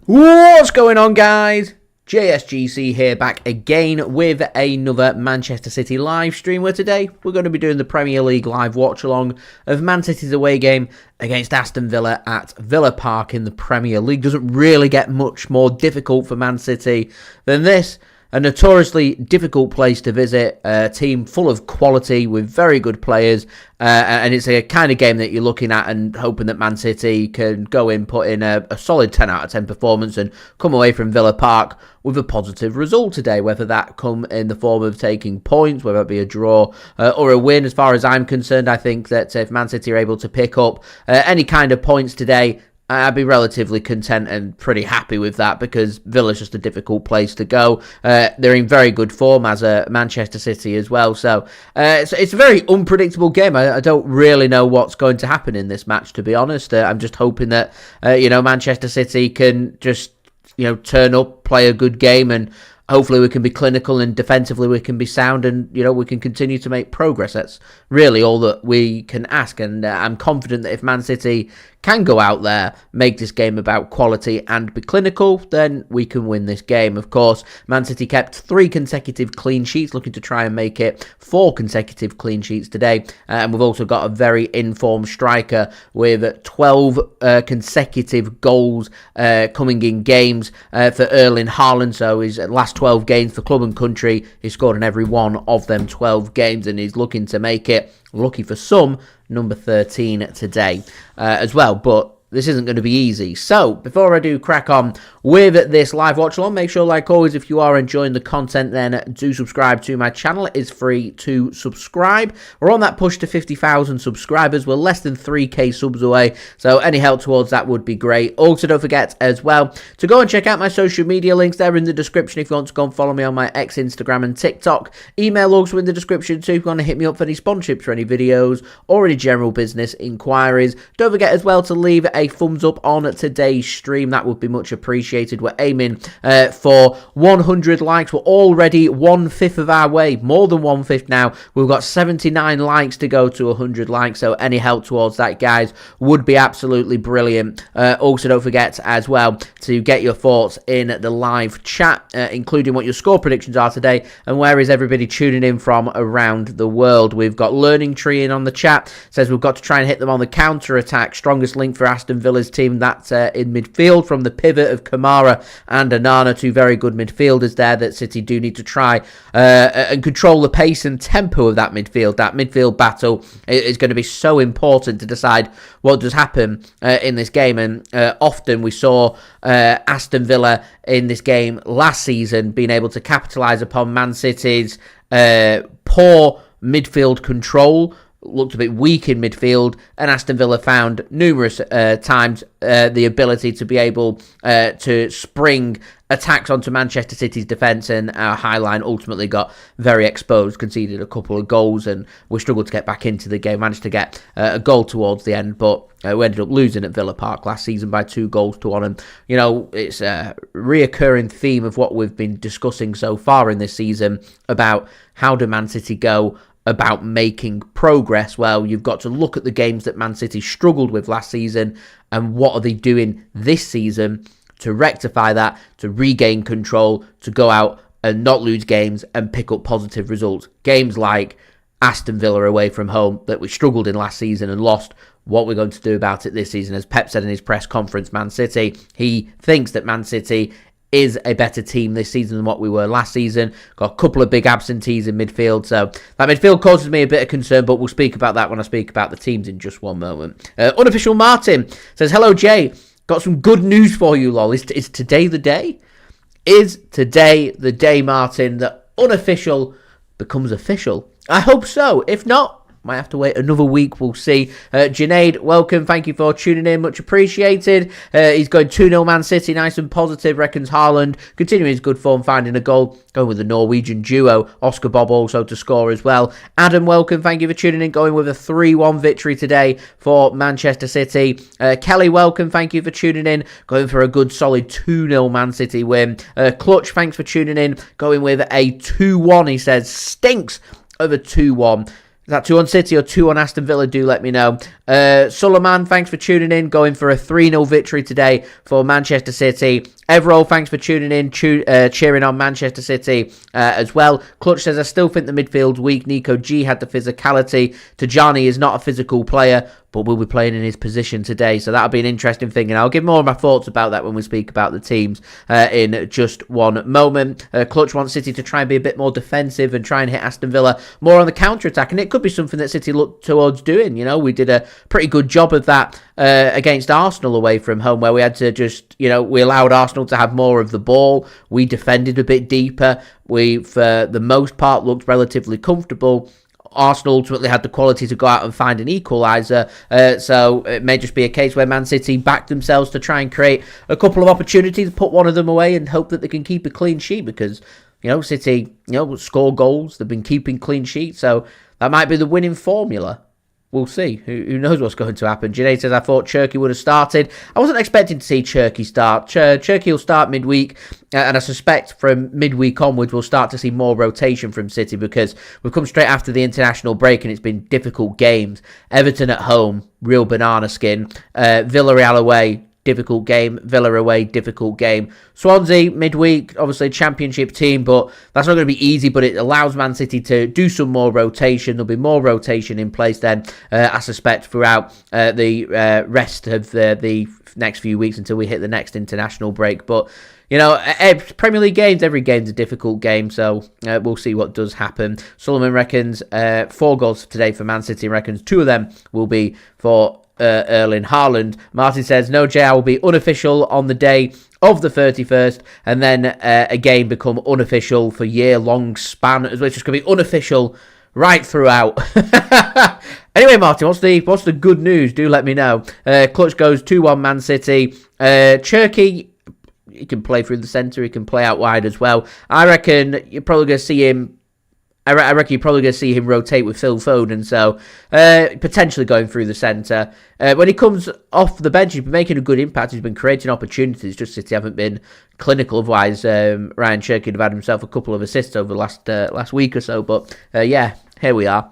What's going on, guys? JSGC here, back again with another Manchester City live stream, where today we're going to be doing the Premier League live watch-along of Man City's away game against Aston Villa at Villa Park in the Premier League. Doesn't really get much more difficult for Man City than this. A notoriously difficult place to visit, a team full of quality with very good players, and it's a kind of game that you're looking at and hoping that Man City can go in, put in a solid 10 out of 10 performance and come away from Villa Park with a positive result today, whether that come in the form of taking points, whether it be a draw or a win. As far as I'm concerned, I think that if Man City are able to pick up any kind of points today, I'd be relatively content and pretty happy with that, because Villa's just a difficult place to go. They're in very good form, as Manchester City as well. So it's a very unpredictable game. I don't really know what's going to happen in this match, to be honest. I'm just hoping that Manchester City can just turn up, play a good game, and hopefully we can be clinical, and defensively we can be sound, and we can continue to make progress. That's really all that we can ask, and I'm confident that if Man City can go out there, make this game about quality and be clinical, then we can win this game. Of course, Man City kept 3 consecutive clean sheets, looking to try and make it 4 consecutive clean sheets today, and we've also got a very informed striker with 12 consecutive goals coming in games for Erling Haaland. So his last 12 games for club and country, he scored in every one of them 12 games, and he's looking to make it, lucky for some, number 13 today as well. But this isn't going to be easy. So, before I do crack on with this live watch along, make sure, like always, if you are enjoying the content, then do subscribe to my channel. It is free to subscribe. We're on that push to 50,000 subscribers. We're less than 3k subs away, so any help towards that would be great. Also, don't forget as well to go and check out my social media links. They're in the description if you want to go and follow me on my X, Instagram and TikTok. Email also in the description too if you want to hit me up for any sponsorships for any videos or any general business inquiries. Don't forget as well to leave a thumbs up on today's stream. That would be much appreciated. We're aiming for 100 likes. We're already 1/5 of our way, more than 1/5 now. We've got 79 likes to go to 100 likes, so any help towards that, guys, would be absolutely brilliant. Also, don't forget as well to get your thoughts in the live chat, including what your score predictions are today and where is everybody tuning in from around the world. We've got Learning Tree in on the chat, says we've got to try and hit them on the counter attack. Strongest link for Aston Villa's team, that's in midfield, from the pivot of Kamara and Onana, 2 very good midfielders there that City do need to try and control the pace and tempo of that midfield. That midfield battle is going to be so important to decide what does happen in this game, and often we saw Aston Villa in this game last season being able to capitalise upon Man City's poor midfield control. Looked a bit weak in midfield, and Aston Villa found numerous times the ability to be able to spring attacks onto Manchester City's defence, and our high line ultimately got very exposed, conceded a couple of goals, and we struggled to get back into the game. Managed to get a goal towards the end, but we ended up losing at Villa Park last season by 2-1, and it's a reoccurring theme of what we've been discussing so far in this season about how do Man City go about making progress. Well, you've got to look at the games that Man City struggled with last season, and what are they doing this season to rectify that, to regain control, to go out and not lose games and pick up positive results. Games like Aston Villa away from home that we struggled in last season and lost. What we're going to do about it this season, as Pep said in his press conference, Man City, he thinks that Man City is a better team this season than what we were last season. Got a couple of big absentees in midfield, so that midfield causes me a bit of concern, but we'll speak about that when I speak about the teams in just one moment. Unofficial Martin says, hello Jay, got some good news for you, lol. Is today the day? Is today the day, Martin, that unofficial becomes official? I hope so. If not, might have to wait another week. We'll see. Junaid, welcome. Thank you for tuning in. Much appreciated. He's going 2-0 Man City. Nice and positive. Reckons Haaland continuing his good form, finding a goal. Going with the Norwegian duo. Oscar Bob also to score as well. Adam, welcome. Thank you for tuning in. Going with a 3-1 victory today for Manchester City. Kelly, welcome. Thank you for tuning in. Going for a good solid 2-0 Man City win. Clutch, thanks for tuning in. Going with a 2-1. He says, stinks of a 2-1. Is that 2 on City or 2 on Aston Villa? Do let me know. Suleiman, thanks for tuning in. Going for a 3-0 victory today for Manchester City. Everall, thanks for tuning in, cheering on Manchester City as well. Clutch says, I still think the midfield's weak. Nico G had the physicality. Tijjani is not a physical player, but will be playing in his position today. So that'll be an interesting thing. And I'll give more of my thoughts about that when we speak about the teams in just one moment. Clutch wants City to try and be a bit more defensive and try and hit Aston Villa more on the counter-attack. And it could be something that City look towards doing. You know, we did a pretty good job of that against Arsenal away from home, where we had to just, we allowed Arsenal to have more of the ball. We defended a bit deeper. We, for the most part, looked relatively comfortable. Arsenal ultimately had the quality to go out and find an equaliser, so it may just be a case where Man City backed themselves to try and create a couple of opportunities, put one of them away and hope that they can keep a clean sheet, because City score goals, they've been keeping clean sheets, so that might be the winning formula. We'll see. Who knows what's going to happen? Janae says, I thought Cherki would have started. I wasn't expecting to see Cherki start. Cherki will start midweek, and I suspect from midweek onwards we'll start to see more rotation from City, because we've come straight after the international break and it's been difficult games. Everton at home, real banana skin. Villarreal away, difficult game. Villa away, difficult game. Swansea, midweek, obviously championship team, but that's not going to be easy, but it allows Man City to do some more rotation. There'll be more rotation in place then, I suspect, throughout the rest of the next few weeks until we hit the next international break. But, Premier League games, every game's a difficult game, so we'll see what does happen. Solomon reckons 4 goals today for Man City, reckons 2 of them will be for Erling Haaland. Martin says, no, JR will be unofficial on the day of the 31st, and then again become unofficial for year-long span, as well. It's just going to be unofficial right throughout. Anyway, Martin, what's the good news? Do let me know. Clutch goes 2-1 Man City. Cherki, he can play through the centre, he can play out wide as well. I reckon you're probably going to see him. I reckon you're probably going to see him rotate with Phil Foden, so potentially going through the centre. When he comes off the bench, he's been making a good impact. He's been creating opportunities. Just City haven't been clinical. Otherwise, Rayan Cherki would have had himself a couple of assists over the last week or so. But here we are.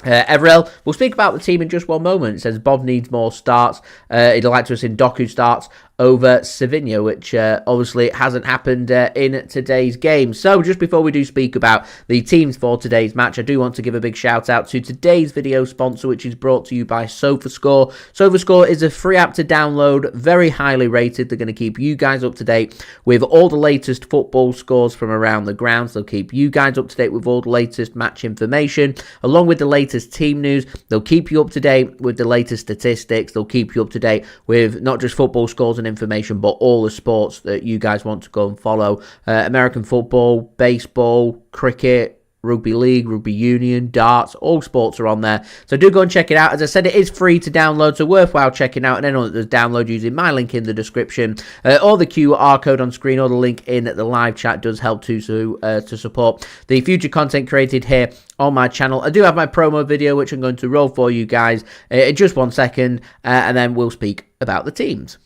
Everell, we'll speak about the team in just one moment. It says Bob needs more starts. He'd like to have seen Doku starts over Savinho, which obviously hasn't happened in today's game. So just before we do speak about the teams for today's match, I do want to give a big shout out to today's video sponsor, which is brought to you by SofaScore. SofaScore is a free app to download, very highly rated. They're going to keep you guys up to date with all the latest football scores from around the grounds. They'll keep you guys up to date with all the latest match information, along with the latest team news. They'll keep you up to date with the latest statistics. They'll keep you up to date with not just football scores and information, but all the sports that you guys want to go and follow. American football, baseball, cricket, rugby league, rugby union, darts, all sports are on there. So do go and check it out. As I said, it is free to download, so worthwhile checking out. And anyone that does download using my link in the description, or the QR code on screen, or the link in the live chat does help too, so to support the future content created here on my channel. I do have my promo video, which I'm going to roll for you guys in just 1 second, and then we'll speak about the teams.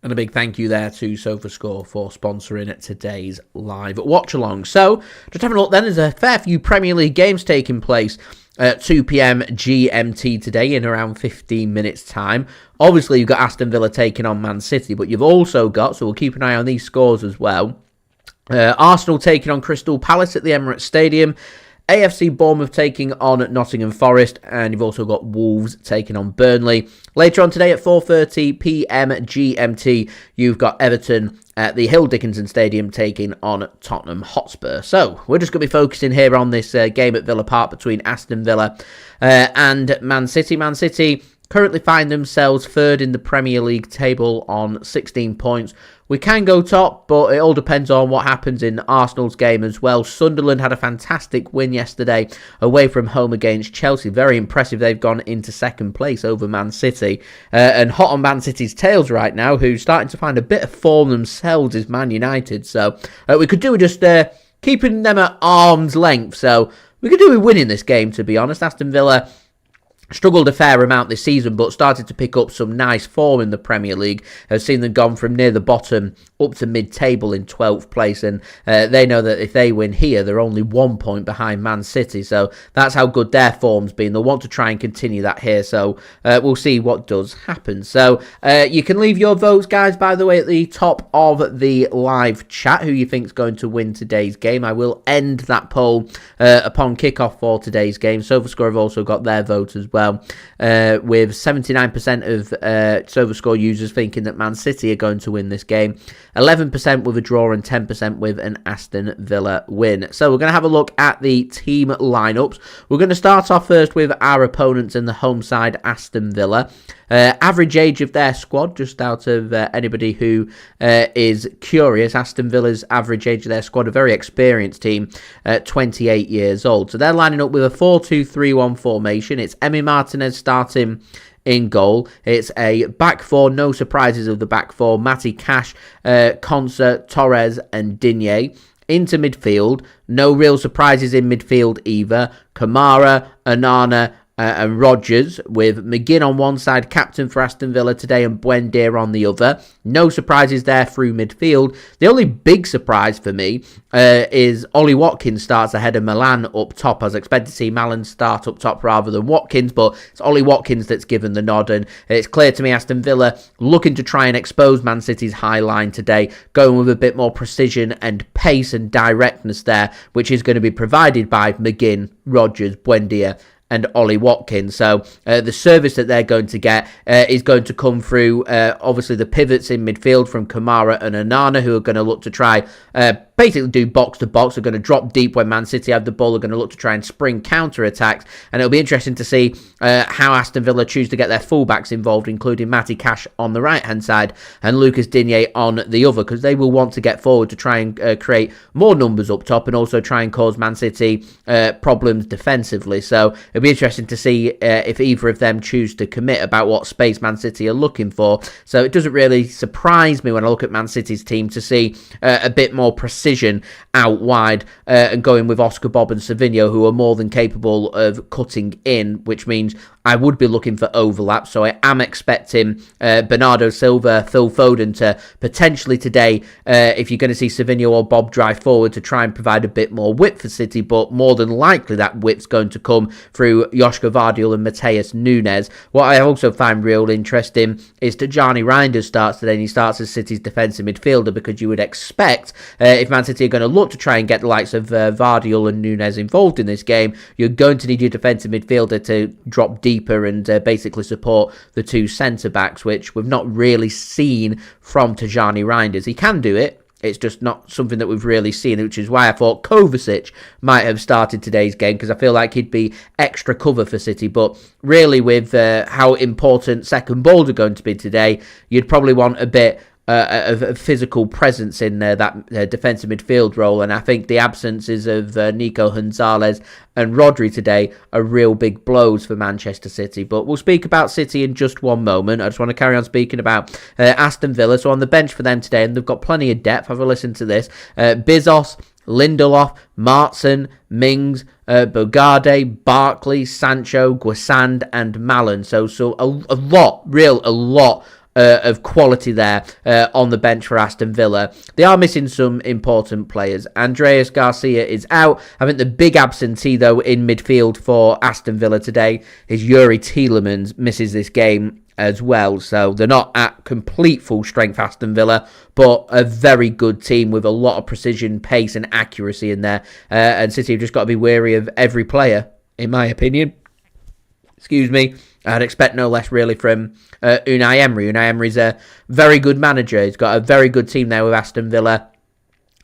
And a big thank you there to SofaScore for sponsoring today's live watch-along. So, just having a look then, there's a fair few Premier League games taking place at 2 p.m. GMT today in around 15 minutes' time. Obviously, you've got Aston Villa taking on Man City, but you've also got, so we'll keep an eye on these scores as well, Arsenal taking on Crystal Palace at the Emirates Stadium. AFC Bournemouth taking on Nottingham Forest, and you've also got Wolves taking on Burnley. Later on today at 4:30 p.m. GMT, you've got Everton at the Hill Dickinson Stadium taking on Tottenham Hotspur. So we're just going to be focusing here on this game at Villa Park between Aston Villa and Man City. Man City currently find themselves third in the Premier League table on 16 points we can go top, but it all depends on what happens in Arsenal's game as well. Sunderland had a fantastic win yesterday away from home against Chelsea. Very impressive. They've gone into second place over Man City. And hot on Man City's tails right now, who's starting to find a bit of form themselves, is Man United. So we could do with just keeping them at arm's length. So we could do with winning this game, to be honest. Aston Villa struggled a fair amount this season, but started to pick up some nice form in the Premier League. I've seen them gone from near the bottom up to mid-table in 12th place, and they know that if they win here, they're only 1 point behind Man City, so that's how good their form's been. They'll want to try and continue that here, so we'll see what does happen. So you can leave your votes, guys, by the way, at the top of the live chat, who you think's going to win today's game. I will end that poll upon kickoff for today's game. SofaScore have also got their vote as well, with 79% of SofaScore users thinking that Man City are going to win this game, 11% with a draw and 10% with an Aston Villa win. So we're going to have a look at the team lineups. We're going to start off first with our opponents in the home side, Aston Villa. Average age of their squad, just out of anybody who is curious, Aston Villa's average age of their squad, a very experienced team, 28 years old. So they're lining up with a 4-2-3-1 formation. It's Emi Martinez starting in goal. It's a back four, no surprises of the back four. Matty Cash, Konsa, Torres and Digne. Into midfield, no real surprises in midfield either. Kamara, Onana and Rodgers, with McGinn on one side, captain for Aston Villa today, and Buendia on the other. No surprises there through midfield. The only big surprise for me is Ollie Watkins starts ahead of Milan up top. I was expecting to see Milan start up top rather than Watkins, but it's Ollie Watkins that's given the nod, and it's clear to me Aston Villa looking to try and expose Man City's high line today, going with a bit more precision and pace and directness there, which is going to be provided by McGinn, Rodgers, Buendia and Ollie Watkins. So the service that they're going to get is going to come through, obviously, the pivots in midfield from Kamara and Onana, who are going to look to try basically do box to box. They're going to drop deep when Man City have the ball. They're going to look to try and spring counter attacks, and it'll be interesting to see how Aston Villa choose to get their fullbacks involved, including Matty Cash on the right hand side and Lucas Digne on the other, because they will want to get forward to try and create more numbers up top and also try and cause Man City problems defensively. So it'll be interesting to see if either of them choose to commit about what space Man City are looking for. So it doesn't really surprise me when I look at Man City's team to see a bit more precision out wide and going with Oscar Bob and Savinho, who are more than capable of cutting in, which means I would be looking for overlap. So I am expecting Bernardo Silva, Phil Foden to potentially today, if you're going to see Savinho or Bob drive forward, to try and provide a bit more width for City, but more than likely that width's going to come through Josko Gvardiol and Matheus Nunes. What I also find real interesting is Tijjani Reijnders starts today, and he starts as City's defensive midfielder, because you would expect if Man City are going to look to try and get the likes of Gvardiol and Nunes involved in this game, you're going to need your defensive midfielder to drop deeper and basically support the two centre-backs, which we've not really seen from Tijjani Reijnders. He can do it. It's just not something that we've really seen, which is why I thought Kovacic might have started today's game, because I feel like he'd be extra cover for City. But really, with how important second balls are going to be today, you'd probably want a bit of physical presence in that defensive midfield role, and I think the absences of Nico Gonzalez and Rodri today are real big blows for Manchester City. But we'll speak about City in just one moment. I just want to carry on speaking about Aston Villa. So on the bench for them today, and they've got plenty of depth. Have a listen to this: Bizos, Lindelof, Martson, Mings, Bogarde, Barkley, Sancho, Guasand and Malen. So a lot of quality there on the bench for Aston Villa. They are missing some important players. Andreas Garcia is out. I think the big absentee, though, in midfield for Aston Villa today is Youri Tielemans, misses this game as well. So they're not at complete full strength, Aston Villa, but a very good team with a lot of precision, pace and accuracy in there. And City have just got to be wary of every player, in my opinion. Excuse me. I'd expect no less, really, from Unai Emery. Unai Emery's a very good manager. He's got a very good team there with Aston Villa.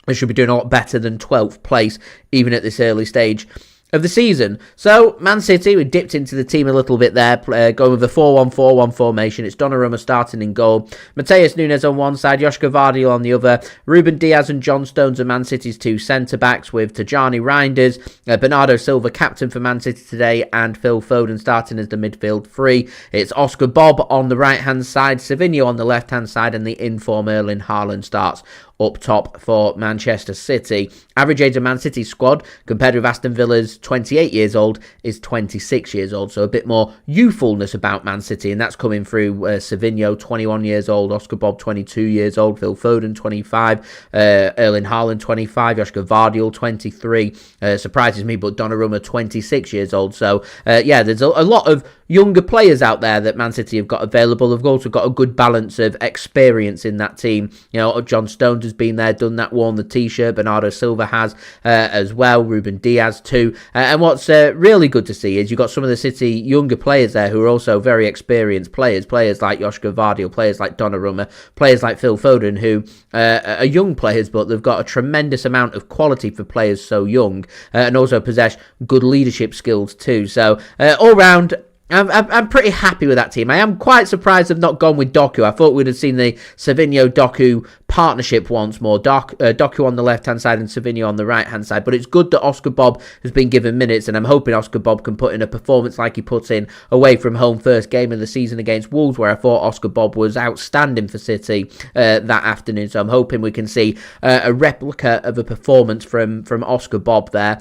They should be doing a lot better than 12th place, even at this early stage of the season. So, Man City, we dipped into the team a little bit there, going with a 4-1-4-1 formation. It's Donnarumma starting in goal, Matheus Nunes on one side, Josko Gvardiol on the other, Ruben Dias and John Stones are Man City's two centre-backs, with Tijjani Reijnders, Bernardo Silva captain for Man City today, and Phil Foden starting as the midfield three. It's Oscar Bob on the right-hand side, Savinho on the left-hand side, and the inform Erling Haaland starts up top for Manchester City. Average age of Man City's squad, compared with Aston Villa's 28 years old, is 26 years old. So a bit more youthfulness about Man City, and that's coming through Savinho, 21 years old, Oscar Bob, 22 years old, Phil Foden, 25, Erling Haaland, 25, Josko Gvardiol, 23. Surprises me, but Donnarumma, 26 years old. So, yeah, there's a lot of younger players out there that Man City have got available. They've also got a good balance of experience in that team. You know, John Stones has been there, done that, worn the t-shirt. Bernardo Silva has as well. Ruben Dias too. And what's really good to see is you've got some of the City younger players there who are also very experienced players. Players like Josko Gvardiol, players like Donnarumma, players like Phil Foden, who are young players, but they've got a tremendous amount of quality for players so young, and also possess good leadership skills too. So all round, I'm pretty happy with that team. I am quite surprised they've not gone with Doku. I thought we'd have seen the Savinho-Doku partnership once more. Doku on the left-hand side and Savinho on the right-hand side. But it's good that Oscar Bob has been given minutes, and I'm hoping Oscar Bob can put in a performance like he put in away from home first game of the season against Wolves, where I thought Oscar Bob was outstanding for City that afternoon. So I'm hoping we can see a replica of a performance from Oscar Bob there.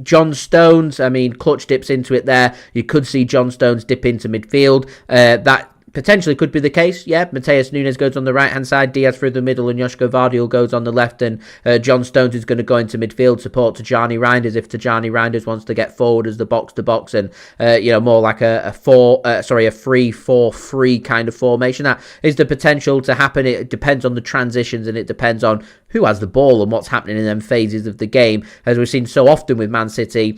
John Stones, I mean, clutch dips into it there. You could see John Stones dip into midfield. That potentially could be the case. Yeah, Matheus Nunes goes on the right-hand side, Diaz through the middle, and Josko Gvardiol goes on the left, and John Stones is going to go into midfield, support Tijjani Reijnders if Tijjani Reijnders wants to get forward as the box-to-box, and more like a 3-4-3 kind of formation. That is the potential to happen. It depends on the transitions, and it depends on who has the ball and what's happening in them phases of the game. As we've seen so often with Man City,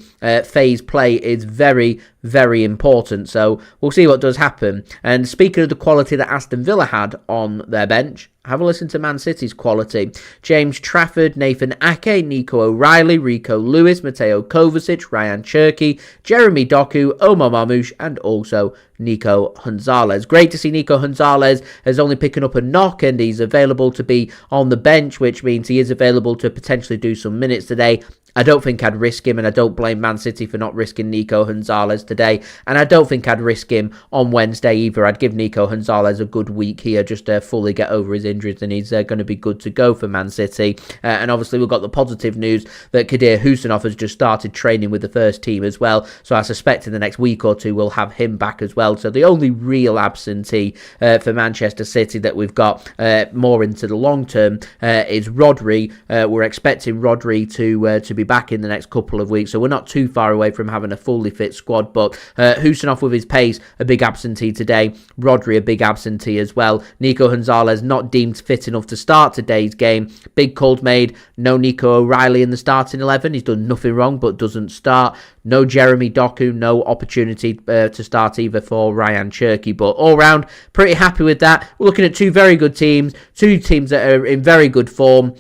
phase play is very, very important. So we'll see what does happen. And speaking of the quality that Aston Villa had on their bench, have a listen to Man City's quality. James Trafford, Nathan Ake, Nico O'Reilly, Rico Lewis, Mateo Kovacic, Rayan Cherki, Jeremy Doku, Omar Marmoush, and also Nico Gonzalez. Great to see Nico Gonzalez is only picking up a knock, and he's available to be on the bench, which means he is available to potentially do some minutes today. I don't think I'd risk him, and I don't blame Man City for not risking Nico Gonzalez today, and I don't think I'd risk him on Wednesday either. I'd give Nico Gonzalez a good week here just to fully get over his injuries, and he's going to be good to go for Man City. And obviously we've got the positive news that Abdukodir Khusanov has just started training with the first team as well, so I suspect in the next week or two we'll have him back as well. So the only real absentee for Manchester City that we've got more into the long term is Rodri. We're expecting Rodri to be back in the next couple of weeks, so we're not too far away from having a fully fit squad. But Khusanov with his pace, a big absentee today. Rodri, a big absentee as well. Nico Gonzalez not deemed fit enough to start today's game. Big calls made. No Nico O'Reilly in the starting 11. He's done nothing wrong but doesn't start. No Jeremy Doku. No opportunity to start either for Rayan Cherki. But all round, pretty happy with that. We're looking at two very good teams. Two teams that are in very good form.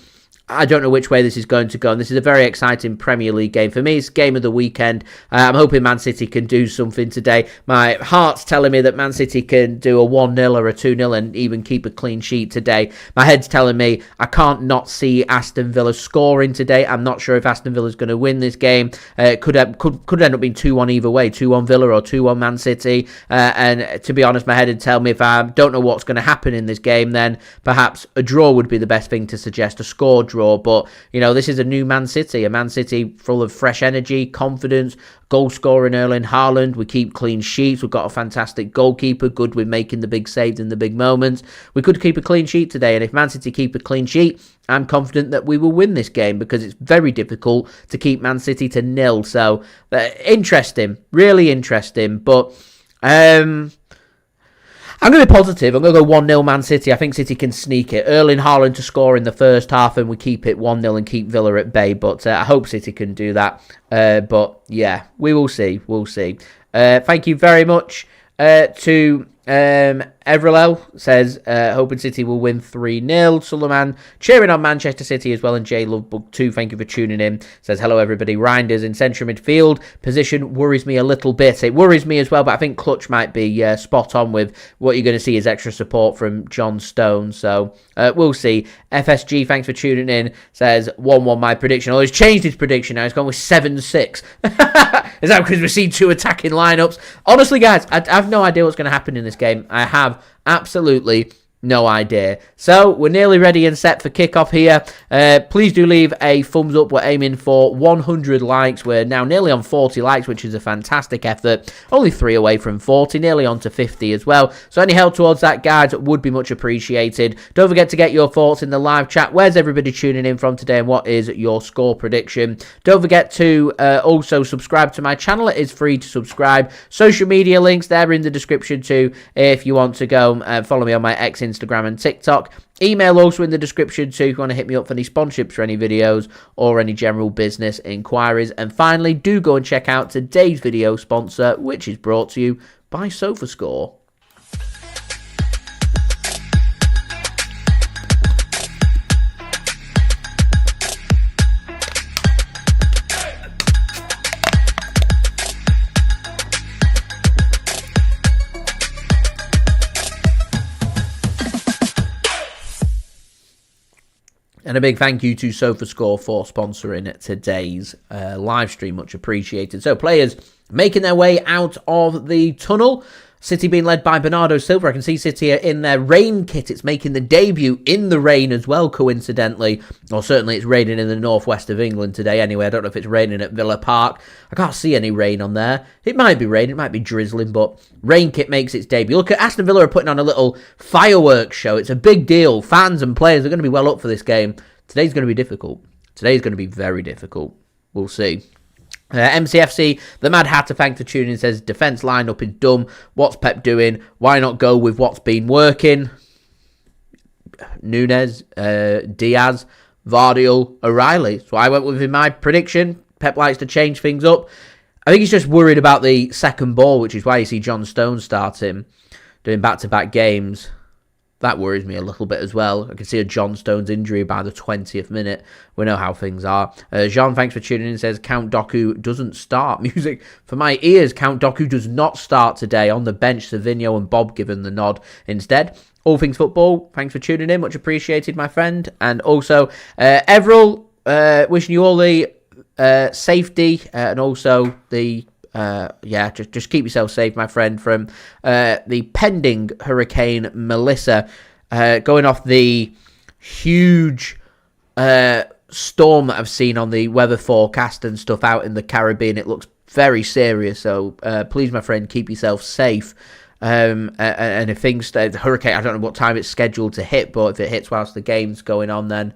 I don't know which way this is going to go, and this is a very exciting Premier League game. For me, it's game of the weekend. I'm hoping Man City can do something today. My heart's telling me that Man City can do a 1-0 or a 2-0 and even keep a clean sheet today. My head's telling me I can't not see Aston Villa scoring today. I'm not sure if Aston Villa's going to win this game. It could end up being 2-1 either way, 2-1 Villa or 2-1 Man City. And to be honest, my head would tell me if I don't know what's going to happen in this game, then perhaps a draw would be the best thing to suggest, a score draw. But, this is a new Man City, a Man City full of fresh energy, confidence, goal scoring Erling Haaland. We keep clean sheets. We've got a fantastic goalkeeper, good with making the big saves in the big moments. We could keep a clean sheet today, and if Man City keep a clean sheet, I'm confident that we will win this game, because it's very difficult to keep Man City to 0. So, interesting, really interesting, but I'm going to be positive. I'm going to go 1-0 Man City. I think City can sneak it. Erling Haaland to score in the first half, and we keep it 1-0 and keep Villa at bay. But I hope City can do that. But yeah, we will see. We'll see. Thank you very much to Everell says, hoping City will win 3-0. Suleiman cheering on Manchester City as well. And J Lovebook 2, thank you for tuning in. Says, hello everybody. Reijnders in central midfield position worries me a little bit. It worries me as well, but I think Clutch might be spot on with what you're going to see is extra support from John Stones. So we'll see. FSG, thanks for tuning in. Says, 1-1 my prediction. Oh, he's changed his prediction now. He's gone with 7-6. Is that because we've seen 2 attacking lineups? Honestly, guys, I have no idea what's going to happen in this game. I have absolutely no idea. So we're nearly ready and set for kickoff here. Please do leave a thumbs up. We're aiming for 100 likes. We're now nearly on 40 likes, which is a fantastic effort. Only 3 away from 40, nearly on to 50 as well. So any help towards that, guys, would be much appreciated. Don't forget to get your thoughts in the live chat. Where's everybody tuning in from today, and what is your score prediction? Don't forget to also subscribe to my channel. It is free to subscribe. Social media links, they're in the description too, if you want to go follow me on my X, Instagram and TikTok. Email also in the description too if you want to hit me up for any sponsorships for any videos or any general business inquiries. And finally, do go and check out today's video sponsor, which is brought to you by SofaScore. And a big thank you to SofaScore for sponsoring today's live stream. Much appreciated. So players making their way out of the tunnel. City being led by Bernardo Silva. I can see City in their rain kit. It's making the debut in the rain as well, coincidentally. Or certainly it's raining in the northwest of England today anyway. I don't know if it's raining at Villa Park. I can't see any rain on there. It might be raining, it might be drizzling, but rain kit makes its debut. Look at Aston Villa are putting on a little fireworks show. It's a big deal. Fans and players are going to be well up for this game. Today's going to be difficult. Today's going to be very difficult. We'll see. MCFC, the Mad Hatter, thanks for tuning in, says, defence line-up is dumb. What's Pep doing? Why not go with what's been working? Nunes, Dias, Gvardiol, O'Reilly. So I went with in my prediction. Pep likes to change things up. I think he's just worried about the second ball, which is why you see John Stones starting, doing back-to-back games. That worries me a little bit as well. I can see a John Stones injury by the 20th minute. We know how things are. Jean, thanks for tuning in, says Count Doku doesn't start. Music for my ears. Count Doku does not start today. On the bench, Savinho and Bob given the nod instead. All Things Football, thanks for tuning in. Much appreciated, my friend. And also, Everell, wishing you all the safety and also the... just keep yourself safe, my friend, from the pending Hurricane Melissa, going off the huge storm that I've seen on the weather forecast and stuff out in the Caribbean. It looks very serious, so please, my friend, keep yourself safe. And if things, the hurricane, I don't know what time it's scheduled to hit, but if it hits whilst the game's going on, then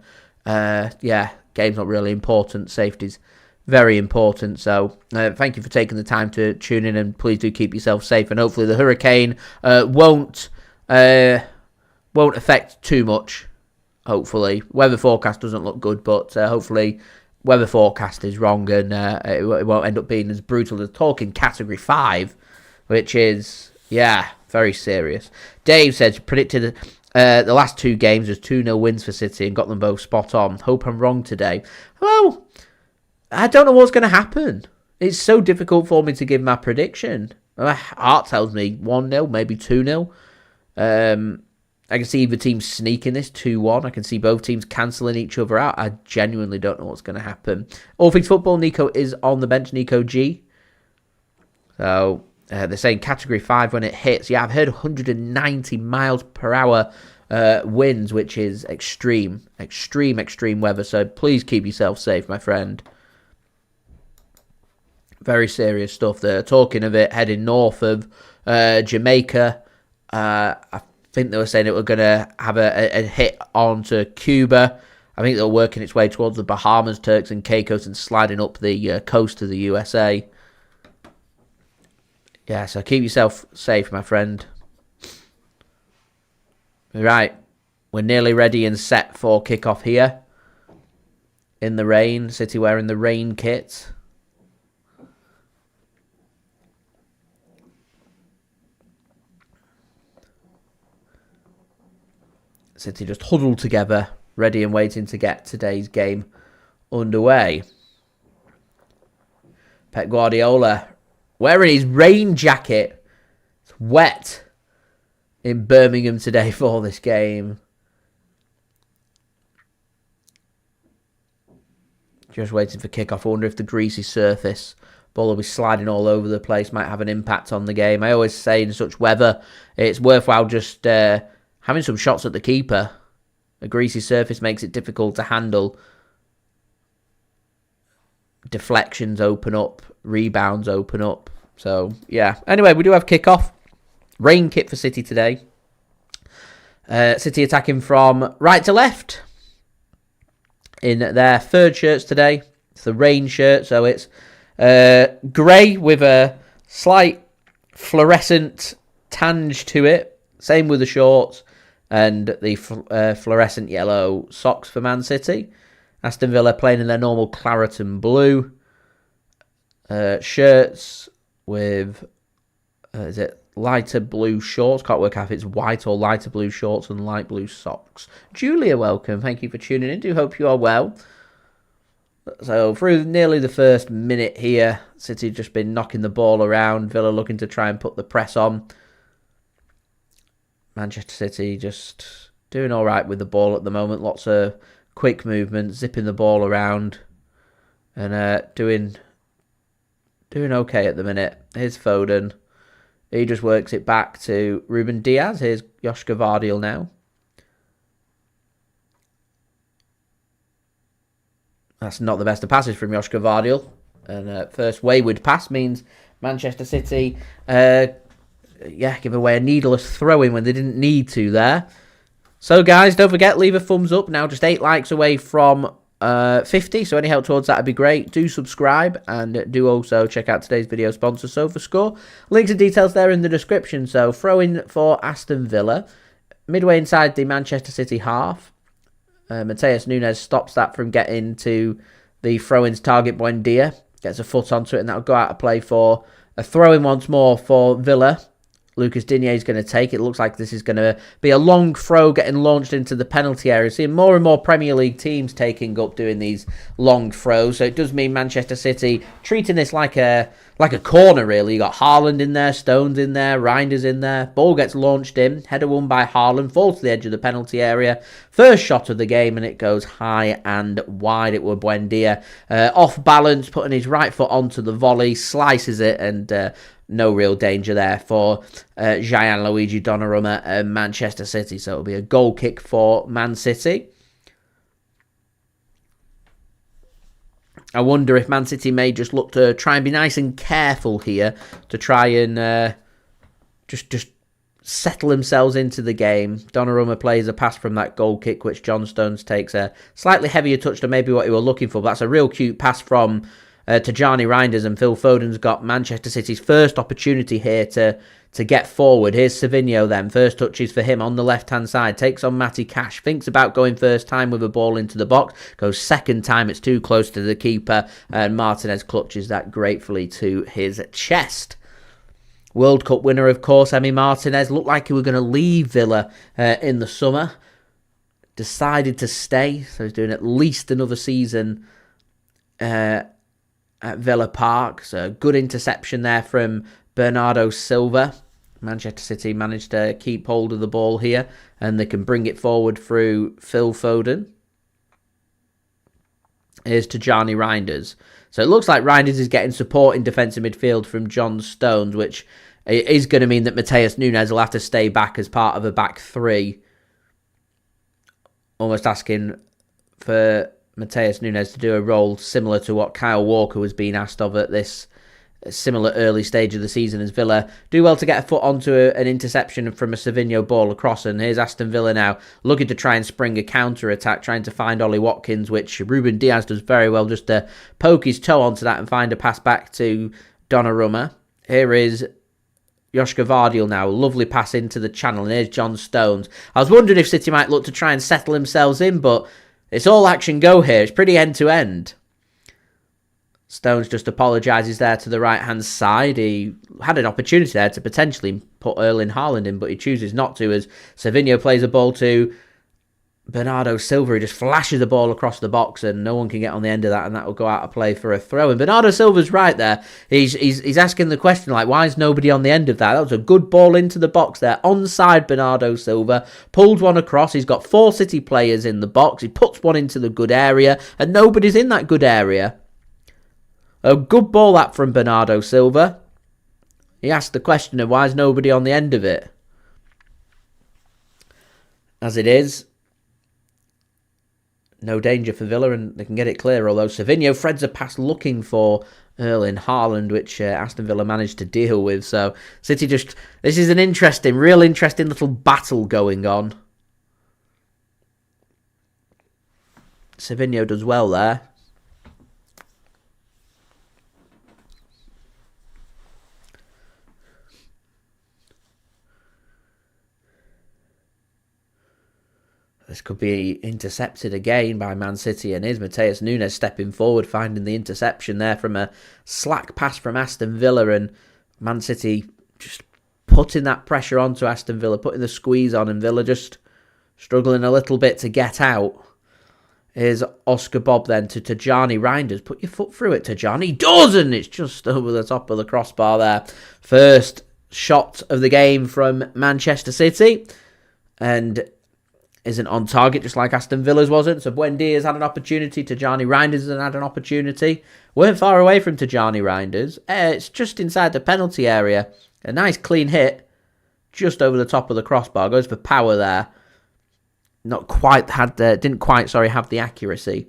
game's not really important. Safety's very important. So thank you for taking the time to tune in, and please do keep yourself safe. And hopefully the hurricane won't affect too much. Hopefully, weather forecast doesn't look good, but hopefully weather forecast is wrong and it won't end up being as brutal as talking Category 5, which is very serious. Dave says predicted the last 2 games as 2-0 wins for City and got them both spot on. Hope I'm wrong today. Well, I don't know what's going to happen. It's so difficult for me to give my prediction. My heart tells me 1-0, maybe 2-0. I can see either team sneaking this 2-1. I can see both teams cancelling each other out. I genuinely don't know what's going to happen. All Things Football, Nico is on the bench, Nico G. So they're saying Category 5 when it hits. Yeah, I've heard 190 miles per hour winds, which is extreme weather. So please keep yourself safe, my friend. Very serious stuff there. Talking of it, heading north of Jamaica. I think they were saying it were going to have a hit onto Cuba. I think they're working its way towards the Bahamas, Turks and Caicos, and sliding up the coast of the USA. Yeah, so keep yourself safe, my friend. Right, we're nearly ready and set for kickoff here. In the rain, City wearing the rain kit. City just huddled together, ready and waiting to get today's game underway. Pep Guardiola wearing his rain jacket. It's wet in Birmingham today for this game. Just waiting for kickoff. I wonder if the greasy surface, ball will be sliding all over the place, might have an impact on the game. I always say in such weather, it's worthwhile just having some shots at the keeper. A greasy surface makes it difficult to handle. Deflections open up, rebounds open up. So, yeah. Anyway, we do have kickoff. Rain kit for City today. City attacking from right to left in their third shirts today. It's the rain shirt, so it's grey with a slight fluorescent tinge to it. Same with the shorts and the fluorescent yellow socks for Man City. Aston Villa playing in their normal claret and blue shirts with is it lighter blue shorts? Can't work out if it's white or lighter blue shorts and light blue socks. Julia, welcome. Thank you for tuning in. Do hope you are well. So through nearly the first minute here, City just been knocking the ball around. Villa looking to try and put the press on. Manchester City just doing all right with the ball at the moment. Lots of quick movement, zipping the ball around, and doing okay at the minute. Here's Foden. He just works it back to Ruben Dias. Here's Josko Gvardiol now. That's not the best of passes from Josko Gvardiol. And first wayward pass means Manchester City give away a needless throw-in when they didn't need to there. So guys, don't forget, leave a thumbs up. Now just 8 likes away from 50, so any help towards that would be great. Do subscribe and do also check out today's video sponsor, SofaScore. Links and details there in the description. So throw in for Aston Villa, midway inside the Manchester City half. Matheus Nunes stops that from getting to the throw-in's target. Buendia gets a foot onto it, and that'll go out of play for a throw-in once more for Villa. Lucas Digne is going to take it. It looks like this is going to be a long throw getting launched into the penalty area. Seeing more and more Premier League teams taking up doing these long throws. So it does mean Manchester City treating this like a corner, really. You got Haaland in there, Stones in there, Reijnders in there. Ball gets launched in. Header won by Haaland. Falls to the edge of the penalty area. First shot of the game, and it goes high and wide. It were Buendia. Off balance, putting his right foot onto the volley. Slices it, and no real danger there for Gianluigi Donnarumma and Manchester City. So it'll be a goal kick for Man City. I wonder if Man City may just look to try and be nice and careful here to try and just settle themselves into the game. Donnarumma plays a pass from that goal kick, which John Stones takes a slightly heavier touch than maybe what he were looking for. But that's a real cute pass from Tijjani Reijnders, and Phil Foden's got Manchester City's first opportunity here to get forward. Here's Savinho then. First touches for him on the left-hand side. Takes on Matty Cash. Thinks about going first time with a ball into the box. Goes second time. It's too close to the keeper. And Martinez clutches that gratefully to his chest. World Cup winner, of course, Emi Martinez. Looked like he was going to leave Villa in the summer. Decided to stay. So he's doing at least another season at Villa Park. So good interception there from Bernardo Silva. Manchester City managed to keep hold of the ball here, and they can bring it forward through Phil Foden. Here's Tijjani Reijnders. So it looks like Reijnders is getting support in defensive midfield from John Stones, which is going to mean that Matheus Nunes will have to stay back as part of a back three. Almost asking for Matheus Nunes to do a role similar to what Kyle Walker was being asked of at this similar early stage of the season, as Villa do well to get a foot onto an interception from a Savinho ball across. And here's Aston Villa now looking to try and spring a counter-attack, trying to find Ollie Watkins, which Ruben Dias does very well, just to poke his toe onto that and find a pass back to Donnarumma. Here is Josko Gvardiol now. Lovely pass into the channel. And here's John Stones. I was wondering if City might look to try and settle themselves in, but it's all action go here. It's pretty end-to-end. Stones just apologises there to the right-hand side. He had an opportunity there to potentially put Erling Haaland in, but he chooses not to, as Savinho plays a ball to Bernardo Silva, he just flashes the ball across the box and no one can get on the end of that, and that will go out of play for a throw. And Bernardo Silva's right there. He's asking the question, like, why is nobody on the end of that? That was a good ball into the box there. Onside Bernardo Silva. Pulled one across. He's got 4 City players in the box. He puts one into the good area and nobody's in that good area. A good ball that from Bernardo Silva. He asked the question of why is nobody on the end of it? As it is, no danger for Villa and they can get it clear, although Savinho threads a pass looking for Erling Haaland, which Aston Villa managed to deal with. So City just... This is an real interesting little battle going on. Savinho does well there. This could be intercepted again by Man City, and here's Matheus Nunes stepping forward, finding the interception there from a slack pass from Aston Villa, and Man City just putting that pressure onto Aston Villa, putting the squeeze on, and Villa just struggling a little bit to get out. Here's Oscar Bob then to Tijjani Reijnders. Put your foot through it, Tijjani. He does, and it's just over the top of the crossbar there. First shot of the game from Manchester City, and isn't on target, just like Aston Villa's wasn't. So Ruben Dias had an opportunity. Tijjani Reijnders had an opportunity. Weren't far away from Tijjani Reijnders. It's just inside the penalty area. A nice clean hit, just over the top of the crossbar. Goes for power there. Not quite had the, didn't quite, sorry, have the accuracy.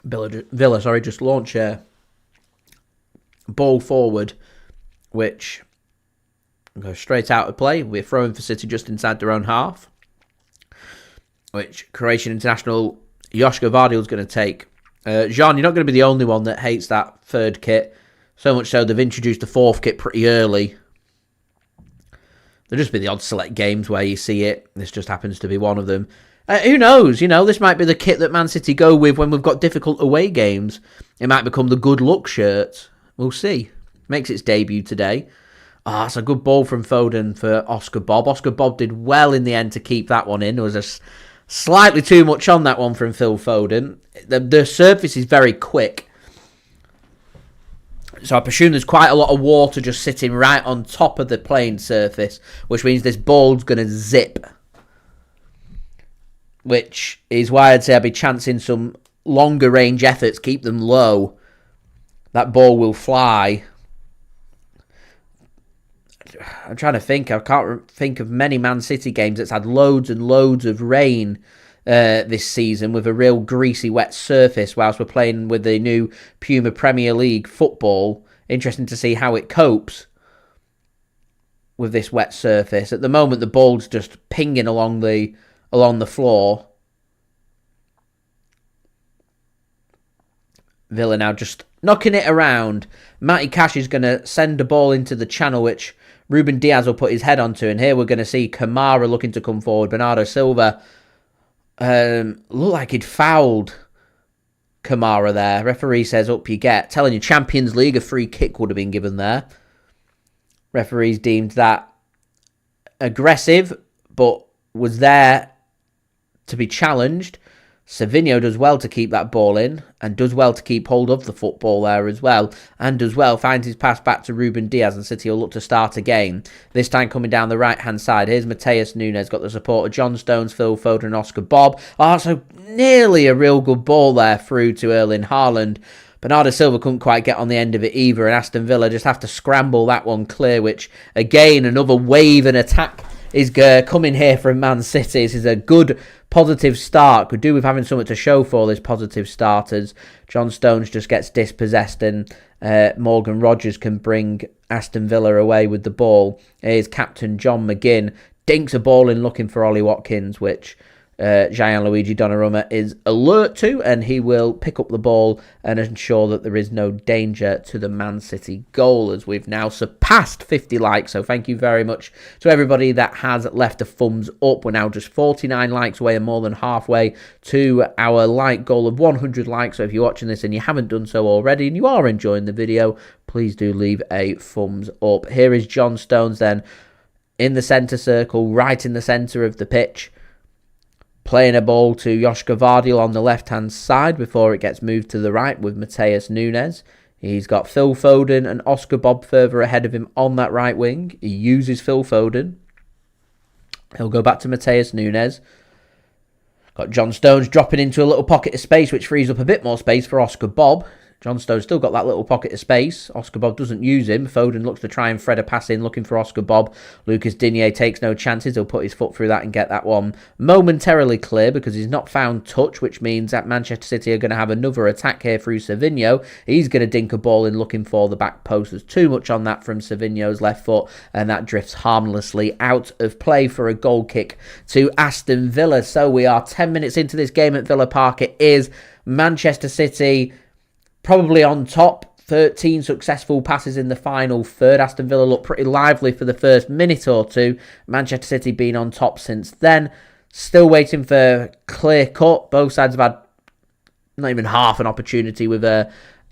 Villa, sorry, just launch a ball forward, which goes straight out of play. We're throwing for City just inside their own half, which Croatian international Josko Gvardiol is going to take. Jean, you're not going to be the only one that hates that third kit. So much so they've introduced the fourth kit pretty early. There'll just be the odd select games where you see it. This just happens to be one of them. Who knows? You know, this might be the kit that Man City go with when we've got difficult away games. It might become the good luck shirt. We'll see. Makes its debut today. It's a good ball from Foden for Oscar Bob. Oscar Bob did well in the end to keep that one in. There was slightly too much on that one from Phil Foden. The surface is very quick. So I presume there's quite a lot of water just sitting right on top of the playing surface, which means this ball's going to zip. Which is why I'd say I'd be chancing some longer range efforts, keep them low. That ball will fly. I'm trying to think. I can't think of many Man City games that's had loads and loads of rain this season with a real greasy, wet surface whilst we're playing with the new Puma Premier League football. Interesting to see how it copes with this wet surface. At the moment, the ball's just pinging along the floor. Villa now just knocking it around. Matty Cash is going to send a ball into the channel, which Ruben Dias will put his head onto. And here we're going to see Kamara looking to come forward. Bernardo Silva looked like he'd fouled Kamara there. Referee says, up you get. Telling you, Champions League, a free kick would have been given there. Referees deemed that aggressive, but was there to be challenged. Savinho does well to keep that ball in and does well to keep hold of the football there as well, and as well finds his pass back to Ruben Dias, and City will look to start again. This time coming down the right hand side. Here's Matheus Nunes, got the support of John Stones, Phil Foden and Oscar Bob. So nearly a real good ball there through to Erling Haaland. Bernardo Silva couldn't quite get on the end of it either, and Aston Villa just have to scramble that one clear, which again another wave and attack is coming here from Man City. This is a good positive start. Could do with having something to show for this positive starters. John Stones just gets dispossessed and Morgan Rogers can bring Aston Villa away with the ball. Here's Captain John McGinn. Dinks a ball in looking for Ollie Watkins, which Gianluigi Donnarumma is alert to, and he will pick up the ball and ensure that there is no danger to the Man City goal, as we've now surpassed 50 likes. So thank you very much to everybody that has left a thumbs up. We're now just 49 likes away and more than halfway to our like goal of 100 likes. So if you're watching this and you haven't done so already and you are enjoying the video, please do leave a thumbs up. Here is John Stones then in the centre circle, right in the centre of the pitch, playing a ball to Josko Gvardiol on the left-hand side before it gets moved to the right with Matheus Nunes. He's got Phil Foden and Oscar Bob further ahead of him on that right wing. He uses Phil Foden. He'll go back to Matheus Nunes. Got John Stones dropping into a little pocket of space, which frees up a bit more space for Oscar Bob. John Stones still got that little pocket of space. Oscar Bob doesn't use him. Foden looks to try and thread a pass in, looking for Oscar Bob. Lucas Digne takes no chances. He'll put his foot through that and get that one momentarily clear because he's not found touch, which means that Manchester City are going to have another attack here through Savinho. He's going to dink a ball in looking for the back post. There's too much on that from Savinho's left foot, and that drifts harmlessly out of play for a goal kick to Aston Villa. So we are 10 minutes into this game at Villa Park. It is Manchester City probably on top. 13 successful passes in the final third. Aston Villa looked pretty lively for the first minute or two. Manchester City been on top since then. Still waiting for clear cut. Both sides have had not even half an opportunity with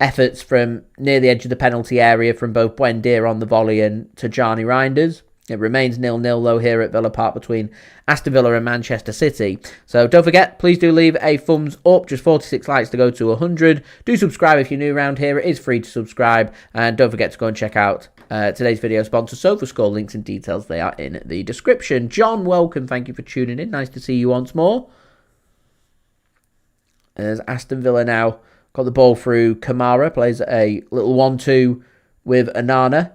efforts from near the edge of the penalty area from both Buendia on the volley and Tijjani Reijnders. It remains 0-0 though here at Villa Park between Aston Villa and Manchester City. So don't forget, please do leave a thumbs up. Just 46 likes to go to 100. Do subscribe if you're new around here. It is free to subscribe. And don't forget to go and check out today's video sponsor, SofaScore. Links and details, they are in the description. John, welcome. Thank you for tuning in. Nice to see you once more. As Aston Villa now got the ball through, Kamara plays a little 1-2 with Onana.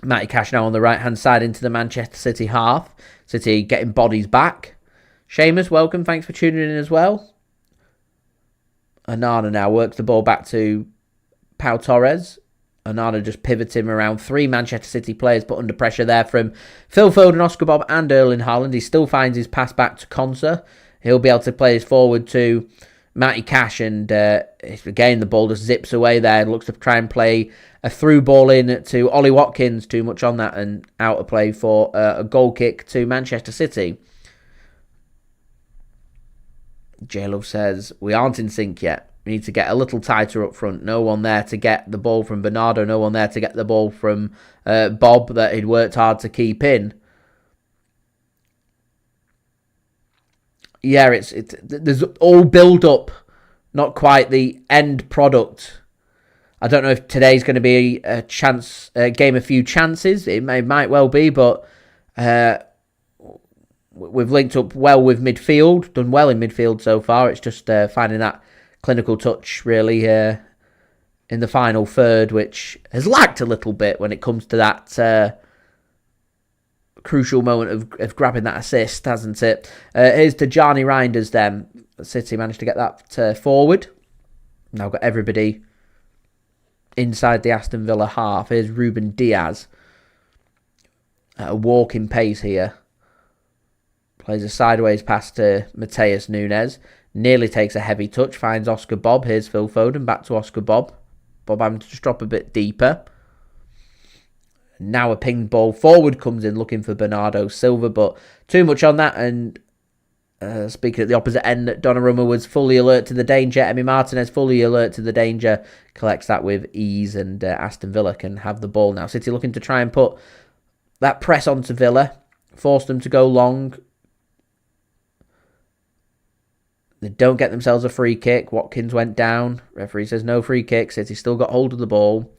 Matty Cash now on the right-hand side into the Manchester City half. City getting bodies back. Seamus, welcome. Thanks for tuning in as well. Onana now works the ball back to Pau Torres. Onana just pivots him around 3 Manchester City players, put under pressure there from Phil Foden, Oscar Bob and Erling Haaland. He still finds his pass back to Konsa. He'll be able to play his forward to Matty Cash, and again the ball just zips away there. Looks to try and play a through ball in to Ollie Watkins. Too much on that and out of play for a goal kick to Manchester City. J-Love says, we aren't in sync yet. We need to get a little tighter up front. No one there to get the ball from Bernardo. No one there to get the ball from Bob that he'd worked hard to keep in. Yeah, there's all build up, not quite the end product. I don't know if today's going to be a game of few chances. It might well be, but we've linked up well with midfield, done well in midfield so far. It's just finding that clinical touch really in the final third, which has lacked a little bit when it comes to that crucial moment of grabbing that assist, hasn't it? Here's Tijjani Reijnders then. City managed to get that forward. Now got everybody inside the Aston Villa half. Here's Ruben Dias at a walking pace here. Plays a sideways pass to Matheus Nunes. Nearly takes a heavy touch. Finds Oscar Bob. Here's Phil Foden. Back to Oscar Bob. Bob having to just drop a bit deeper. Now a ping ball forward comes in looking for Bernardo Silva, but too much on that. And speaking at the opposite end, Donnarumma was fully alert to the danger. Emi Martinez fully alert to the danger. Collects that with ease, and Aston Villa can have the ball now. City looking to try and put that press onto Villa. Force them to go long. They don't get themselves a free kick. Watkins went down. Referee says no free kick. City still got hold of the ball.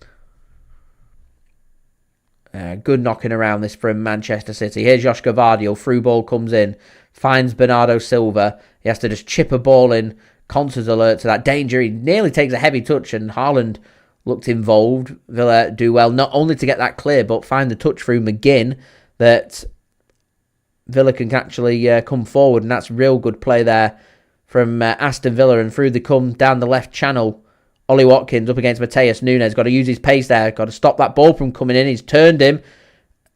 Good knocking around this from Manchester City. Here's Josko Gvardiol. Through ball comes in. Finds Bernardo Silva. He has to just chip a ball in. Konsa's alert to that danger. He nearly takes a heavy touch, and Haaland looked involved. Villa do well not only to get that clear, but find the touch through McGinn that Villa can actually come forward. And that's real good play there from Aston Villa. And through the come down the left channel, Ollie Watkins up against Matheus Nunes. Got to use his pace there. Got to stop that ball from coming in. He's turned him.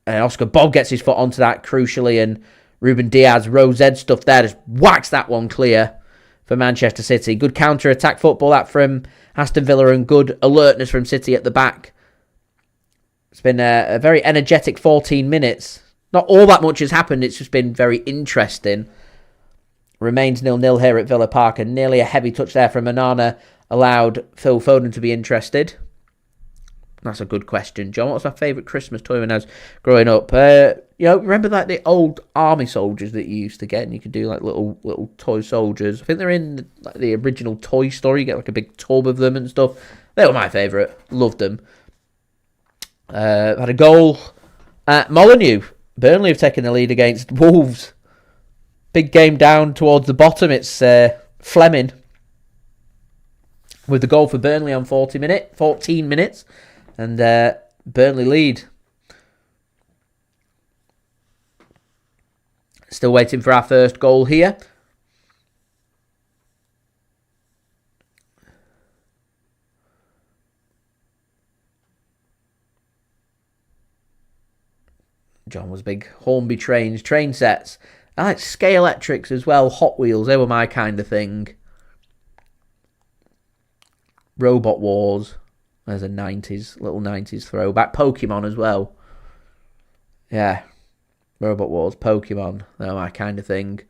And Oscar Bob gets his foot onto that crucially. And Ruben Dias, Rose Ed stuff there. Just whacks that one clear for Manchester City. Good counter-attack football that from Aston Villa, and good alertness from City at the back. It's been a very energetic 14 minutes. Not all that much has happened. It's just been very interesting. Remains 0-0 here at Villa Park. And nearly a heavy touch there from Onana allowed Phil Foden to be interested. That's a good question, John. What's my favourite Christmas toy when I was growing up? Remember like the old army soldiers that you used to get, and you could do like little toy soldiers. I think they're in like the original Toy Story. You get like a big tub of them and stuff. They were my favourite. Loved them. Had a goal at Molineux. Burnley have taken the lead against Wolves. Big game down towards the bottom. It's Fleming with the goal for Burnley on 14 minutes. And Burnley lead. Still waiting for our first goal here. John was big. Hornby train sets. I like Scalextrics as well. Hot Wheels, they were my kind of thing. Robot Wars. There's a little 90s throwback. Pokemon as well. Yeah. Robot Wars, Pokemon. They're my kind of thing.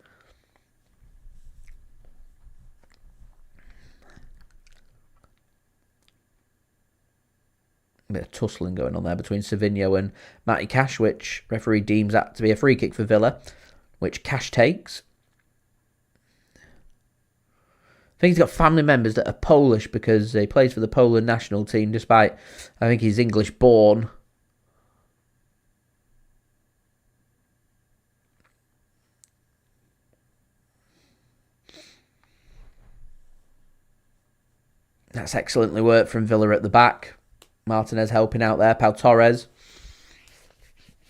A bit of tussling going on there between Savinho and Matty Cash, which referee deems that to be a free kick for Villa, which Cash takes. I think he's got family members that are Polish because he plays for the Poland national team, despite I think he's English born. That's excellently worked from Villa at the back. Martinez helping out there. Pau Torres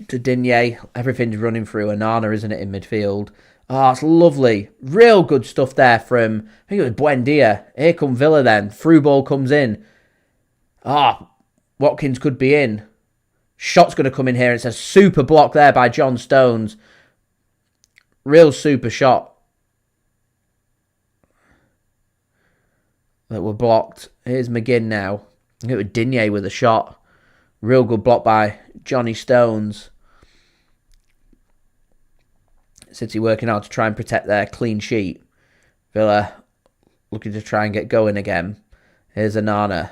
to Digne. Everything's running through Onana, isn't it, in midfield? Oh, it's lovely. Real good stuff there from, I think it was Buendia. Here come Villa then. Through ball comes in. Watkins could be in. Shot's going to come in here. It's a super block there by John Stones. Real super shot. That were blocked. Here's McGinn now. I think it was Digne with a shot. Real good block by Johnny Stones. City working hard to try and protect their clean sheet. Villa looking to try and get going again. Here's Onana.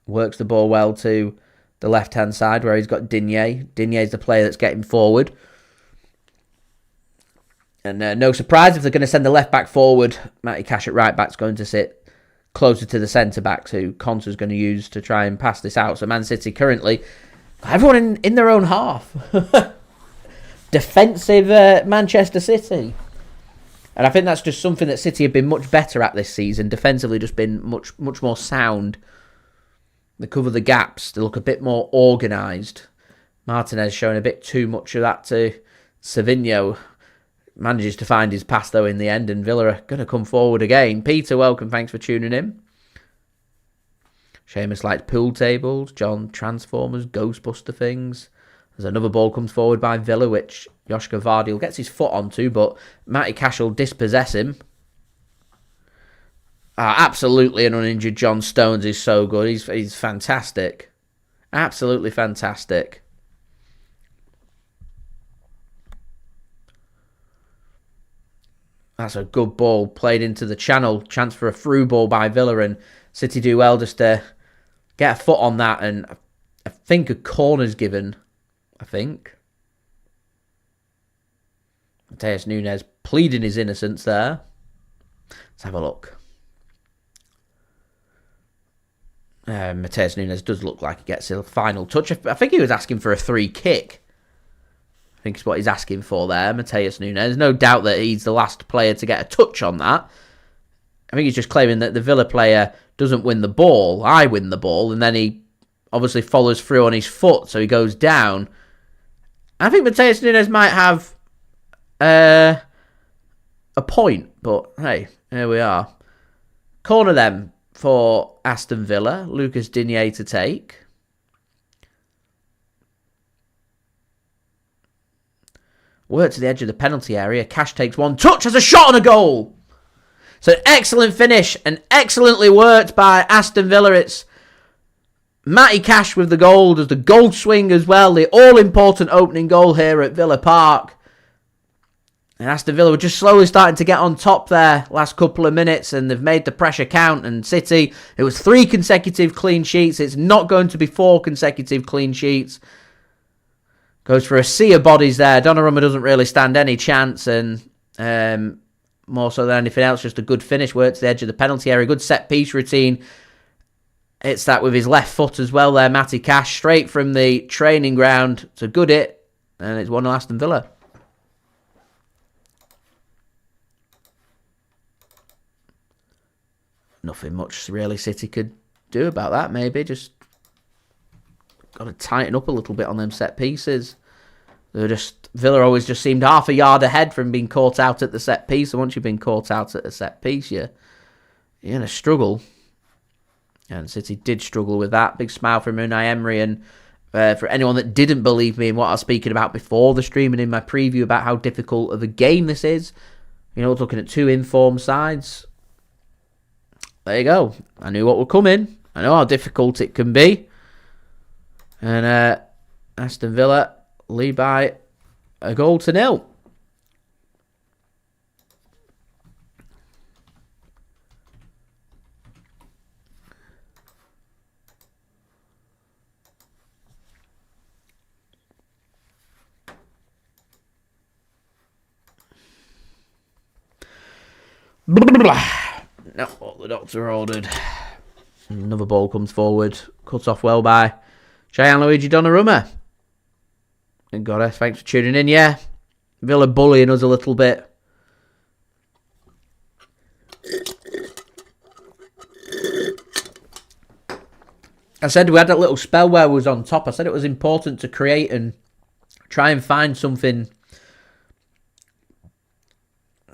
Works the ball well to the left-hand side where he's got Digne. Digne's the player that's getting forward. And no surprise if they're going to send the left-back forward. Matty Cash at right-back's going to sit closer to the centre-backs, who Konsa's going to use to try and pass this out. So Man City currently, everyone in their own half. Defensive Manchester City. And I think that's just something that City have been much better at this season. Defensively just been much more sound. They cover the gaps. They look a bit more organised. Martinez showing a bit too much of that to Savinho. Manages to find his pass though in the end, and Villa are going to come forward again. Peter, welcome. Thanks for tuning in. Seamus likes pool tables. John, Transformers, Ghostbuster things. There's another ball comes forward by Villa, which Josko Gvardiol gets his foot onto, but Matty Cash will dispossess him. Absolutely an uninjured John Stones is so good. He's fantastic. Absolutely fantastic. That's a good ball played into the channel. Chance for a through ball by Villa, and City do well just to get a foot on that, and I think a corner's given. I think. Matheus Nunes pleading his innocence there. Let's have a look. Matheus Nunes does look like he gets a final touch. I think he was asking for a free kick. I think it's what he's asking for there, Matheus Nunes. No doubt that he's the last player to get a touch on that. I think he's just claiming that the Villa player doesn't win the ball. I win the ball, and then he obviously follows through on his foot, so he goes down. I think Matheus Nunes might have a point, but hey, here we are. Corner then for Aston Villa. Lucas Digne to take. Work to the edge of the penalty area. Cash takes one touch, has a shot on a goal. So an excellent finish and excellently worked by Aston Villa. It's Matty Cash with the goal. Does the goal swing as well. The all-important opening goal here at Villa Park. And Aston Villa were just slowly starting to get on top there last couple of minutes, and they've made the pressure count. And City, it was 3 consecutive clean sheets. It's not going to be 4 consecutive clean sheets. Goes for a sea of bodies there. Donnarumma doesn't really stand any chance, and more so than anything else, just a good finish. Works the edge of the penalty area. Good set-piece routine. Hits that with his left foot as well there, Matty Cash. Straight from the training ground. It's a good hit, and it's 1-0 Aston Villa. Nothing much really City could do about that, maybe. Just got to tighten up a little bit on them set pieces. Villa always just seemed half a yard ahead from being caught out at the set piece. And once you've been caught out at a set piece, you're going to struggle. And City did struggle with that. Big smile from Unai Emery. And for anyone that didn't believe me in what I was speaking about before the stream and in my preview about how difficult of a game this is, we're looking at 2 informed sides. There you go. I knew what would come in. I know how difficult it can be. And Aston Villa lead by a 1-0. Not what the doctor ordered. Another ball comes forward. Cut off well by Gianluigi Donnarumma. And got us. Thanks for tuning in. Yeah. Villa bullying us a little bit. I said we had that little spell where we was on top. I said it was important to create and try and find something.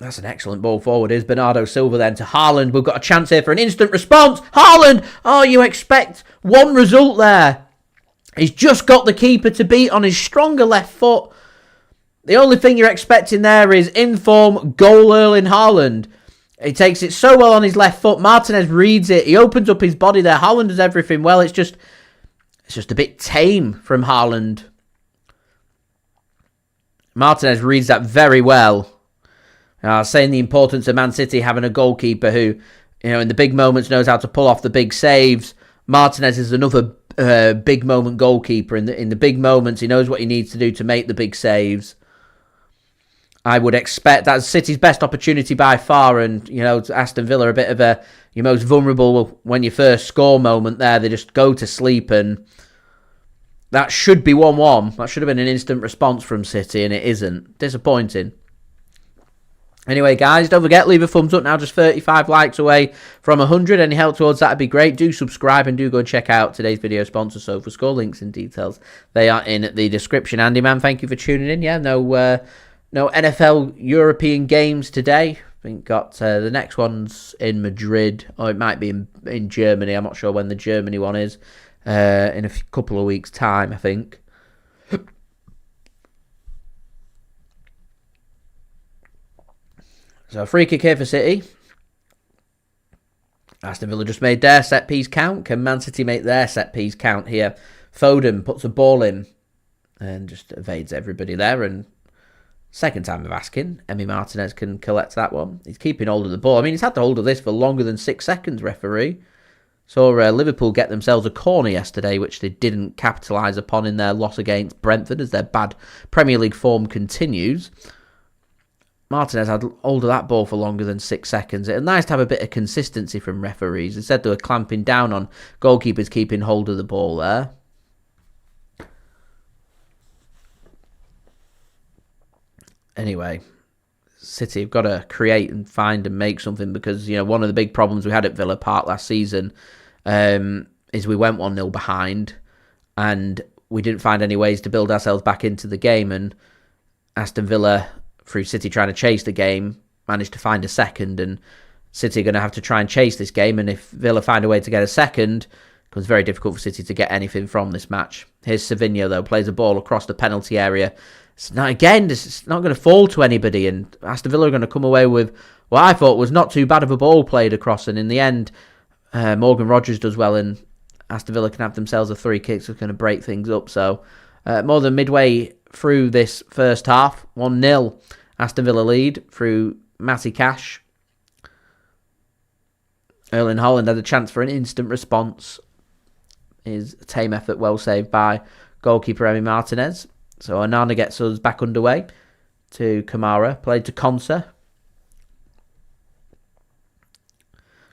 That's an excellent ball forward. Is Bernardo Silva then to Haaland. We've got a chance here for an instant response. Haaland! Oh, you expect one result there. He's just got the keeper to beat on his stronger left foot. The only thing you're expecting there is in-form goal Erling Haaland. He takes it so well on his left foot. Martinez reads it. He opens up his body there. Haaland does everything well. It's just a bit tame from Haaland. Martinez reads that very well. Saying the importance of Man City having a goalkeeper who, in the big moments knows how to pull off the big saves. Martinez is another big moment goalkeeper. In the big moments, he knows what he needs to do to make the big saves. I would expect that's City's best opportunity by far, and Aston Villa a bit of your most vulnerable when you first score moment there. They just go to sleep, and that should be 1-1. That should have been an instant response from City, and it isn't. Disappointing. Anyway, guys, don't forget, leave a thumbs up now. Just 35 likes away from 100. Any help towards that would be great. Do subscribe and do go and check out today's video sponsor, SofaScore. Links and details, they are in the description. Andy, man, thank you for tuning in. Yeah, no NFL European games today. I think got the next one's in Madrid, or it might be in Germany. I'm not sure when the Germany one is. In a couple of weeks' time, I think. So, free kick here for City. Aston Villa just made their set-piece count. Can Man City make their set-piece count here? Foden puts a ball in and just evades everybody there. And second time of asking, Emi Martinez can collect that one. He's keeping hold of the ball. I mean, he's had to hold of this for longer than 6 seconds, referee. Saw Liverpool get themselves a corner yesterday, which they didn't capitalise upon in their loss against Brentford as their bad Premier League form continues. Martinez had hold of that ball for longer than 6 seconds. It's nice to have a bit of consistency from referees. Instead, they were clamping down on goalkeepers keeping hold of the ball there. Anyway, City have got to create and find and make something because, one of the big problems we had at Villa Park last season is we went 1-0 behind and we didn't find any ways to build ourselves back into the game, and Aston Villa, through City trying to chase the game, managed to find a second, and City are going to have to try and chase this game, and if Villa find a way to get a second, it becomes very difficult for City to get anything from this match. Here's Savinho, though, plays a ball across the penalty area. It's not going to fall to anybody, and Aston Villa are going to come away with what I thought was not too bad of a ball played across, and in the end, Morgan Rogers does well, and Aston Villa can have themselves a 3 kicks that's going to break things up. So, more than midway through this first half, 1-0. Aston Villa lead through Matty Cash. Erling Haaland had a chance for an instant response. His tame effort well saved by goalkeeper Emi Martinez. So Onana gets us back underway to Kamara. Played to Konsa.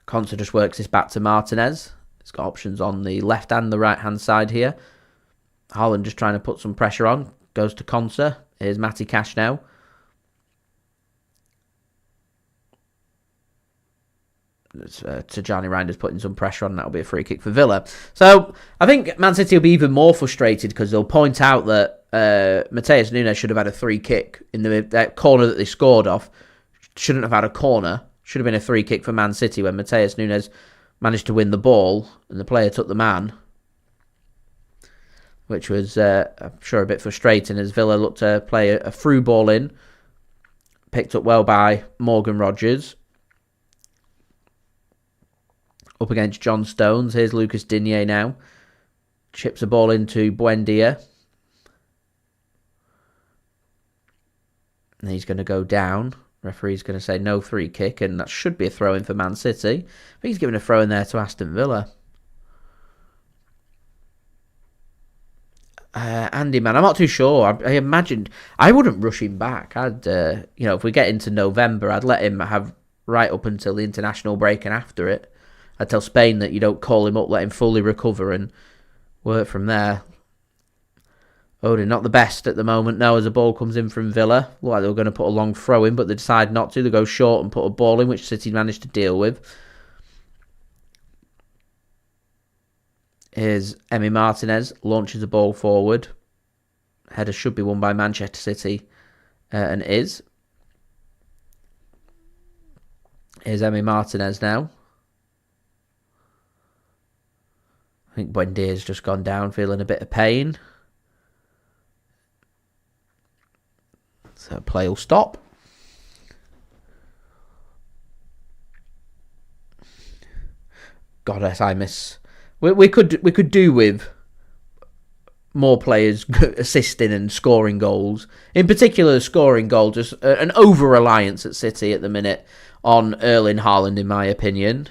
Konsa just works this back to Martinez. He's got options on the left and the right hand side here. Haaland just trying to put some pressure on. Goes to Konsa. Here's Matty Cash now. Tijjani Reijnders putting some pressure on. That'll be a free kick for Villa. So I think Man City will be even more frustrated because they'll point out that Matheus Nunes should have had a free kick in that corner that they scored off. Shouldn't have had a corner. Should have been a free kick for Man City when Matheus Nunes managed to win the ball and the player took the man, which was, I'm sure, a bit frustrating as Villa looked to play a through ball in. Picked up well by Morgan Rogers. Up against John Stones. Here's Lucas Digne now. Chips a ball into Buendia. And he's going to go down. Referee's going to say no free kick, and that should be a throw-in for Man City. I think he's giving a throw-in there to Aston Villa. Andy, man, I'm not too sure. I imagined I wouldn't rush him back. I'd, if we get into November, I'd let him have right up until the international break and after it. I'd tell Spain that you don't call him up, let him fully recover and work from there. Foden, not the best at the moment now as the ball comes in from Villa. Looked like they were going to put a long throw in, but they decide not to. They go short and put a ball in, which City managed to deal with. Here's Emi Martinez, launches the ball forward. Header should be won by Manchester City, and is. Here's Emi Martinez now. I think Buendia's just gone down, feeling a bit of pain. So play will stop. Goddess, I miss. We could do with more players assisting and scoring goals. In particular, scoring goals, just an over-reliance at City at the minute on Erling Haaland, in my opinion.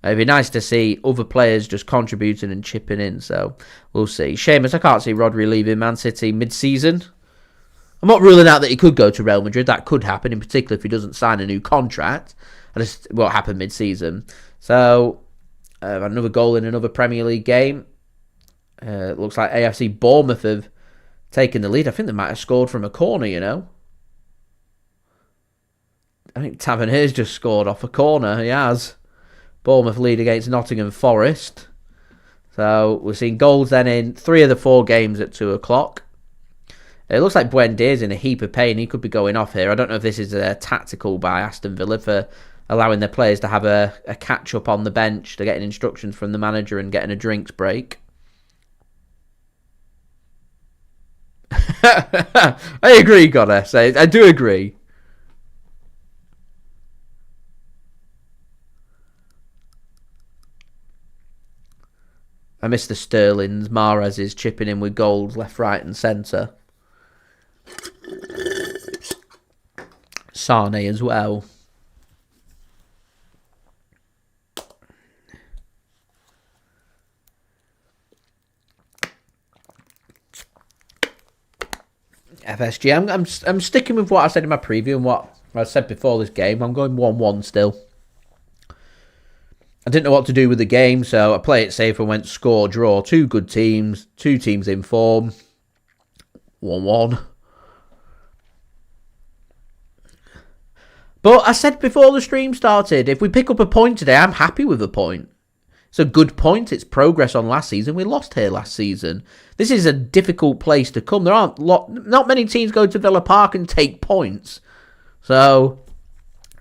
It'd be nice to see other players just contributing and chipping in, so we'll see. Seamus, I can't see Rodri leaving Man City mid-season. I'm not ruling out that he could go to Real Madrid. That could happen, in particular if he doesn't sign a new contract. It won't happen mid-season. So, another goal in another Premier League game. Looks like AFC Bournemouth have taken the lead. I think they might have scored from a corner, you know. I think Taverniers just scored off a corner. He has. Bournemouth lead against Nottingham Forest. So we're seeing goals then in 3 of the 4 games at 2 o'clock. It looks like Buendia's in a heap of pain. He could be going off here. I don't know if this is a tactical by Aston Villa for allowing their players to have a catch-up on the bench. They're getting instructions from the manager and getting a drinks break. I agree, Goddess. I do agree. I miss the Sterlings. Mahrez is chipping in with goals left, right and centre. Sane as well. FSG. I'm sticking with what I said in my preview and what I said before this game. I'm going 1-1 still. I didn't know what to do with the game, so I played it safe and went score, draw. 2 good teams, 2 teams in form. 1-1. But I said before the stream started, if we pick up a point today, I'm happy with a point. It's a good point. It's progress on last season. We lost here last season. This is a difficult place to come. There aren't not many teams go to Villa Park and take points. So,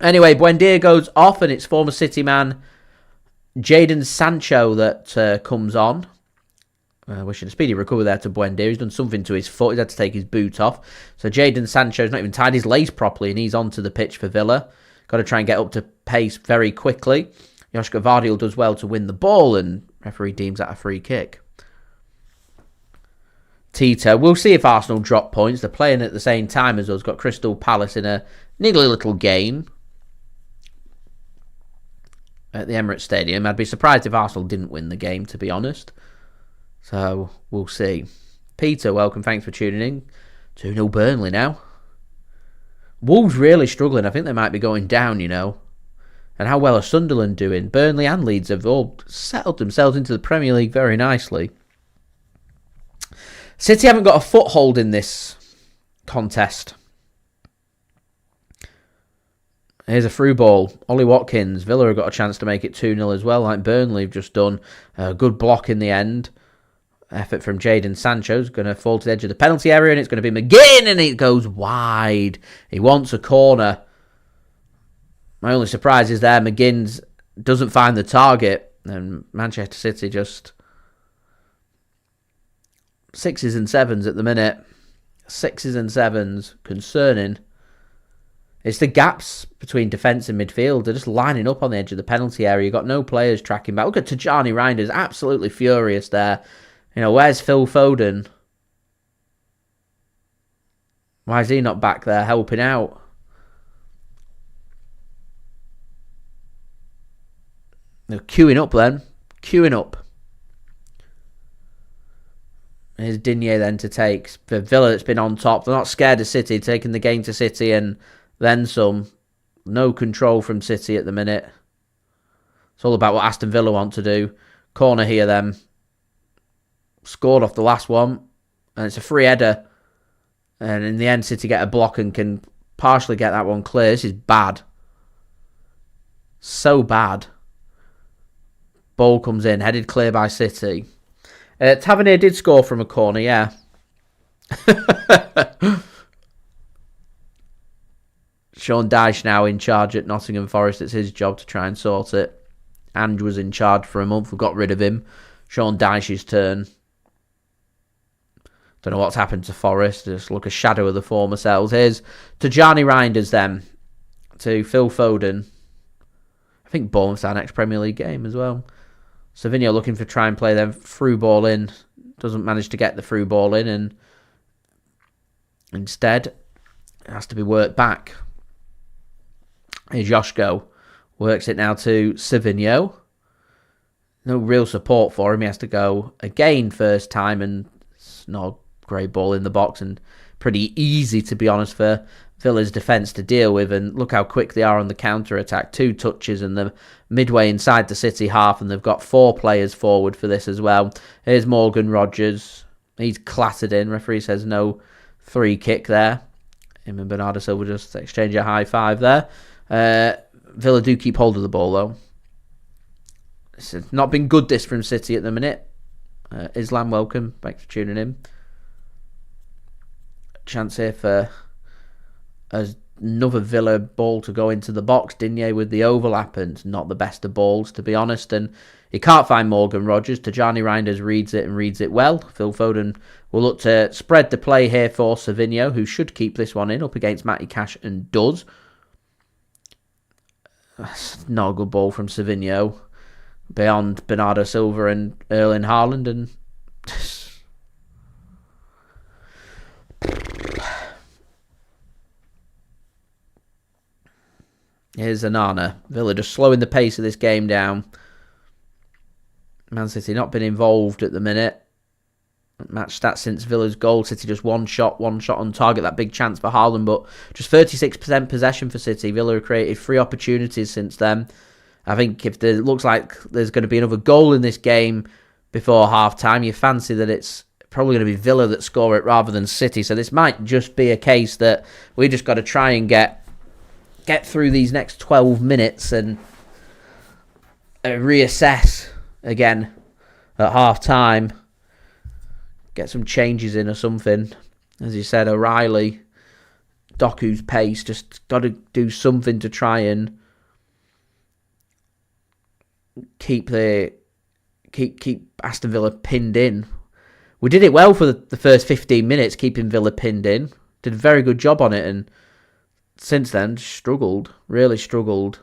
anyway, Buendia goes off and it's former City man Jadon Sancho that comes on. Wishing a speedy recovery there to Buendia. He's done something to his foot. He's had to take his boot off. So Jadon Sancho's not even tied his lace properly and he's onto the pitch for Villa. Got to try and get up to pace very quickly. Josko Gvardiol does well to win the ball and referee deems that a free kick. Tito. We'll see if Arsenal drop points. They're playing at the same time as us. Got Crystal Palace in a niggly little game at the Emirates Stadium. I'd be surprised if Arsenal didn't win the game, to be honest. So, we'll see. Peter, welcome. Thanks for tuning in. 2-0 Burnley now. Wolves really struggling. I think they might be going down, you know. And how well are Sunderland doing? Burnley and Leeds have all settled themselves into the Premier League very nicely. City haven't got a foothold in this contest. Here's a through ball. Ollie Watkins. Villa have got a chance to make it 2-0 as well, like Burnley have just done. A good block in the end. Effort from Jadon Sancho's going to fall to the edge of the penalty area, and it's going to be McGinn, and it goes wide. He wants a corner. My only surprise is there McGinn doesn't find the target, and Manchester City just 6s and 7s at the minute. 6s and 7s. Concerning. It's the gaps between defence and midfield. They're just lining up on the edge of the penalty area. You've got no players tracking back. Look at Tijjani Reijnders, absolutely furious there. You know, where's Phil Foden? Why is he not back there helping out? They're queuing up then. Queuing up. Here's Digne then to take. For Villa that's been on top. They're not scared of City, taking the game to City and then some. No control from City at the minute. It's all about what Aston Villa want to do. Corner here then. Scored off the last one. And it's a free header. And in the end, City get a block and can partially get that one clear. This is bad. So bad. Ball comes in. Headed clear by City. Tavernier did score from a corner, yeah. Sean Dyche now in charge at Nottingham Forest. It's his job to try and sort it. Ange was in charge for a month. We got rid of him. Sean Dyche's turn. Don't know what's happened to Forest. Just look a shadow of the former selves. Here's Tijjani Reijnders then to Phil Foden. I think Bournemouth's our next Premier League game as well. Savinho looking for try and play them through ball in. Doesn't manage to get the through ball in, and instead it has to be worked back. Here's Josko. Works it now to Savinho. No real support for him. He has to go again first time, and it's not a great ball in the box, and pretty easy, to be honest, for Villa's defence to deal with. And look how quick they are on the counter-attack. 2 touches and they're midway inside the City half, and they've got 4 players forward for this as well. Here's Morgan Rogers. He's clattered in. Referee says no free kick there. Him and Bernardo Silva just exchange a high five there. Villa do keep hold of the ball though. It's not been good this from City at the minute. Islam, welcome. Thanks for tuning in. Chance here for another Villa ball to go into the box. Digne with the overlap, and not the best of balls, to be honest. And he can't find Morgan Rogers. Tijjani Reijnders reads it and reads it well. Phil Foden will look to spread the play here for Savinho, who should keep this one in up against Matty Cash, and does. That's not a good ball from Savinho. Beyond Bernardo Silva and Erling Haaland, and here's Onana. Villa just slowing the pace of this game down. Man City not been involved at the minute. Match stats since Villa's goal. City just one shot on target. That big chance for Haaland, but just 36% possession for City. Villa have created 3 opportunities since then. I think if there looks like there's going to be another goal in this game before half-time, you fancy that it's probably going to be Villa that score it rather than City. So this might just be a case that we just got to try and get through these next 12 minutes and reassess again at half-time. Get some changes in or something. As you said, O'Reilly, Doku's pace, just got to do something to try and keep Aston Villa pinned in. We did it well for the first 15 minutes, keeping Villa pinned in. Did a very good job on it, and since then, really struggled.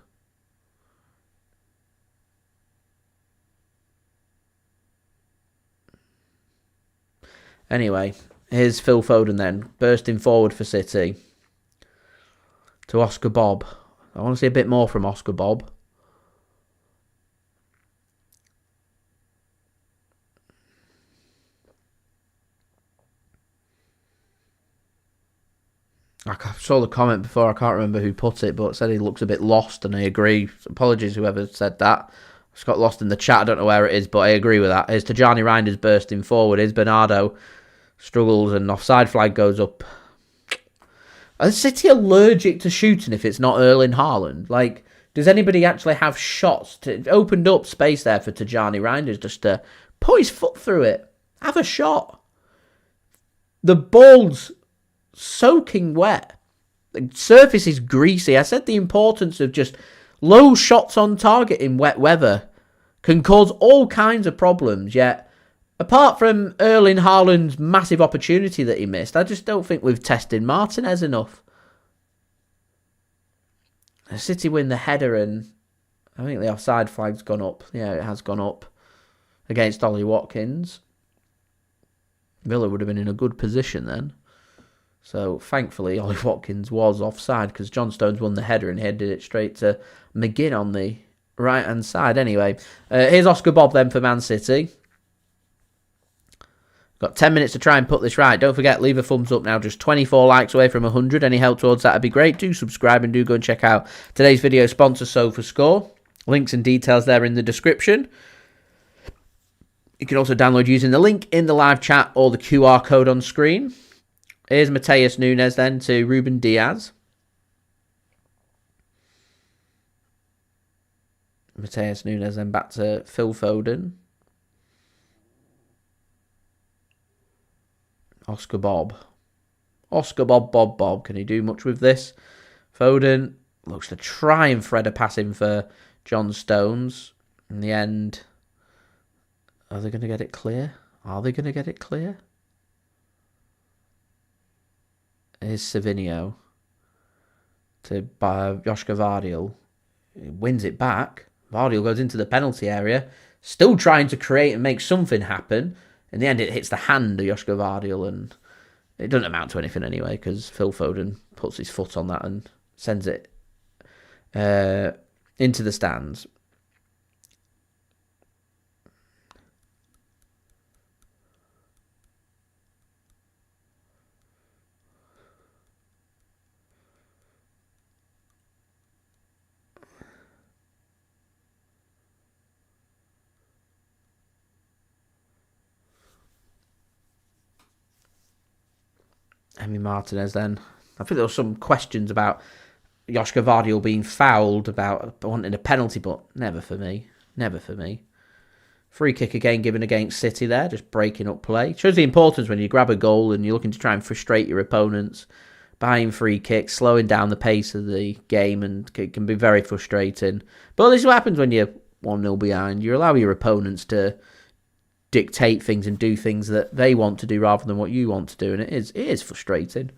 Anyway, here's Phil Foden then, bursting forward for City. To Oscar Bob. I want to see a bit more from Oscar Bob. I saw the comment before, I can't remember who put it, but said he looks a bit lost, and I agree. Apologies whoever said that. It's got lost in the chat, I don't know where it is, but I agree with that. Here's Tijjani Reijnders bursting forward. Here's Bernardo, struggles, and offside flag goes up. Are City allergic to shooting if it's not Erling Haaland? Like, does anybody actually have shots? It opened up space there for Tijjani Reijnders just to put his foot through it. Have a shot. The ball's soaking wet. The surface is greasy. I said the importance of just low shots on target in wet weather can cause all kinds of problems, yet apart from Erling Haaland's massive opportunity that he missed, I just don't think we've tested Martinez enough. City win the header, and I think the offside flag's gone up. Yeah, it has gone up against Ollie Watkins. Villa would have been in a good position then. So, thankfully, Ollie Watkins was offside because John Stones won the header and headed it straight to McGinn on the right-hand side. Anyway, here's Oscar Bob then for Man City. Got 10 minutes to try and put this right. Don't forget, leave a thumbs up now. Just 24 likes away from 100. Any help towards that would be great. Do subscribe and do go and check out today's video sponsor, SofaScore. Links and details there in the description. You can also download using the link in the live chat or the QR code on screen. Here's Matheus Nunes then to Ruben Dias. Matheus Nunes then back to Phil Foden. Oscar Bob. Oscar Bob, Bob, Bob. Can he do much with this? Foden looks to try and thread a pass in for John Stones. In the end, are they going to get it clear? Are they going to get it clear? Here's Savinho to Josko Gvardiol. He wins it back. Gvardiol goes into the penalty area, still trying to create and make something happen. In the end, it hits the hand of Josko Gvardiol, and it doesn't amount to anything anyway because Phil Foden puts his foot on that and sends it into the stands. Emi Martinez then. I think there were some questions about Josko Gvardiol being fouled, about wanting a penalty, but never for me. Never for me. Free kick again given against City there, just breaking up play. Shows the importance when you grab a goal and you're looking to try and frustrate your opponents. Buying free kicks, slowing down the pace of the game, and it can be very frustrating. But this is what happens when you're 1-0 behind. You allow your opponents to dictate things and do things that they want to do rather than what you want to do, and it is frustrating.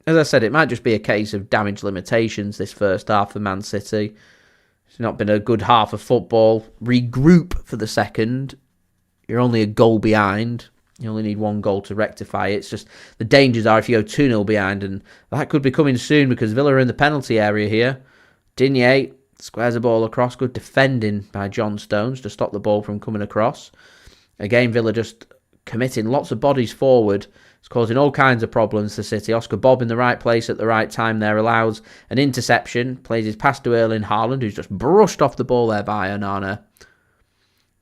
As I said, it might just be a case of damage limitations this first half for Man City. It's not been a good half of football. Regroup for the second. You're only a goal behind. You only need one goal to rectify it. It's just the dangers are if you go 2-0 behind, and that could be coming soon because Villa are in the penalty area here. Digne squares the ball across. Good defending by John Stones to stop the ball from coming across. Again, Villa just committing lots of bodies forward. It's causing all kinds of problems to City. Oscar Bob in the right place at the right time there allows an interception. Plays his pass to Erling Haaland, who's just brushed off the ball there by Onana.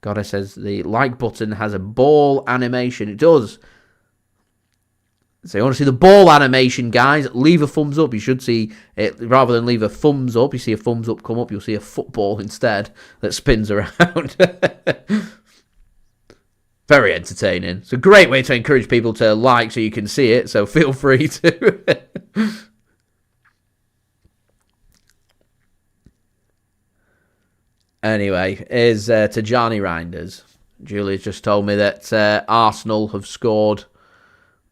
God, says the like button has a ball animation. It does. So you want to see the ball animation, guys? Leave a thumbs up. You should see it rather than leave a thumbs up. You see a thumbs up come up. You'll see a football instead that spins around. Very entertaining. It's a great way to encourage people to like so you can see it. So feel free to. Anyway, here's Tijjani Reijnders. Julie's just told me that Arsenal have scored.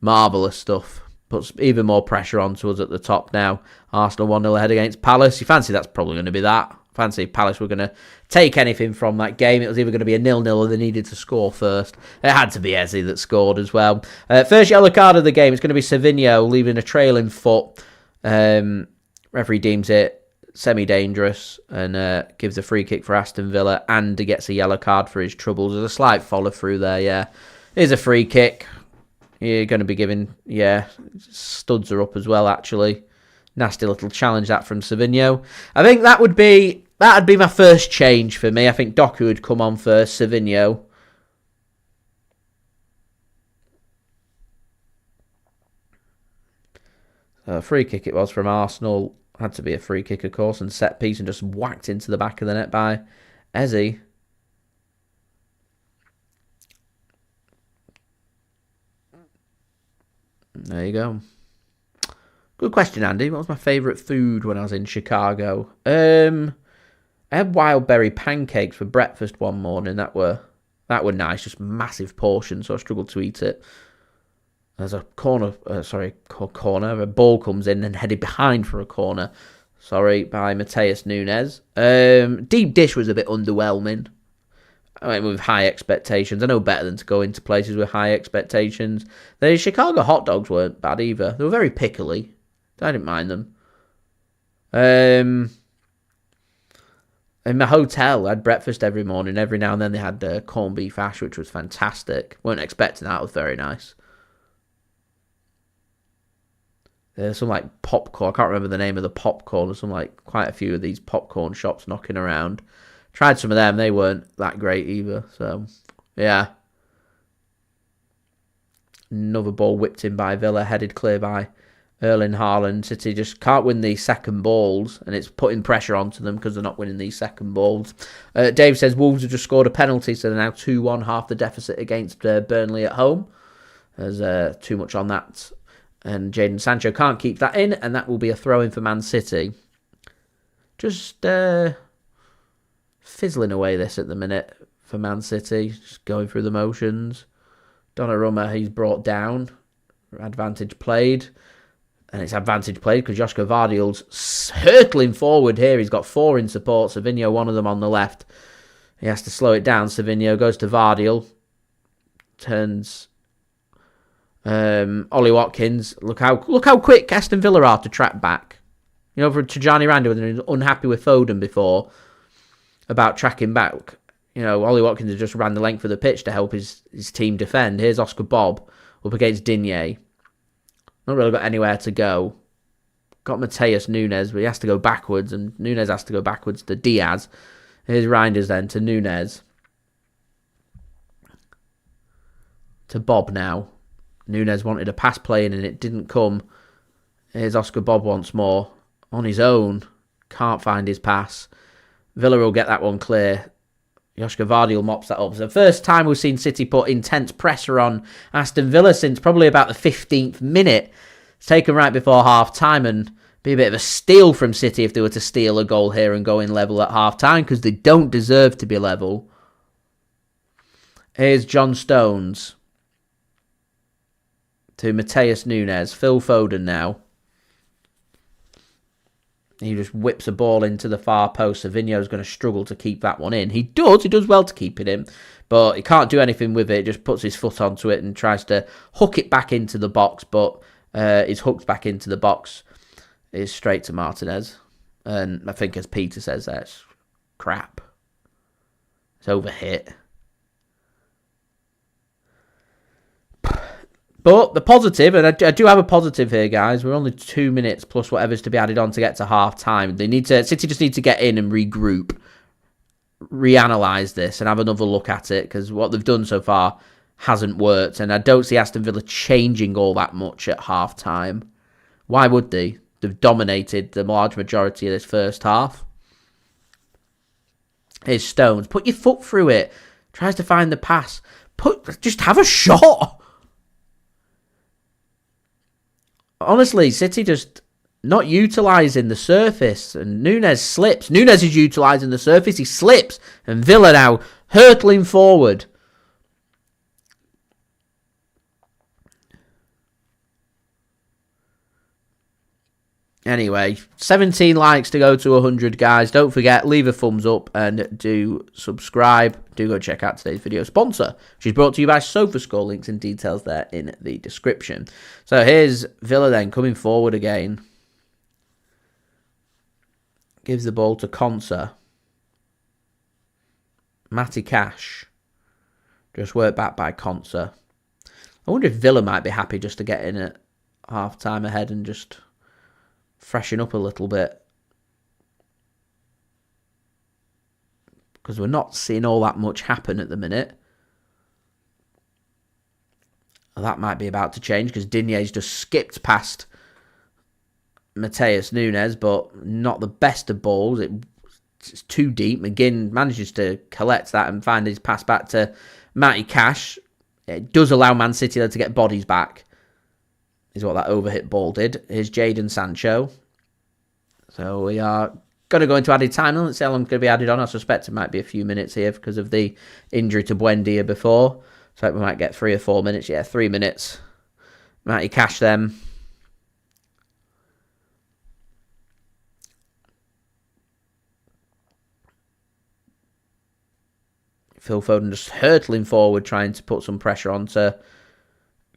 Marvellous stuff. Puts even more pressure onto us at the top now. Arsenal 1-0 ahead against Palace. You fancy that's probably going to be that. fancy if Palace were going to take anything from that game. It was either going to be a 0-0 or they needed to score first. It had to be Ezri that scored as well. First yellow card of the game. It's going to be Savinho leaving a trailing foot. Referee deems it semi-dangerous and gives a free kick for Aston Villa, and he gets a yellow card for his troubles. There's a slight follow-through there, yeah. Here's a free kick. You're going to be giving, studs are up as well, actually. Nasty little challenge that from Savinho. I think that'd be my first change for me. I think Doku would come on first, Savinho. Free kick it was from Arsenal. Had to be a free kick, of course, and set piece, and just whacked into the back of the net by Ezri. There you go. Good question, Andy. What was my favourite food when I was in Chicago? I had wild berry pancakes for breakfast one morning. That were nice, just massive portions, so I struggled to eat it. There's a a ball comes in and headed behind for a corner. By Matheus Nunes. Deep dish was a bit underwhelming. I went with high expectations. I know better than to go into places with high expectations. The Chicago hot dogs weren't bad either. They were very pickly. I didn't mind them. In my hotel, I had breakfast every morning. Every now and then they had corned beef hash, which was fantastic. Weren't expecting that. It was very nice. There's some like popcorn. I can't remember the name of the popcorn. There's some like quite a few of these popcorn shops knocking around. Tried some of them. They weren't that great either. So, yeah. Another ball whipped in by Villa. Headed clear by Erling Haaland. City just can't win these second balls. And it's putting pressure onto them because they're not winning these second balls. Dave says Wolves have just scored a penalty. So they're now 2-1. Half the deficit against Burnley at home. There's too much on that. And Jadon Sancho can't keep that in, and that will be a throw-in for Man City. Just fizzling away this at the minute for Man City. Just going through the motions. Donnarumma, he's brought down. Advantage played. And it's advantage played because Josko Gvardiol's hurtling forward here. He's got 4 in support. Savinho, one of them on the left. He has to slow it down. Savinho goes to Gvardiol. Turns... Ollie Watkins, look how quick Aston Villa are to track back. You know, for Tijjani Reijnders, when he was unhappy with Foden before about tracking back. You know, Ollie Watkins has just ran the length of the pitch to help his team defend. Here's Oscar Bob up against Digne. Not really got anywhere to go. Got Matheus Nunes, but he has to go backwards, and Nunes has to go backwards to Diaz. Here's Reijnders then to Nunes. To Bob now. Nunes wanted a pass playing and it didn't come. Here's Oscar Bob once more. On his own. Can't find his pass. Villa will get that one clear. Josko Gvardiol mops that up. It's the first time we've seen City put intense pressure on Aston Villa since probably about the 15th minute. It's taken right before half-time and be a bit of a steal from City if they were to steal a goal here and go in level at half-time because they don't deserve to be level. Here's John Stones. To Matheus Nunes. Phil Foden now. He just whips a ball into the far post. Savinho's going to struggle to keep that one in. He does well to keep it in, but he can't do anything with it. Just puts his foot onto it and tries to hook it back into the box, but his hooked back into the box is straight to Martinez. And I think, as Peter says, that's crap. It's overhit. But the positive, and I do have a positive here, guys. We're only 2 minutes plus whatever's to be added on to get to half time. City just need to get in and regroup, reanalyze this, and have another look at it because what they've done so far hasn't worked. And I don't see Aston Villa changing all that much at half time. Why would they? They've dominated the large majority of this first half. Here's Stones. Put your foot through it. Tries to find the pass. Just have a shot. Honestly, City just not utilising the surface. And Nunes slips. Nunes is utilising the surface. He slips. And Villa now hurtling forward. Anyway, 17 likes to go to 100, guys. Don't forget, leave a thumbs up and do subscribe. Do go check out today's video sponsor, which is brought to you by SofaScore. Links and details there in the description. So here's Villa then coming forward again. Gives the ball to Konsa. Matty Cash. Just worked back by Konsa. I wonder if Villa might be happy just to get in at half-time ahead and just freshen up a little bit. Because we're not seeing all that much happen at the minute. That might be about to change because Digne's just skipped past Matheus Nunes, but not the best of balls. It's too deep. McGinn manages to collect that and find his pass back to Matty Cash. It does allow Man City to get bodies back, is what that overhit ball did. Here's Jadon Sancho. So we are going to go into added time. Let's see how long it's going to be added on. I suspect it might be a few minutes here because of the injury to Buendia before. So we might get 3 or 4 minutes. Yeah, 3 minutes. Matty Cash then. Phil Foden just hurtling forward, trying to put some pressure onto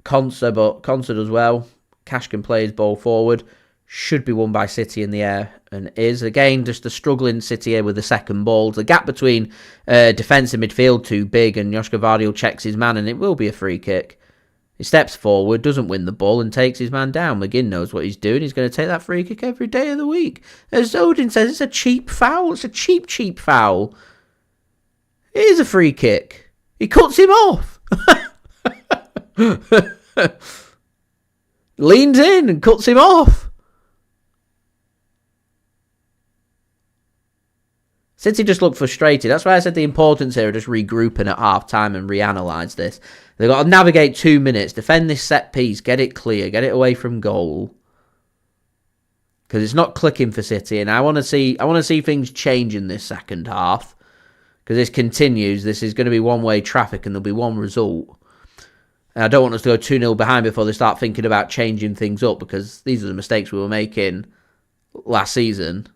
Konsa, but Konsa does well. Cash can play his ball forward. Should be won by City in the air, and is. Again, just a struggling City here with the second ball. The gap between defence and midfield too big, and Josko Gvardiol checks his man, and it will be a free kick. He steps forward, doesn't win the ball, and takes his man down. McGinn knows what he's doing. He's going to take that free kick every day of the week. As Odin says, it's a cheap foul. It's a cheap foul. It is a free kick. He cuts him off. Leans in and cuts him off. City just looked frustrated. That's why I said the importance here of just regrouping at half-time and reanalyse this. They've got to navigate 2 minutes, defend this set piece, get it clear, get it away from goal. Because it's not clicking for City, and I want to see things change in this second half. Because this continues, this is going to be one-way traffic and there'll be one result. And I don't want us to go 2-0 behind before they start thinking about changing things up, because these are the mistakes we were making last season.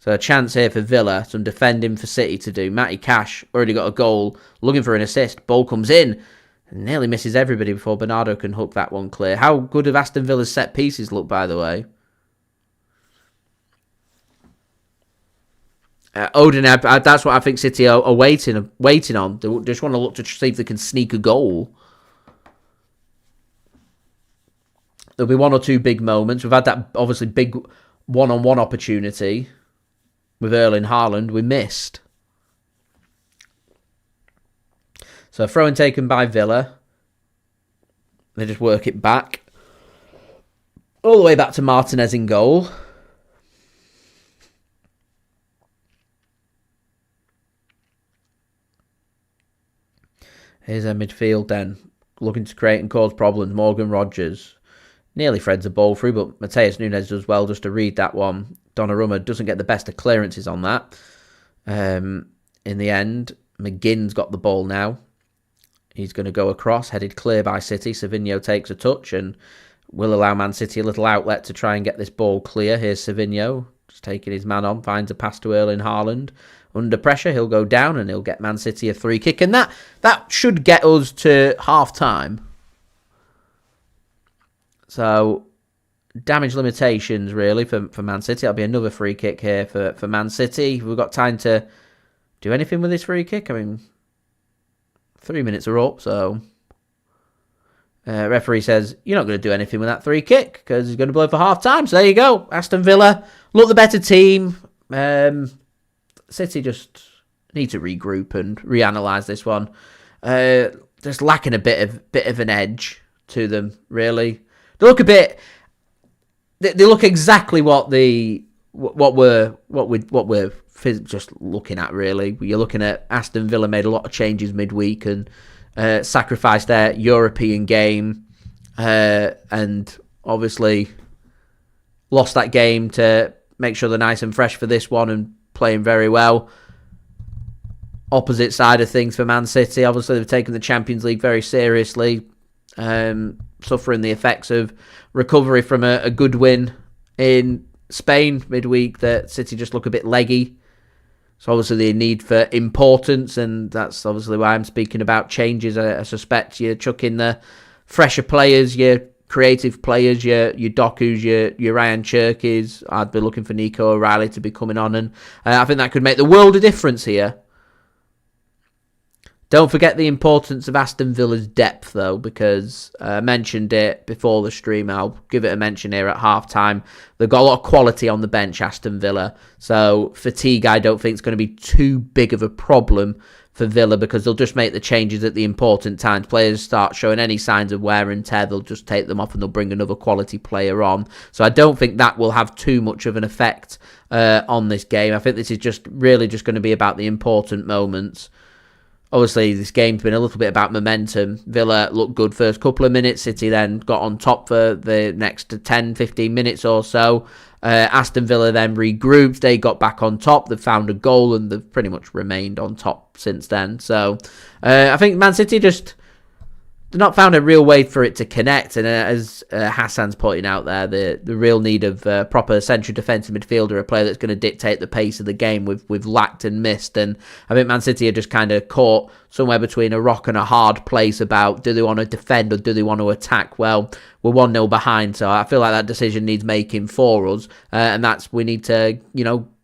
So a chance here for Villa, some defending for City to do. Matty Cash already got a goal, looking for an assist. Ball comes in and nearly misses everybody before Bernardo can hook that one clear. How good have Aston Villa's set pieces looked, by the way? Odin, that's what I think City are waiting on. They just want to look to see if they can sneak a goal. There'll be 1 or 2 big moments. We've had that obviously big one-on-one opportunity with Erling Haaland. We missed. So throw and taken by Villa. They just work it back. All the way back to Martinez in goal. Here's our midfield then, looking to create and cause problems. Morgan Rogers nearly threads a ball through, but Matheus Nunes does well just to read that one. Donnarumma doesn't get the best of clearances on that. In the end, McGinn's got the ball now. He's going to go across, headed clear by City. Savinho takes a touch and will allow Man City a little outlet to try and get this ball clear. Here's Savinho, just taking his man on, finds a pass to Erling Haaland. Under pressure, he'll go down and he'll get Man City a free kick. And that should get us to half-time. So, damage limitations, really, for Man City. That'll be another free kick here for Man City. We've got time to do anything with this free kick. I mean, 3 minutes are up, so... referee says, you're not going to do anything with that free kick because he's going to blow for half-time. So there you go. Aston Villa, look the better team. City just need to regroup and reanalyse this one. Just lacking a bit of an edge to them, really. They look a bit. They look exactly what we're just looking at. Really, you're looking at Aston Villa made a lot of changes midweek and sacrificed their European game, and obviously lost that game to make sure they're nice and fresh for this one and playing very well. Opposite side of things for Man City. Obviously, they've taken the Champions League very seriously, suffering the effects of recovery from a good win in Spain midweek that City just look a bit leggy. So obviously the need for importance, and that's obviously why I'm speaking about changes. I suspect you chuck in the fresher players, your creative players, your Doku's, your Rayan Cherkis. I'd be looking for Nico O'Reilly to be coming on, and I think that could make the world of difference here. Don't forget the importance of Aston Villa's depth, though, because I mentioned it before the stream. I'll give it a mention here at half-time. They've got a lot of quality on the bench, Aston Villa. So fatigue, I don't think, is going to be too big of a problem for Villa, because they'll just make the changes at the important times. Players start showing any signs of wear and tear, they'll just take them off and they'll bring another quality player on. So I don't think that will have too much of an effect on this game. I think this is just really just going to be about the important moments. Obviously, this game's been a little bit about momentum. Villa looked good first couple of minutes. City then got on top for the next 10, 15 minutes or so. Aston Villa then regrouped. They got back on top. They found a goal and they've pretty much remained on top since then. So I think Man City just not found a real way for it to connect. And as Hassan's pointing out there, the real need of proper central defensive midfielder, a player that's going to dictate the pace of the game, we've lacked and missed. And I think Man City are just kind of caught somewhere between a rock and a hard place about, do they want to defend or do they want to attack? Well, we're 1-0 behind, so I feel like that decision needs making for us. And we need to,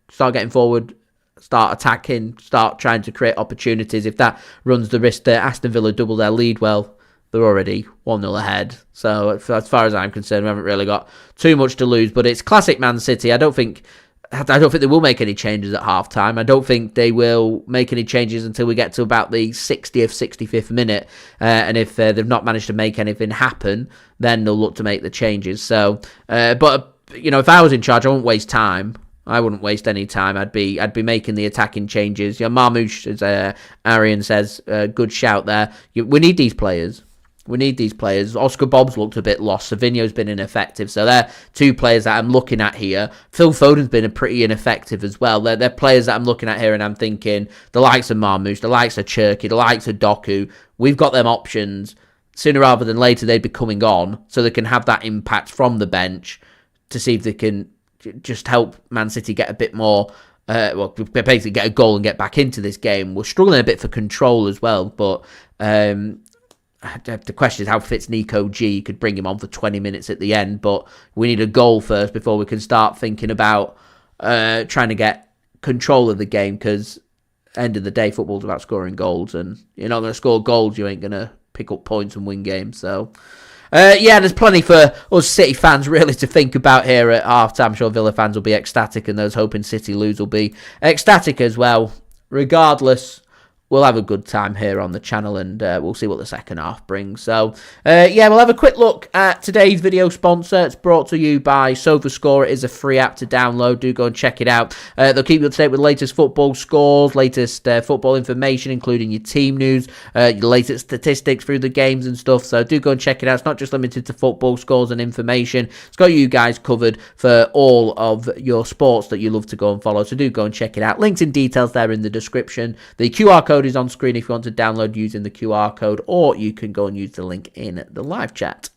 start getting forward, start attacking, start trying to create opportunities. If that runs the risk that Aston Villa double their lead, well, they're already 1-0 ahead. So as far as I'm concerned, we haven't really got too much to lose. But it's classic Man City. I don't think they will make any changes at half-time. I don't think they will make any changes until we get to about the 60th, 65th minute. And if they've not managed to make anything happen, then they'll look to make the changes. So, but if I was in charge, I wouldn't waste time. I wouldn't waste any time. I'd be making the attacking changes. Marmoush, as Arian says, good shout there. We need these players. We need these players. Oscar Bobb's looked a bit lost. Savinho's been ineffective. So they're two players that I'm looking at here. Phil Foden's been pretty ineffective as well. They're players that I'm looking at here and I'm thinking, the likes of Marmoush, the likes of Cherki, the likes of Doku, we've got them options. Sooner rather than later, they'd be coming on so they can have that impact from the bench to see if they can just help Man City get a bit more, basically get a goal and get back into this game. We're struggling a bit for control as well, but the question is how fit's Nico G. You could bring him on for 20 minutes at the end, but we need a goal first before we can start thinking about trying to get control of the game, because end of the day, football's about scoring goals, and you're not going to score goals, you ain't going to pick up points and win games. So there's plenty for us City fans really to think about here at half-time. I'm sure Villa fans will be ecstatic, and those hoping City lose will be ecstatic as well. Regardless, we'll have a good time here on the channel, and we'll see what the second half brings. So, we'll have a quick look at today's video sponsor. It's brought to you by SofaScore. It is a free app to download. Do go and check it out. They'll keep you up to date with the latest football scores, latest football information, including your team news, your latest statistics through the games and stuff. So do go and check it out. It's not just limited to football scores and information. It's got you guys covered for all of your sports that you love to go and follow. So do go and check it out. Links and details there in the description. The QR code is on screen if you want to download using the QR code, or you can go and use the link in the live chat.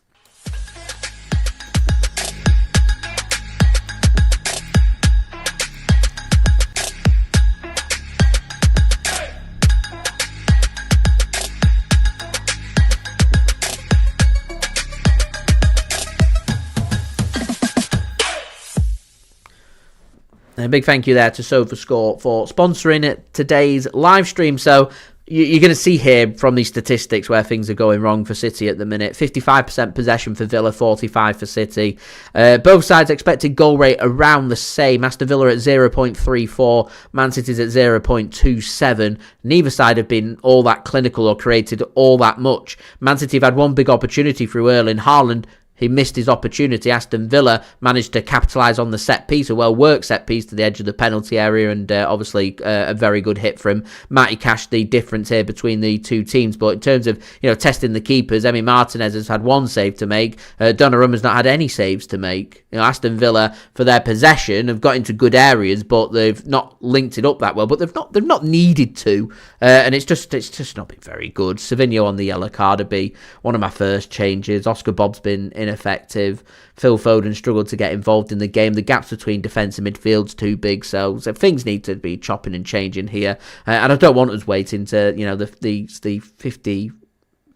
A big thank you there to SofaScore for sponsoring today's live stream. So you're going to see here from these statistics where things are going wrong for City at the minute. 55% possession for Villa, 45% for City. Both sides expected goal rate around the same. Aston Villa at 0.34, Man City's at 0.27. Neither side have been all that clinical or created all that much. Man City have had one big opportunity through Erling Haaland. He missed his opportunity. Aston Villa managed to capitalise on the set piece, a well-worked set piece to the edge of the penalty area, and obviously a very good hit from Matty Cash, the difference here between the two teams. But in terms of testing the keepers, Emi Martinez has had one save to make. Donnarumma's not had any saves to make Aston Villa, for their possession, have got into good areas, but they've not linked it up that well. But they've not needed to, and it's just not been very good. Savinho on the yellow card would be one of my first changes. Oscar Bobb's been ineffective. Phil Foden struggled to get involved in the game. The gaps between defence and midfield's too big, so things need to be chopping and changing here. And I don't want us waiting to the 50.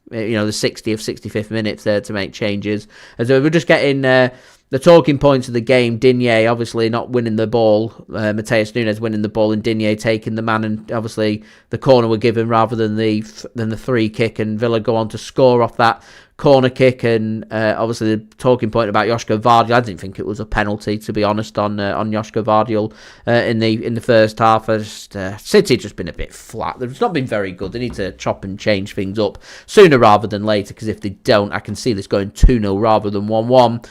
The 60th, 65th minutes there to make changes. As we're just getting the talking points of the game. Digne obviously not winning the ball. Matheus Nunes winning the ball and Digne taking the man, and obviously the corner were given rather than the free kick, and Villa go on to score off that corner kick. And obviously the talking point about Josko Gvardiol, I didn't think it was a penalty, to be honest, on Josko Gvardiol in the first half. City just been a bit flat. They've not been very good. They need to chop and change things up sooner rather than later, because if they don't, I can see this going 2-0 rather than 1-1.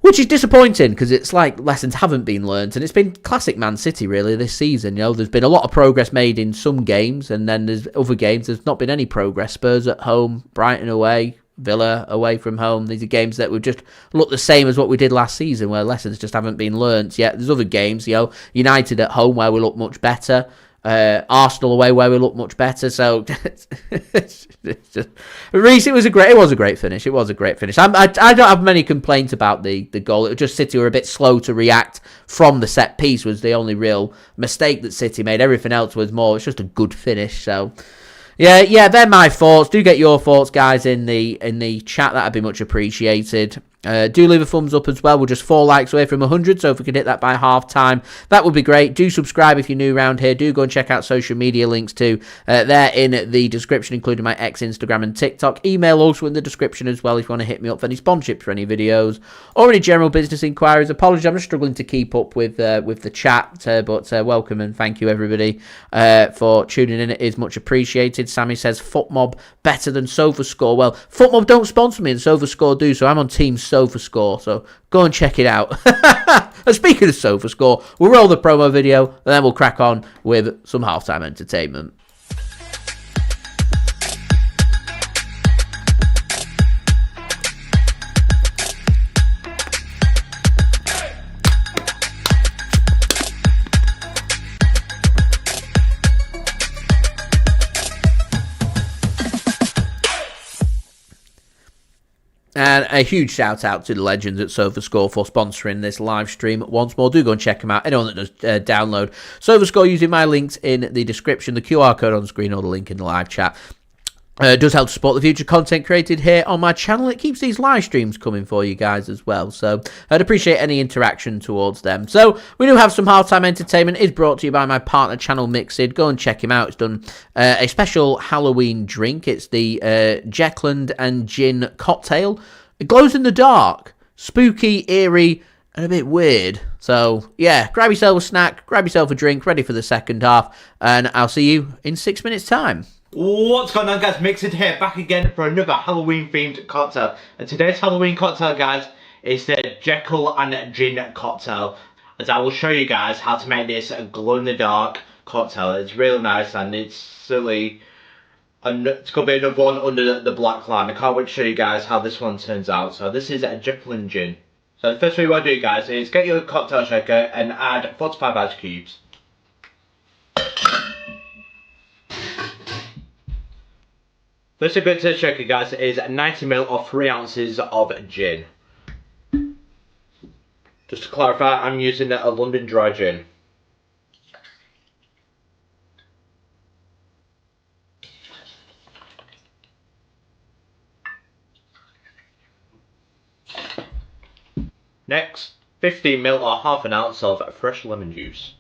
Which is disappointing, because it's like lessons haven't been learnt, and it's been classic Man City really this season. There's been a lot of progress made in some games, and then there's other games there's not been any progress. Spurs at home, Brighton away, Villa away from home. These are games that would just look the same as what we did last season, where lessons just haven't been learnt yet. There's other games, United at home where we look much better. Arsenal away where we look much better. So Reece, it was a great finish. It was a great finish. I don't have many complaints about the goal. It was just City were a bit slow to react from the set piece was the only real mistake that City made. Everything else was more. It's just a good finish. So yeah, they're my thoughts. Do get your thoughts, guys, in the chat. That'd be much appreciated. Do leave a thumbs up as well. We're just 4 likes away from 100, so if we could hit that by half time, that would be great. Do subscribe if you're new around here. Do go and check out social media links too. They're in the description, including my X, Instagram and TikTok. Email also in the description as well if you want to hit me up for any sponsorships for any videos or any general business inquiries. Apologies, I'm just struggling to keep up with the chat, but welcome and thank you everybody for tuning in. It is much appreciated. Sammy says FootMob better than SofaScore. Well, FootMob don't sponsor me and SofaScore do, so I'm on Team SofaScore, so go and check it out. And speaking of SofaScore, we'll roll the promo video and then we'll crack on with some halftime entertainment. And a huge shout out to the legends at SofaScore for sponsoring this live stream once more. Do go and check them out. Anyone that does download SofaScore using my links in the description, the QR code on the screen or the link in the live chat. It does help to support the future content created here on my channel. It keeps these live streams coming for you guys as well. So I'd appreciate any interaction towards them. So we do have some halftime entertainment. It's brought to you by my partner channel Mixed. Go and check him out. It's done a special Halloween drink. It's the Jekyll and Gin cocktail. It glows in the dark, spooky, eerie, and a bit weird. So yeah, grab yourself a snack, grab yourself a drink, ready for the second half, and I'll see you in 6 minutes time. What's going on, guys? Mixed here, back again for another Halloween themed cocktail. And today's Halloween cocktail, guys, is the Jekyll and Gin cocktail. As I will show you guys how to make this glow in the dark cocktail. It's really nice, and it's certainly it's going to be another one under the black line. I can't wait to show you guys how this one turns out. So this is a Jekyll and Gin. So the first thing you want to do, guys, is get your cocktail shaker and add 45 ice cubes. First thing to the shaker, guys, is 90ml or 3 ounces of gin. Just to clarify, I'm using a London Dry Gin. Next, 15ml or half an ounce of fresh lemon juice.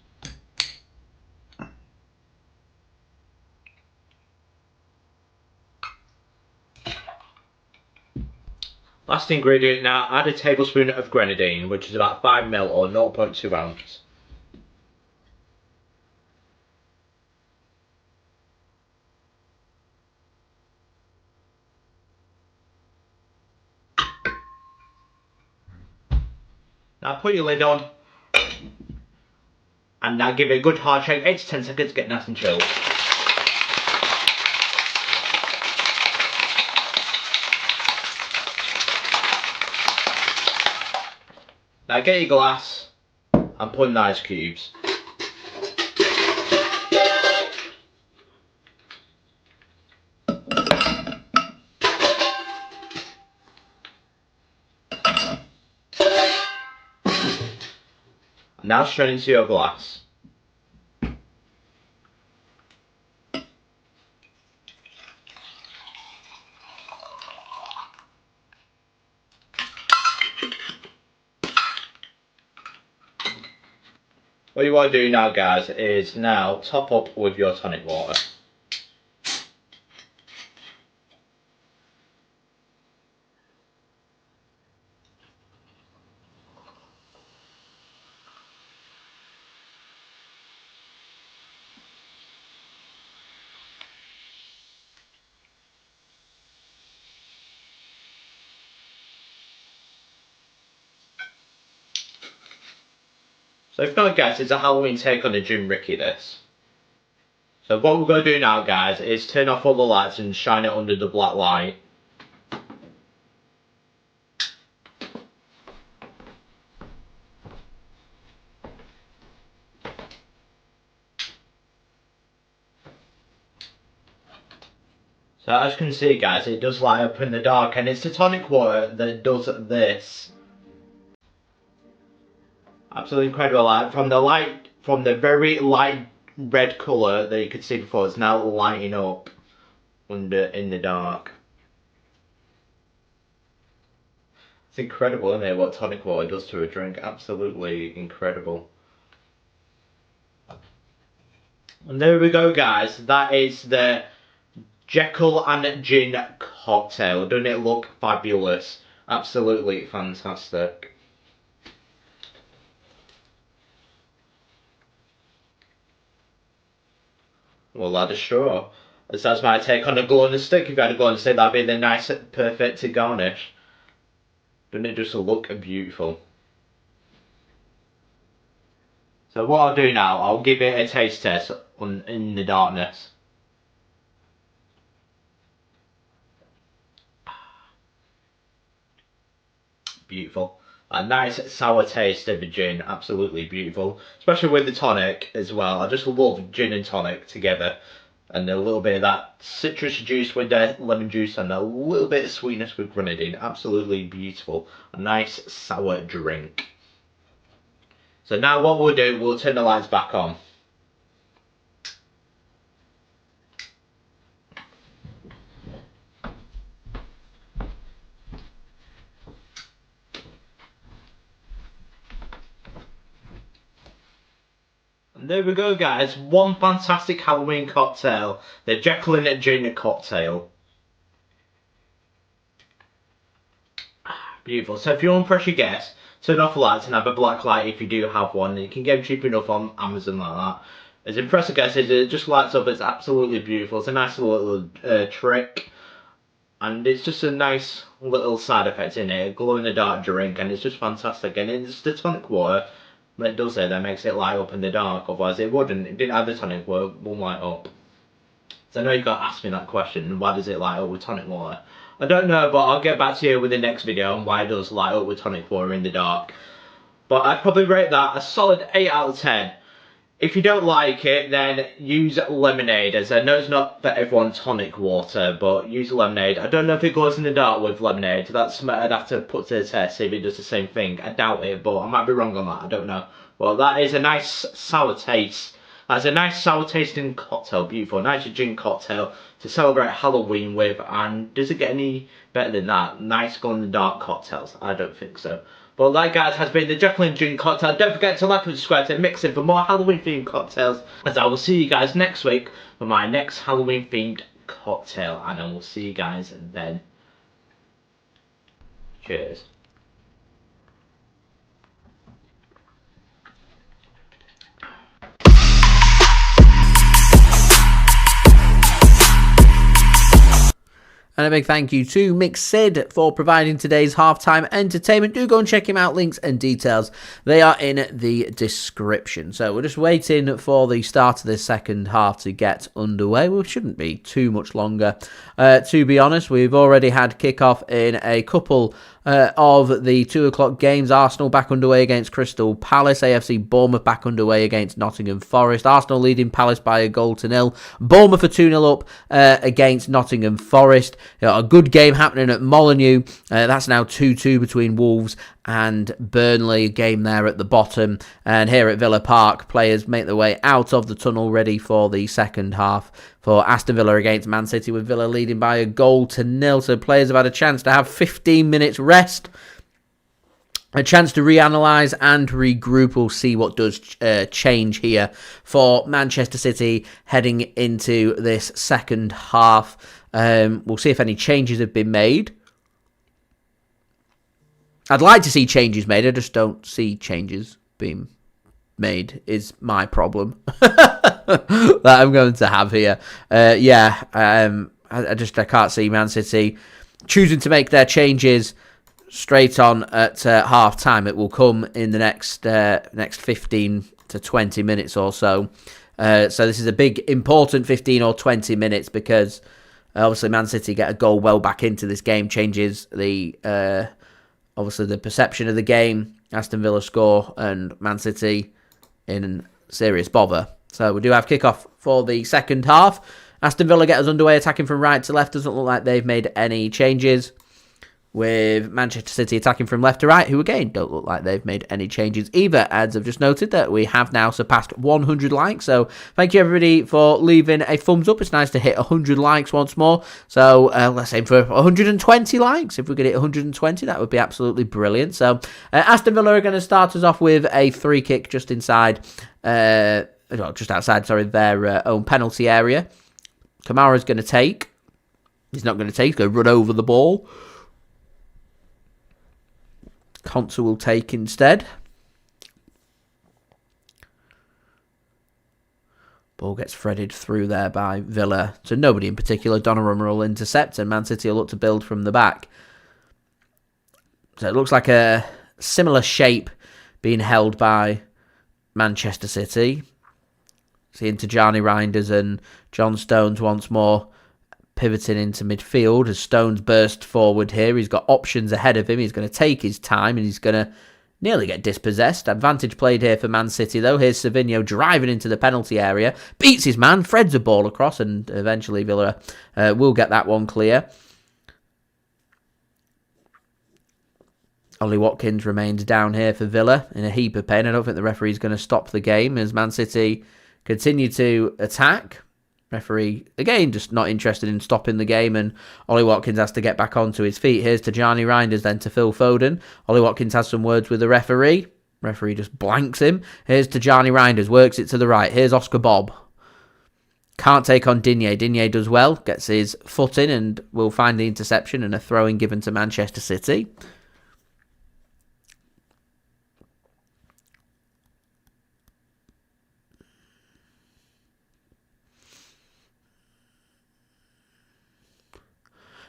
Last ingredient now, add a tablespoon of grenadine, which is about 5ml or 0.2 ounce. Now put your lid on, and now give it a good hard shake, 8 to 10 seconds to get nice and chilled. Now get your glass and put in the ice cubes. Now straight into your glass. What you want to do now, guys, is now top up with your tonic water. So if not, guys, it's a Halloween take on a Jim Ricky, this. So what we're going to do now, guys, is turn off all the lights and shine it under the black light. So as you can see, guys, it does light up in the dark, and it's the tonic water that does this. Absolutely incredible. Like from the very light red colour that you could see before, it's now lighting up in the dark. It's incredible, isn't it, what tonic water does to a drink? Absolutely incredible. And there we go, guys. That is the Jekyll and Gin cocktail. Doesn't it look fabulous? Absolutely fantastic. Well, add a straw. That's my take on a glow on the stick. If you had a glow on the stick, that'd be the nice, perfect to garnish. Doesn't it just look beautiful? So what I'll do now, I'll give it a taste test in the darkness. Beautiful. A nice sour taste of the gin, absolutely beautiful. Especially with the tonic as well. I just love gin and tonic together. And a little bit of that citrus juice with the lemon juice and a little bit of sweetness with grenadine. Absolutely beautiful. A nice sour drink. So now what we'll do, we'll turn the lights back on. And there we go, guys. One fantastic Halloween cocktail. The Jekyll and Gin cocktail. Beautiful. So if you want to impress your guests, turn off the lights and have a black light if you do have one. You can get them cheap enough on Amazon like that. As impressive as it just lights up, it's absolutely beautiful. It's a nice little trick. And it's just a nice little side effect in it. A glow in the dark drink, and it's just fantastic. And it's the tonic water that does it, that makes it light up in the dark. Otherwise it wouldn't. It didn't have the tonic water, it won't light up. So I know you've got to ask me that question, why does it light up with tonic water? I don't know, but I'll get back to you with the next video on why it does light up with tonic water in the dark. But I'd probably rate that a solid 8 out of 10. If you don't like it, then use lemonade, as I know it's not for everyone tonic water, but use lemonade. I don't know if it glows in the dark with lemonade. That's something I'd have to put to the test, see if it does the same thing. I doubt it, but I might be wrong on that, I don't know. Well, that is a nice sour taste. That's a nice sour tasting cocktail, beautiful. Nice gin cocktail to celebrate Halloween with, and does it get any better than that? Nice glow in the dark cocktails? I don't think so. But that, guys, has been the Jekyll and Gin cocktail. Don't forget to like and subscribe to Mix It for more Halloween themed cocktails. As I will see you guys next week for my next Halloween themed cocktail. And I will see you guys then. Cheers. And a big thank you to Mixed for providing today's halftime entertainment. Do go and check him out. Links and details, they are in the description. So we're just waiting for the start of this second half to get underway. We shouldn't be too much longer. To be honest, we've already had kickoff in a couple of the 2 o'clock games. Arsenal back underway against Crystal Palace. AFC Bournemouth back underway against Nottingham Forest. Arsenal leading Palace by 1-0. Bournemouth are 2-0 up against Nottingham Forest. A good game happening at Molineux. That's now 2-2 between Wolves and Burnley, a game there at the bottom. And here at Villa Park, players make their way out of the tunnel ready for the second half for Aston Villa against Man City, with Villa leading by 1-0. So players have had a chance to have 15 minutes rest, a chance to reanalyse and regroup. We'll see what does change here for Manchester City heading into this second half. We'll see if any changes have been made. I'd like to see changes made. I just don't see changes being made is my problem that I'm going to have here. I can't see Man City choosing to make their changes straight on at half time. It will come in the next 15 to 20 minutes or so. So this is a big, important 15 or 20 minutes because obviously Man City get a goal well back into this game, changes the obviously the perception of the game. Aston Villa score and Man City in serious bother. So we do have kickoff for the second half. Aston Villa get us underway, attacking from right to left. Doesn't look like they've made any changes. With Manchester City attacking from left to right, who again don't look like they've made any changes either. Ads have just noted that we have now surpassed 100 likes. So thank you everybody for leaving a thumbs up. It's nice to hit 100 likes once more. So let's aim for 120 likes. If we could hit 120, that would be absolutely brilliant. So Aston Villa are going to start us off with a free kick just outside their own penalty area. Kamara's going to take. He's not going to take. He's going to run over the ball. Konsa will take instead. Ball gets threaded through there by Villa. So nobody in particular. Donnarumma will intercept and Man City will look to build from the back. So it looks like a similar shape being held by Manchester City. Seeing Tijjani Reijnders and John Stones once more pivoting into midfield as Stones burst forward here. He's got options ahead of him. He's going to take his time and he's going to nearly get dispossessed. Advantage played here for Man City though. Here's Savinho driving into the penalty area. Beats his man, threads a ball across, and eventually Villa will get that one clear. Ollie Watkins remains down here for Villa in a heap of pain. I don't think the referee's going to stop the game as Man City continue to attack. Referee, again, just not interested in stopping the game, and Ollie Watkins has to get back onto his feet. Here's Tijjani Reijnders then to Phil Foden. Ollie Watkins has some words with the referee. Referee just blanks him. Here's Tijjani Reijnders, works it to the right. Here's Oscar Bob. Can't take on Digne. Digne does well, gets his foot in and will find the interception and a throw-in given to Manchester City.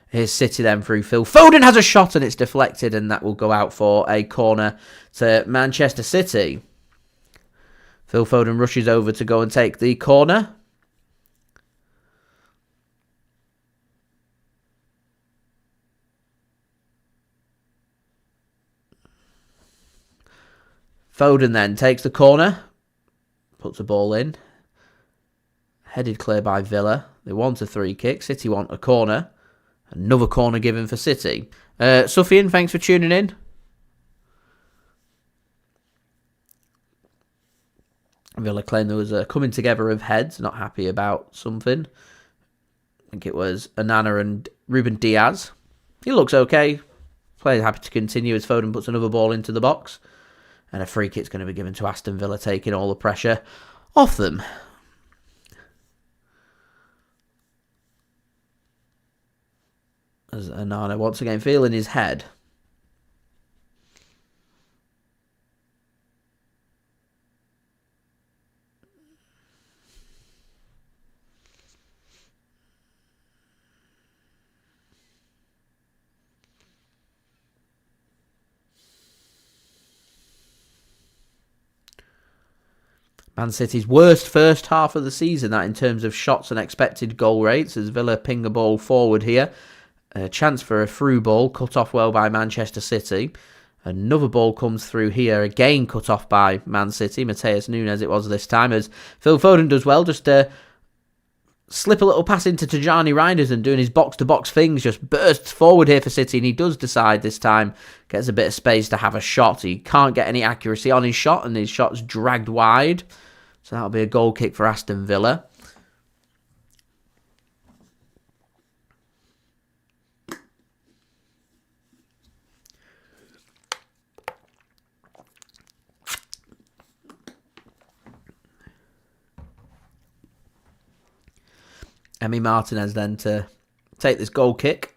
Here's City then through Phil Foden has a shot and it's deflected, and that will go out for a corner to Manchester City. Phil Foden rushes over to go and take the corner. Foden then takes the corner, puts the ball in. Headed clear by Villa. They want a free kick. City want a corner. Another corner given for City. Sufyan, thanks for tuning in. Villa claim there was a coming together of heads, not happy about something. I think it was Onana and Ruben Dias. He looks okay. Players happy to continue as Foden puts another ball into the box. And a free kick's going to be given to Aston Villa, taking all the pressure off them. As Onana once again feeling his head. Man City's worst first half of the season, that in terms of shots and expected goal rates, as Villa ping a ball forward here. A chance for a through ball, cut off well by Manchester City. Another ball comes through here, again cut off by Man City. Matheus Nunes it was this time, as Phil Foden does well, just slip a little pass into Tijjani Reijnders and doing his box-to-box things, just bursts forward here for City, and he does decide this time, gets a bit of space to have a shot. He can't get any accuracy on his shot, and his shot's dragged wide. So that'll be a goal kick for Aston Villa. Emi Martinez then to take this goal kick.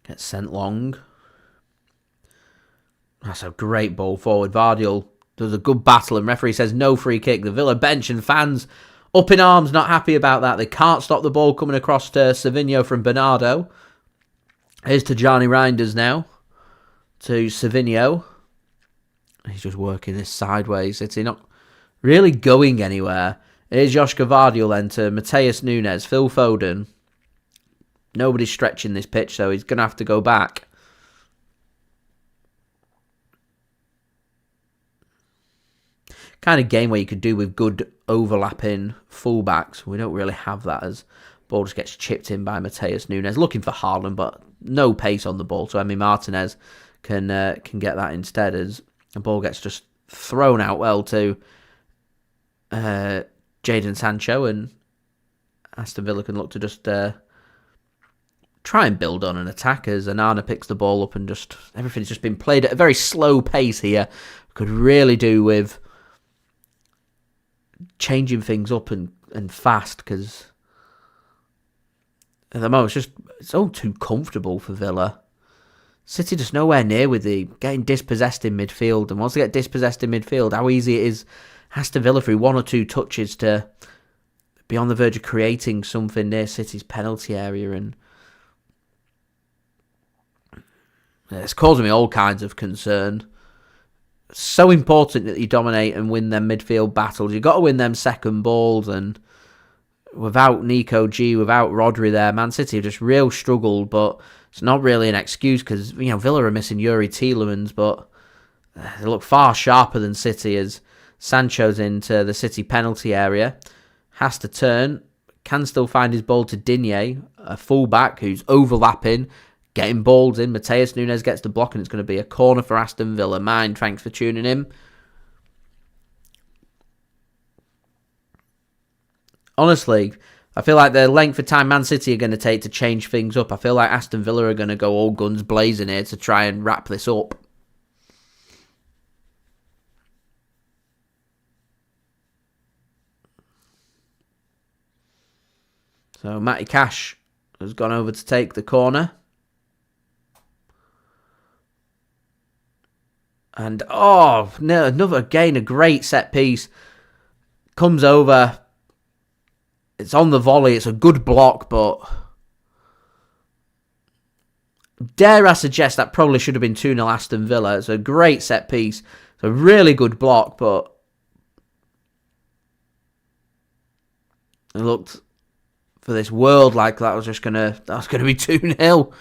Gets sent long. That's a great ball forward. Gvardiol does a good battle and referee says no free kick. The Villa bench and fans up in arms, not happy about that. They can't stop the ball coming across to Savinho from Bernardo. Here's Tijjani Reijnders now to Savinho. He's just working this sideways. It's not really going anywhere. Here's Josko Gvardiol then to Matheus Nunes, Phil Foden. Nobody's stretching this pitch, so he's going to have to go back. Kind of game where you could do with good overlapping fullbacks. We don't really have that, as ball just gets chipped in by Matheus Nunes. Looking for Haaland, but no pace on the ball, so Emi Martinez can get that instead, as the ball gets just thrown out well to Jadon Sancho, and Aston Villa can look to just try and build on an attack as Onana picks the ball up, and just everything's just been played at a very slow pace here. Could really do with changing things up and fast, because at the moment it's all too comfortable for Villa. City just nowhere near with the getting dispossessed in midfield, and once they get dispossessed in midfield, how easy it is Aston Villa through one or two touches to be on the verge of creating something near City's penalty area, and it's causing me all kinds of concern. So important that you dominate and win them midfield battles. You've got to win them second balls, and without Nico G, without Rodri there, Man City have just real struggled, but it's not really an excuse, because Villa are missing Youri Tielemans, but they look far sharper than City, as Sancho's into the City penalty area. Has to turn. Can still find his ball to Digne, a fullback who's overlapping, getting balls in. Matheus Nunes gets the block, and it's going to be a corner for Aston Villa. Mind, thanks for tuning in. Honestly, I feel like the length of time Man City are going to take to change things up, I feel like Aston Villa are going to go all guns blazing here to try and wrap this up. So Matty Cash has gone over to take the corner. And, another, again, a great set piece. Comes over. It's on the volley. It's a good block, but dare I suggest that probably should have been 2-0 Aston Villa. It's a great set piece. It's a really good block, but it looked for this world like that was going to be 2-0.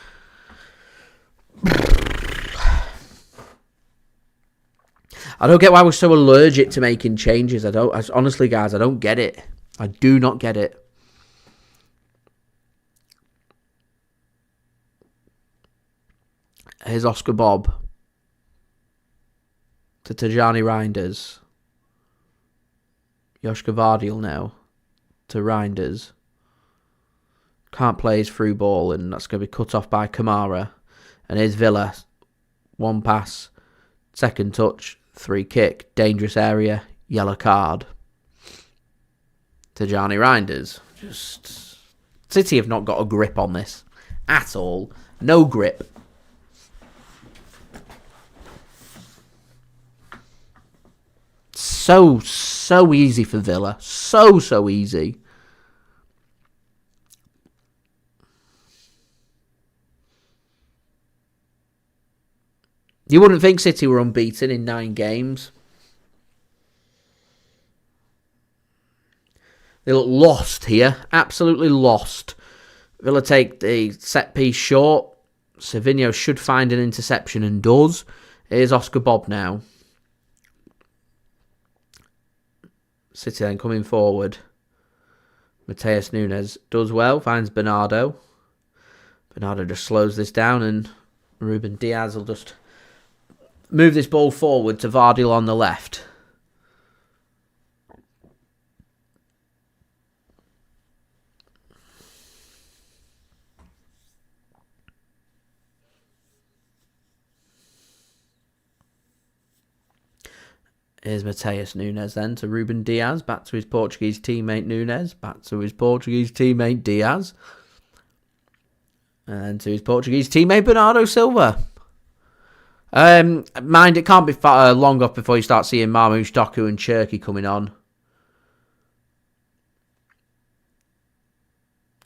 I don't get why we're so allergic to making changes. Honestly, guys, I don't get it. I do not get it. Here's Oscar Bob to Tijjani Reijnders. Josko Gvardiol now to Reijnders. Can't play his through ball, and that's going to be cut off by Kamara. And here's Villa. One pass, second touch, free kick, dangerous area, yellow card. Tijjani Reijnders. Just City have not got a grip on this at all. No grip. So easy for Villa. So easy. You wouldn't think City were unbeaten in 9 games. They look lost here. Absolutely lost. Villa take the set piece short. Savinho should find an interception and does. Here's Oscar Bob now. City then coming forward. Matheus Nunes does well. Finds Bernardo. Bernardo just slows this down and Ruben Dias will just move this ball forward to Gvardiol on the left. Here's Matheus Nunes then to Ruben Dias. Back to his Portuguese teammate Nunes. Back to his Portuguese teammate Dias. And to his Portuguese teammate Bernardo Silva. Mind, it can't be long off before you start seeing Marmoush, Doku and Cherki coming on.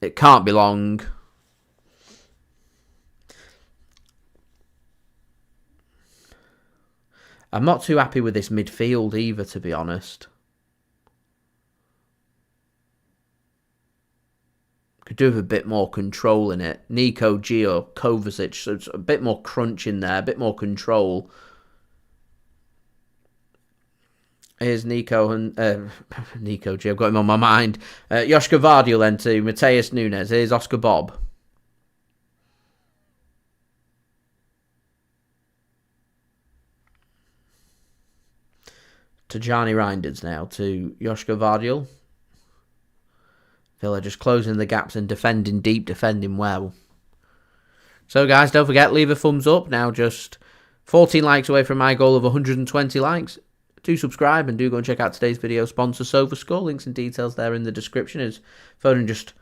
It can't be long. I'm not too happy with this midfield either, to be honest. Could do with a bit more control in it. Nico, Gio, Kovacic, so it's a bit more crunch in there, a bit more control. Here's Nico and Nico G. I've got him on my mind. Josko Gvardiol then to Matheus Nunes. Here's Oscar Bob. Tijjani Reijnders now to Josko Gvardiol. Villa just closing the gaps and defending deep, defending well. So guys, don't forget, leave a thumbs up. Now just 14 likes away from my goal of 120 likes. Do subscribe and do go and check out today's video sponsor, SofaScore. Links and details there in the description. As Foden just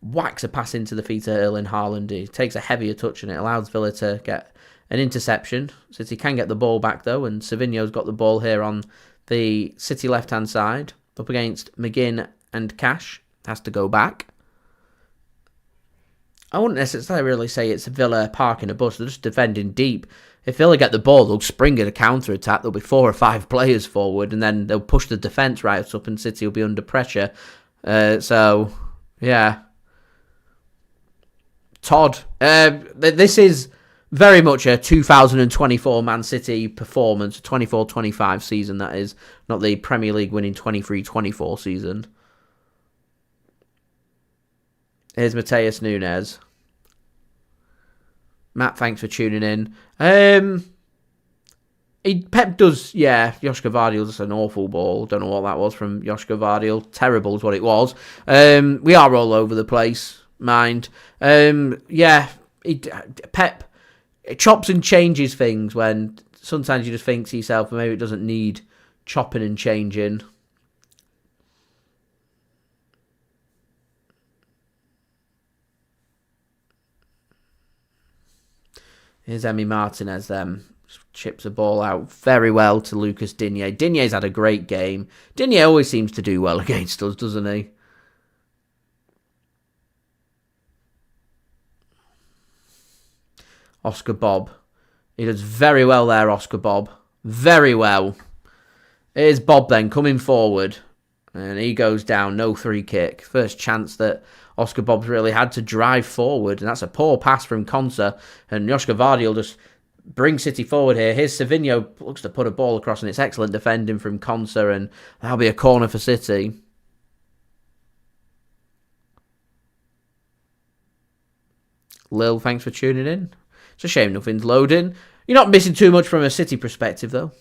whacks a pass into the feet of Erling Haaland. He takes a heavier touch and it allows Villa to get an interception. City can get the ball back though, and Savinho's got the ball here on the City left-hand side, up against McGinn and Cash. Has to go back. I wouldn't necessarily really say it's Villa parking a bus. They're just defending deep. If Villa get the ball, they'll spring at a counter-attack. There'll be 4 or 5 players forward, and then they'll push the defence right up, and City will be under pressure. So, yeah. Todd. This is very much a 2024 Man City performance, 24-25 season that is, not the Premier League winning 23-24 season. Here's Matheus Nunes. Matt, thanks for tuning in. Pep does, yeah, Josko Gvardiol, just an awful ball. Don't know what that was from Josko Gvardiol. Terrible is what it was. We are all over the place, mind. Yeah, Pep chops and changes things when sometimes you just think to yourself, maybe it doesn't need chopping and changing. Here's Emi Martinez then. Chips a ball out very well to Lucas Digne. Digne's had a great game. Digne always seems to do well against us, doesn't he? Oscar Bob. He does very well there, Oscar Bob. Very well. Here's Bob then coming forward. And he goes down, no free kick. First chance that Oscar Bob's really had to drive forward. And that's a poor pass from Konsa. And Josko Gvardiol just brings City forward here. Here's Savinho, looks to put a ball across, and it's excellent defending from Konsa. And that'll be a corner for City. Lil, thanks for tuning in. It's a shame nothing's loading. You're not missing too much from a City perspective, though.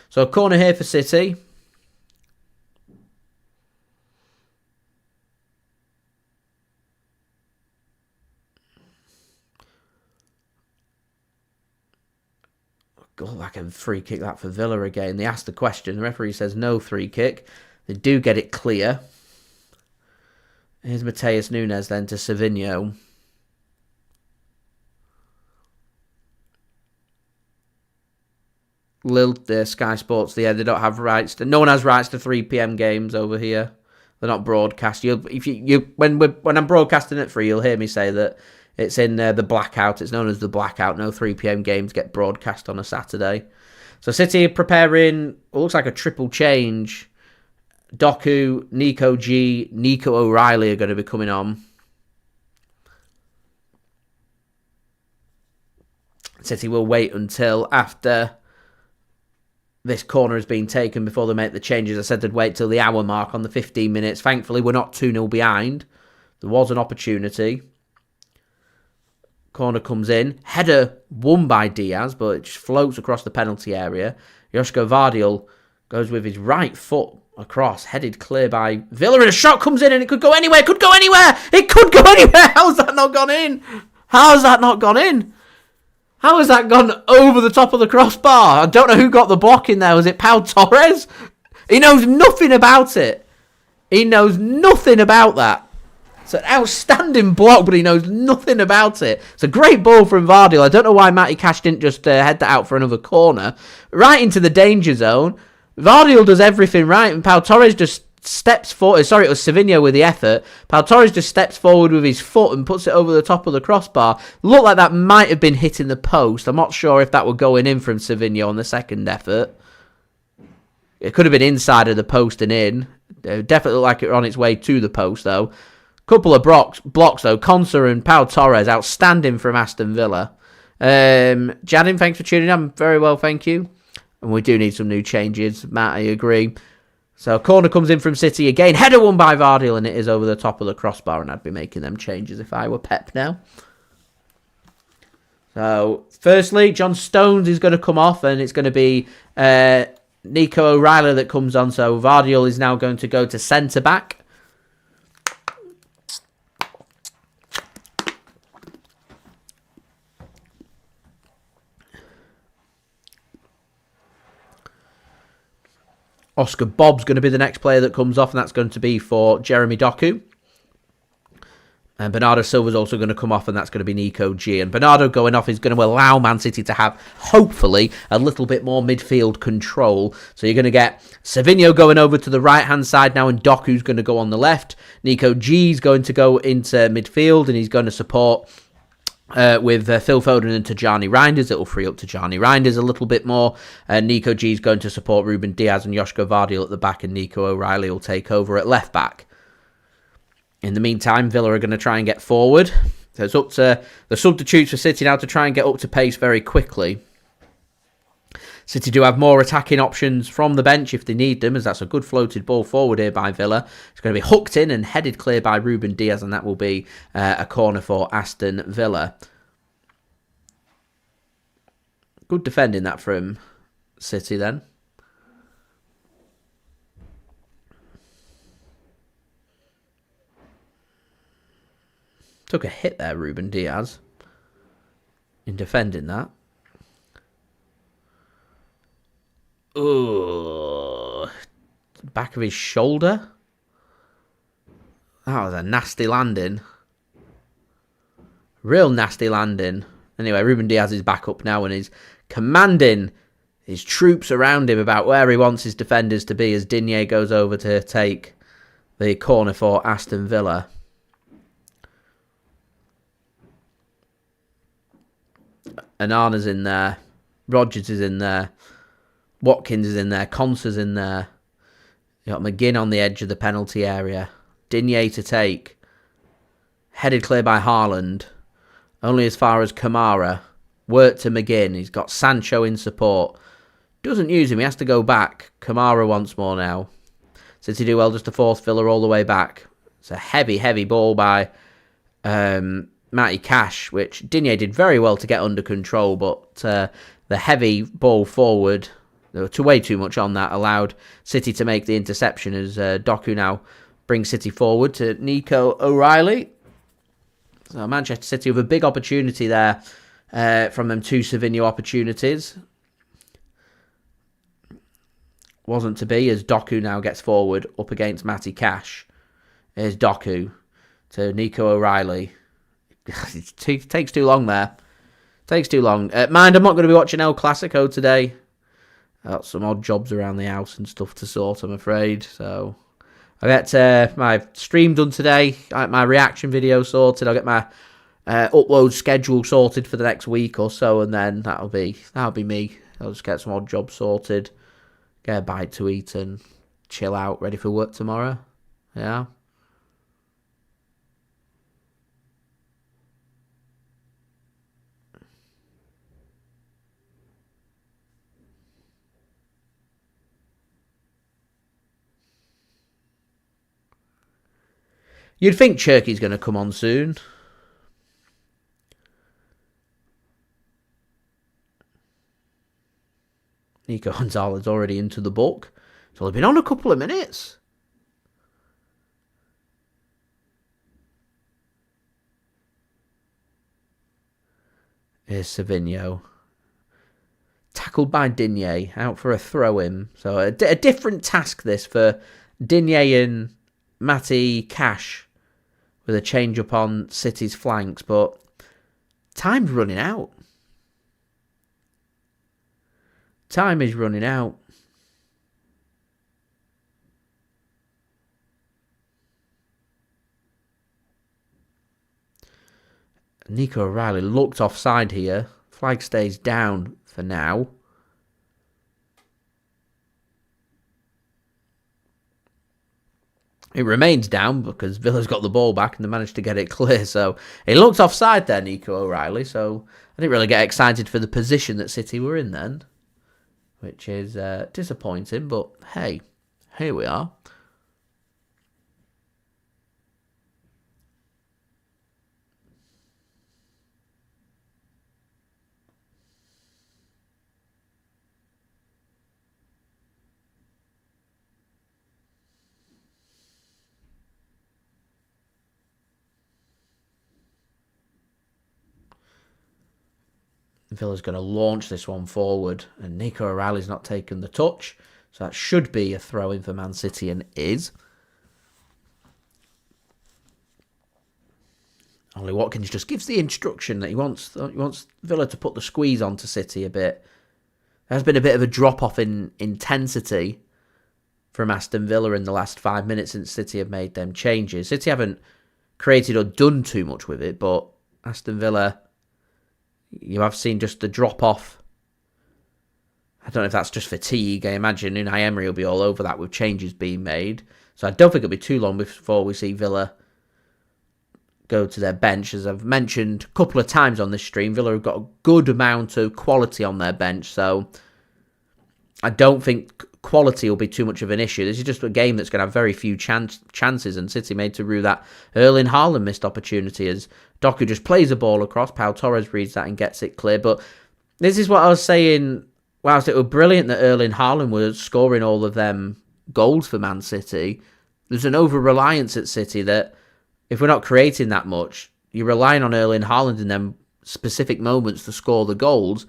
So a corner here for City. Like a free kick that for Villa again. They ask the question. The referee says no free kick. They do get it clear. Here's Matheus Nunes then to Savinho. Lil, Sky Sports, they don't have rights to. No one has rights to 3 PM games over here. They're not broadcast. When I'm broadcasting it free, you'll hear me say that It's in the blackout. It's known as the blackout. No 3 p.m. games get broadcast on a Saturday. So City are preparing what looks like a triple change. Doku, Nico G, Nico O'Reilly are going to be coming on. City will wait until after this corner has been taken before they make the changes. I said they'd wait till the hour mark on the 15 minutes. Thankfully, we're not 2-0 behind. There was an opportunity. Corner comes in. Header won by Diaz, but it just floats across the penalty area. Josko Gvardiol goes with his right foot across, headed clear by Villa, and a shot comes in, and it could go anywhere. It could go anywhere. It could go anywhere. How's that not gone in? How's that not gone in? How has that gone over the top of the crossbar? I don't know who got the block in there. Was it Pau Torres? He knows nothing about it. He knows nothing about that. It's an outstanding block, but he knows nothing about it. It's a great ball from Gvardiol. I don't know why Matty Cash didn't just head that out for another corner. Right into the danger zone. Gvardiol does everything right, and Pau Torres just steps forward. Sorry, it was Savinho with the effort. Pau Torres just steps forward with his foot and puts it over the top of the crossbar. Looked like that might have been hitting the post. I'm not sure if that were going in from Savinho on the second effort. It could have been inside of the post and in. It definitely looked like it was on its way to the post, though. Couple of blocks, though. Konsa and Pau Torres, outstanding from Aston Villa. Jadim, thanks for tuning in. I'm very well, thank you. And we do need some new changes. Matt, I agree. So, corner comes in from City again. Header won by Gvardiol, and it is over the top of the crossbar, and I'd be making them changes if I were Pep now. So, firstly, John Stones is going to come off, and it's going to be Nico O'Reilly that comes on. So, Gvardiol is now going to go to centre-back. Oscar Bob's going to be the next player that comes off, and that's going to be for Jeremy Doku. And Bernardo Silva's also going to come off, and that's going to be Nico G. And Bernardo going off is going to allow Man City to have, hopefully, a little bit more midfield control. So you're going to get Savinho going over to the right-hand side now, and Doku's going to go on the left. Nico G's going to go into midfield, and he's going to support with Phil Foden and Tijjani Reijnders. It'll free up Tijjani Reijnders a little bit more. Nico G's going to support Ruben Dias and Josko Gvardiol at the back, and Nico O'Reilly will take over at left back. In the meantime, Villa are going to try and get forward. So it's up to the substitutes for City now to try and get up to pace very quickly. City do have more attacking options from the bench if they need them, as that's a good floated ball forward here by Villa. It's going to be hooked in and headed clear by Ruben Dias, and that will be a corner for Aston Villa. Good defending that from City then. Took a hit there, Ruben Dias, in defending that. Ooh, back of his shoulder. That was a nasty landing. Real nasty landing. Anyway, Ruben Dias is back up now and is commanding his troops around him about where he wants his defenders to be as Digne goes over to take the corner for Aston Villa. Onana's in there. Rodgers is in there. Watkins is in there. Konsa's in there. You got McGinn on the edge of the penalty area. Digne to take. Headed clear by Haaland. Only as far as Kamara. Work to McGinn. He's got Sancho in support. Doesn't use him. He has to go back. Kamara once more now. City do well just to force Villa all the way back. It's a heavy, heavy ball by Matty Cash, which Digne did very well to get under control, but the heavy ball forward, there was way too much on that, allowed City to make the interception as Doku now brings City forward to Nico O'Reilly. So Manchester City with a big opportunity there from them two Savinho opportunities. Wasn't to be as Doku now gets forward up against Matty Cash. Here's Doku to Nico O'Reilly. It takes too long there. Takes too long. Mind, I'm not going to be watching El Clasico today. Got some odd jobs around the house and stuff to sort, I'm afraid. So I'll get my stream done today. I'll get my reaction video sorted. I'll get my upload schedule sorted for the next week or so, and then that'll be me. I'll just get some odd jobs sorted, get a bite to eat, and chill out, ready for work tomorrow. Yeah. You'd think Cherki's going to come on soon. Nico Gonzalez already into the book. It's only been on a couple of minutes. Here's Savinho. Tackled by Digne. Out for a throw-in. So a different task this for Digne and Matty Cash, with a change up on City's flanks, but time's running out. Time is running out. Nico O'Reilly looked offside here. Flag stays down for now. It remains down because Villa's got the ball back and they managed to get it clear. So it looked offside there, Nico O'Reilly. So I didn't really get excited for the position that City were in then, which is disappointing. But hey, here we are. Villa's going to launch this one forward, and Nico O'Reilly's not taken the touch, so that should be a throw-in for Man City, and is. Ollie Watkins just gives the instruction that he wants Villa to put the squeeze onto City a bit. There's been a bit of a drop-off in intensity from Aston Villa in the last 5 minutes since City have made them changes. City haven't created or done too much with it, but Aston Villa, you have seen just the drop-off. I don't know if that's just fatigue. I imagine Unai Emery will be all over that with changes being made. So I don't think it'll be too long before we see Villa go to their bench. As I've mentioned a couple of times on this stream, Villa have got a good amount of quality on their bench. So I don't think quality will be too much of an issue. This is just a game that's going to have very few chances, and City made to rue that Erling Haaland missed opportunity as Doku just plays a ball across. Pau Torres reads that and gets it clear. But this is what I was saying. Whilst it was brilliant that Erling Haaland was scoring all of them goals for Man City, there's an over-reliance at City that if we're not creating that much, you're relying on Erling Haaland in them specific moments to score the goals.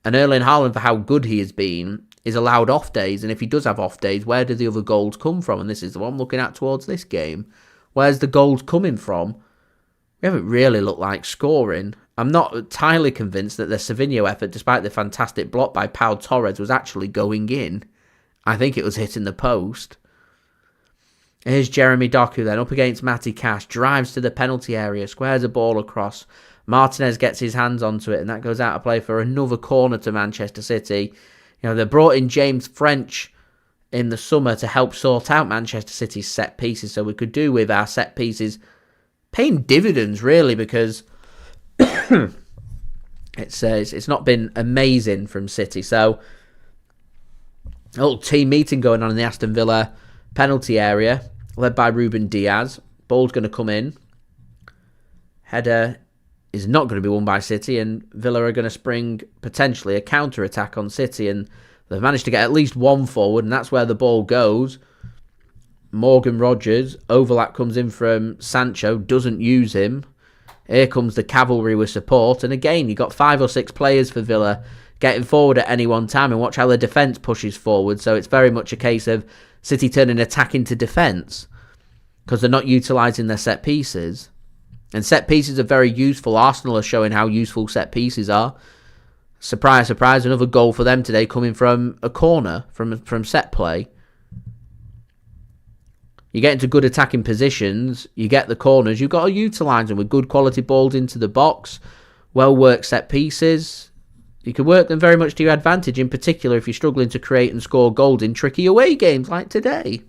And Erling Haaland, for how good he has been, is allowed off days. And if he does have off days, where do the other goals come from? And this is the one I'm looking at towards this game. Where's the goals coming from? We haven't really looked like scoring. I'm not entirely convinced that the Savinho effort, despite the fantastic block by Pau Torres, was actually going in. I think it was hitting the post. Here's Jeremy Doku then, up against Matty Cash. Drives to the penalty area, squares a ball across. Martinez gets his hands onto it, and that goes out of play for another corner to Manchester City. You know, they brought in James French in the summer to help sort out Manchester City's set pieces, so we could do with our set pieces paying dividends, really, because it's not been amazing from City. So a little team meeting going on in the Aston Villa penalty area, led by Ruben Dias. Ball's going to come in. Header is not going to be won by City, and Villa are going to spring potentially a counter-attack on City, and they've managed to get at least one forward, and that's where the ball goes. Morgan Rogers, overlap comes in from Sancho, doesn't use him. Here comes the cavalry with support, and again, you've got 5 or 6 players for Villa getting forward at any one time, and watch how the defence pushes forward. So it's very much a case of City turning attack into defence, because they're not utilising their set pieces. And set pieces are very useful. Arsenal are showing how useful set pieces are. Surprise, surprise, another goal for them today coming from a corner, from set play. You get into good attacking positions, you get the corners, you've got to utilise them with good quality balls into the box, well-worked set pieces. You can work them very much to your advantage, in particular if you're struggling to create and score goals in tricky away games like today.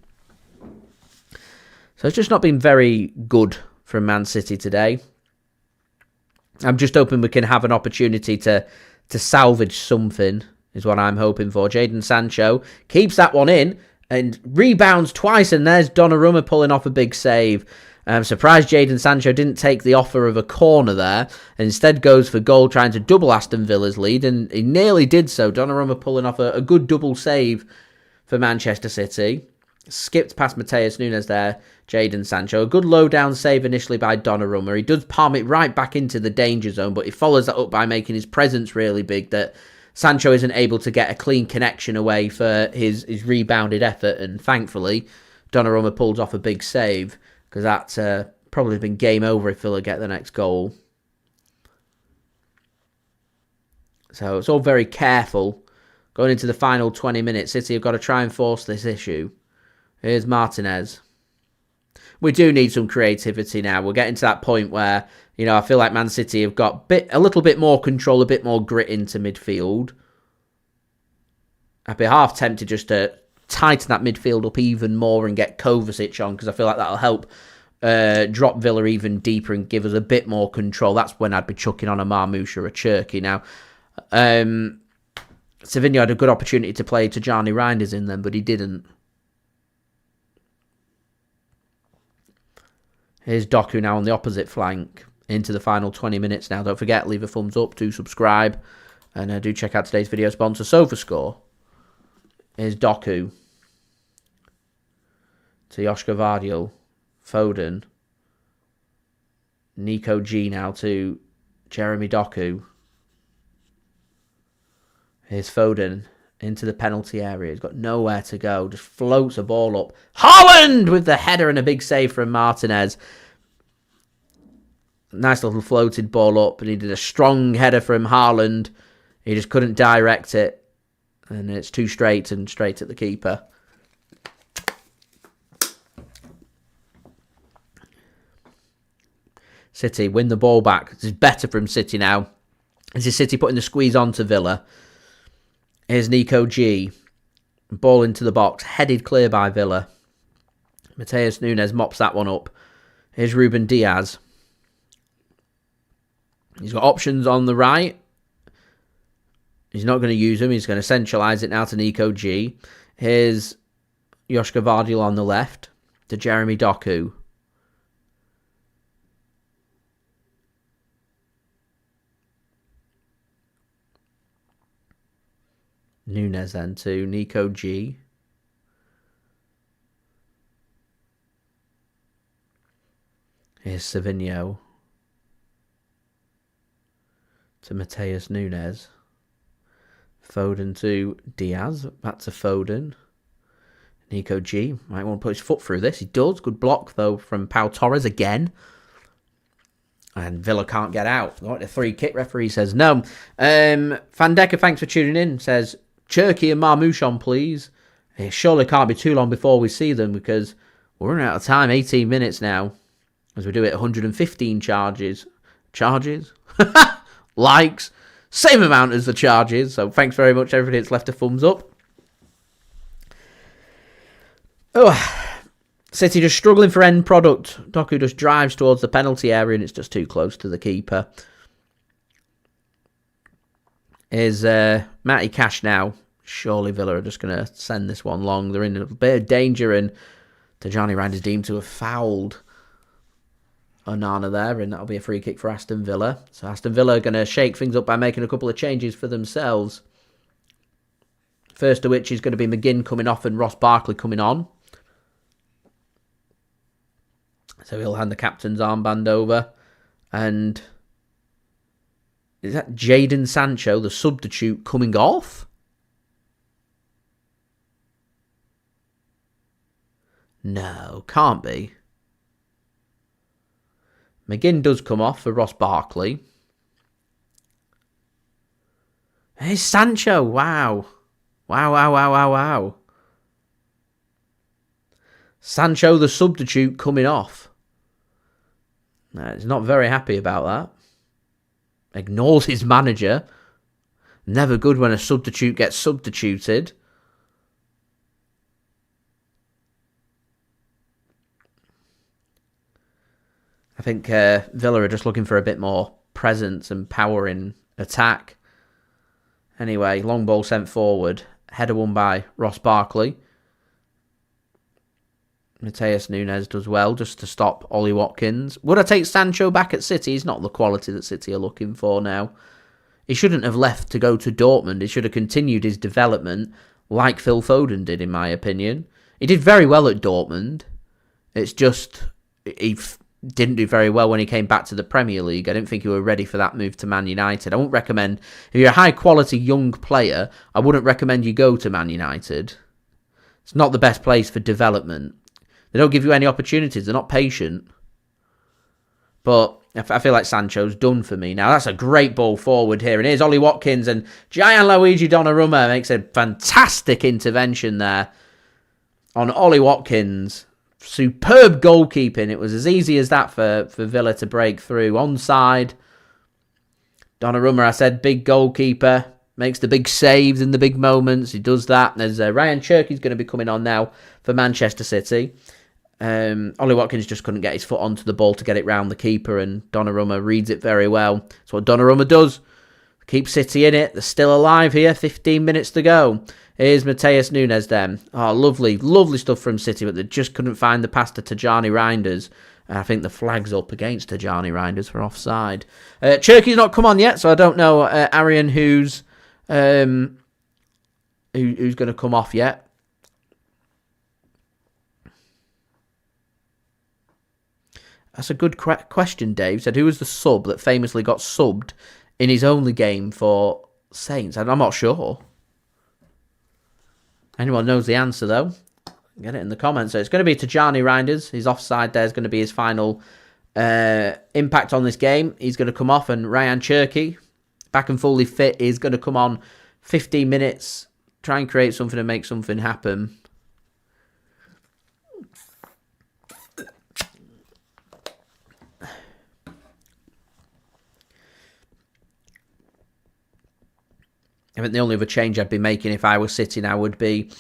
So it's just not been very good from Man City today. I'm just hoping we can have an opportunity to salvage something, is what I'm hoping for. Jadon Sancho keeps that one in and rebounds twice, and there's Donnarumma pulling off a big save. I'm surprised Jadon Sancho didn't take the offer of a corner there and instead goes for goal, trying to double Aston Villa's lead, and he nearly did so. Donnarumma pulling off a good double save for Manchester City. Skipped past Matheus Nunes there, Jadon Sancho. A good low-down save initially by Donnarumma. He does palm it right back into the danger zone, but he follows that up by making his presence really big, that Sancho isn't able to get a clean connection away for his rebounded effort, and thankfully Donnarumma pulls off a big save, because that's probably been game over if Villa get the next goal. So it's all very careful. Going into the final 20 minutes, City have got to try and force this issue. Here's Martinez. We do need some creativity now. We're getting to that point where, you know, I feel like Man City have got a little bit more control, a bit more grit into midfield. I'd be half tempted just to tighten that midfield up even more and get Kovacic on, because I feel like that'll help drop Villa even deeper and give us a bit more control. That's when I'd be chucking on a Marmoush or a Cherki. Now, Savinho had a good opportunity to play Tijjani Reijnders in them, but he didn't. Here's Doku now on the opposite flank into the final 20 minutes now. Don't forget, leave a thumbs up, do subscribe, and do check out today's video sponsor, SofaScore. Here's Doku to Josko Gvardiol, Foden, Nico G now to Jeremy Doku. Here's Foden into the penalty area. He's got nowhere to go. Just floats a ball up. Haaland with the header and a big save from Martinez. Nice little floated ball up. And he did a strong header from Haaland. He just couldn't direct it. And it's too straight and straight at the keeper. City win the ball back. This is better from City now. This is City putting the squeeze on to Villa. Here's Nico G. Ball into the box. Headed clear by Villa. Matheus Nunes mops that one up. Here's Ruben Dias. He's got options on the right. He's not going to use them. He's going to centralise it now to Nico G. Here's Josko Gvardiol on the left to Jeremy Doku. Nunes then to Nico G. Here's Savinho to Matheus Nunes. Foden to Diaz. Back to Foden. Nico G. Might want to put his foot through this. He does. Good block, though, from Pau Torres again. And Villa can't get out. Got a free kick. Referee says no. Fandeka, thanks for tuning in. Says, Cherki and Marmoush on, please. It surely can't be too long before we see them, because we're running out of time. 18 minutes now. As we do it, 115 charges. Charges? Likes. Same amount as the charges. So thanks very much, everybody that's left a thumbs up. Oh, City just struggling for end product. Doku just drives towards the penalty area and it's just too close to the keeper. Is Matty Cash now. Surely Villa are just going to send this one long. They're in a bit of danger, and Tijjani Reijnders deemed to have fouled Onana there, and that'll be a free kick for Aston Villa. So Aston Villa are going to shake things up by making a couple of changes for themselves. First of which is going to be McGinn coming off and Ross Barkley coming on. So he'll hand the captain's armband over. And is that Jadon Sancho, the substitute, coming off? No, can't be. McGinn does come off for Ross Barkley. Hey, Sancho. Wow. Wow. Sancho, the substitute, coming off. He's not very happy about that. Ignores his manager. Never good when a substitute gets substituted. I think Villa are just looking for a bit more presence and power in attack. Anyway, long ball sent forward. Header won by Ross Barkley. Matheus Nunes does well just to stop Ollie Watkins. Would I take Sancho back at City? He's not the quality that City are looking for now. He shouldn't have left to go to Dortmund. He should have continued his development like Phil Foden did, in my opinion. He did very well at Dortmund. It's just he didn't do very well when he came back to the Premier League. I didn't think he were ready for that move to Man United. I wouldn't recommend, if you're a high-quality young player, I wouldn't recommend you go to Man United. It's not the best place for development. They don't give you any opportunities. They're not patient. But I feel like Sancho's done for me now. That's a great ball forward here. And here's Ollie Watkins, and Gianluigi Donnarumma makes a fantastic intervention there on Ollie Watkins. Superb goalkeeping. It was as easy as that for Villa to break through. Onside. Donnarumma, I said, big goalkeeper. Makes the big saves in the big moments. He does that. There's Rayan Cherki going to be coming on now for Manchester City. Ollie Watkins just couldn't get his foot onto the ball to get it round the keeper, and Donnarumma reads it very well. That's what Donnarumma does. Keep City in it. They're still alive here. 15 minutes to go. Here's Matheus Nunes then. Oh, lovely, lovely stuff from City, but they just couldn't find the pass to Tijjani Reijnders. I think the flag's up against Tijjani Reijnders for offside. Cherki's not come on yet, so I don't know, Arian, who's going to come off yet. That's a good question, Dave. Said, who was the sub that famously got subbed in his only game for Saints? I'm not sure. Anyone knows the answer, though? Get it in the comments. So it's going to be Tijjani Reijnders. His offside there is going to be his final impact on this game. He's going to come off, and Rayan Cherki, back and fully fit, is going to come on 15 minutes, try and create something and make something happen. I think the only other change I'd be making if I was City now would be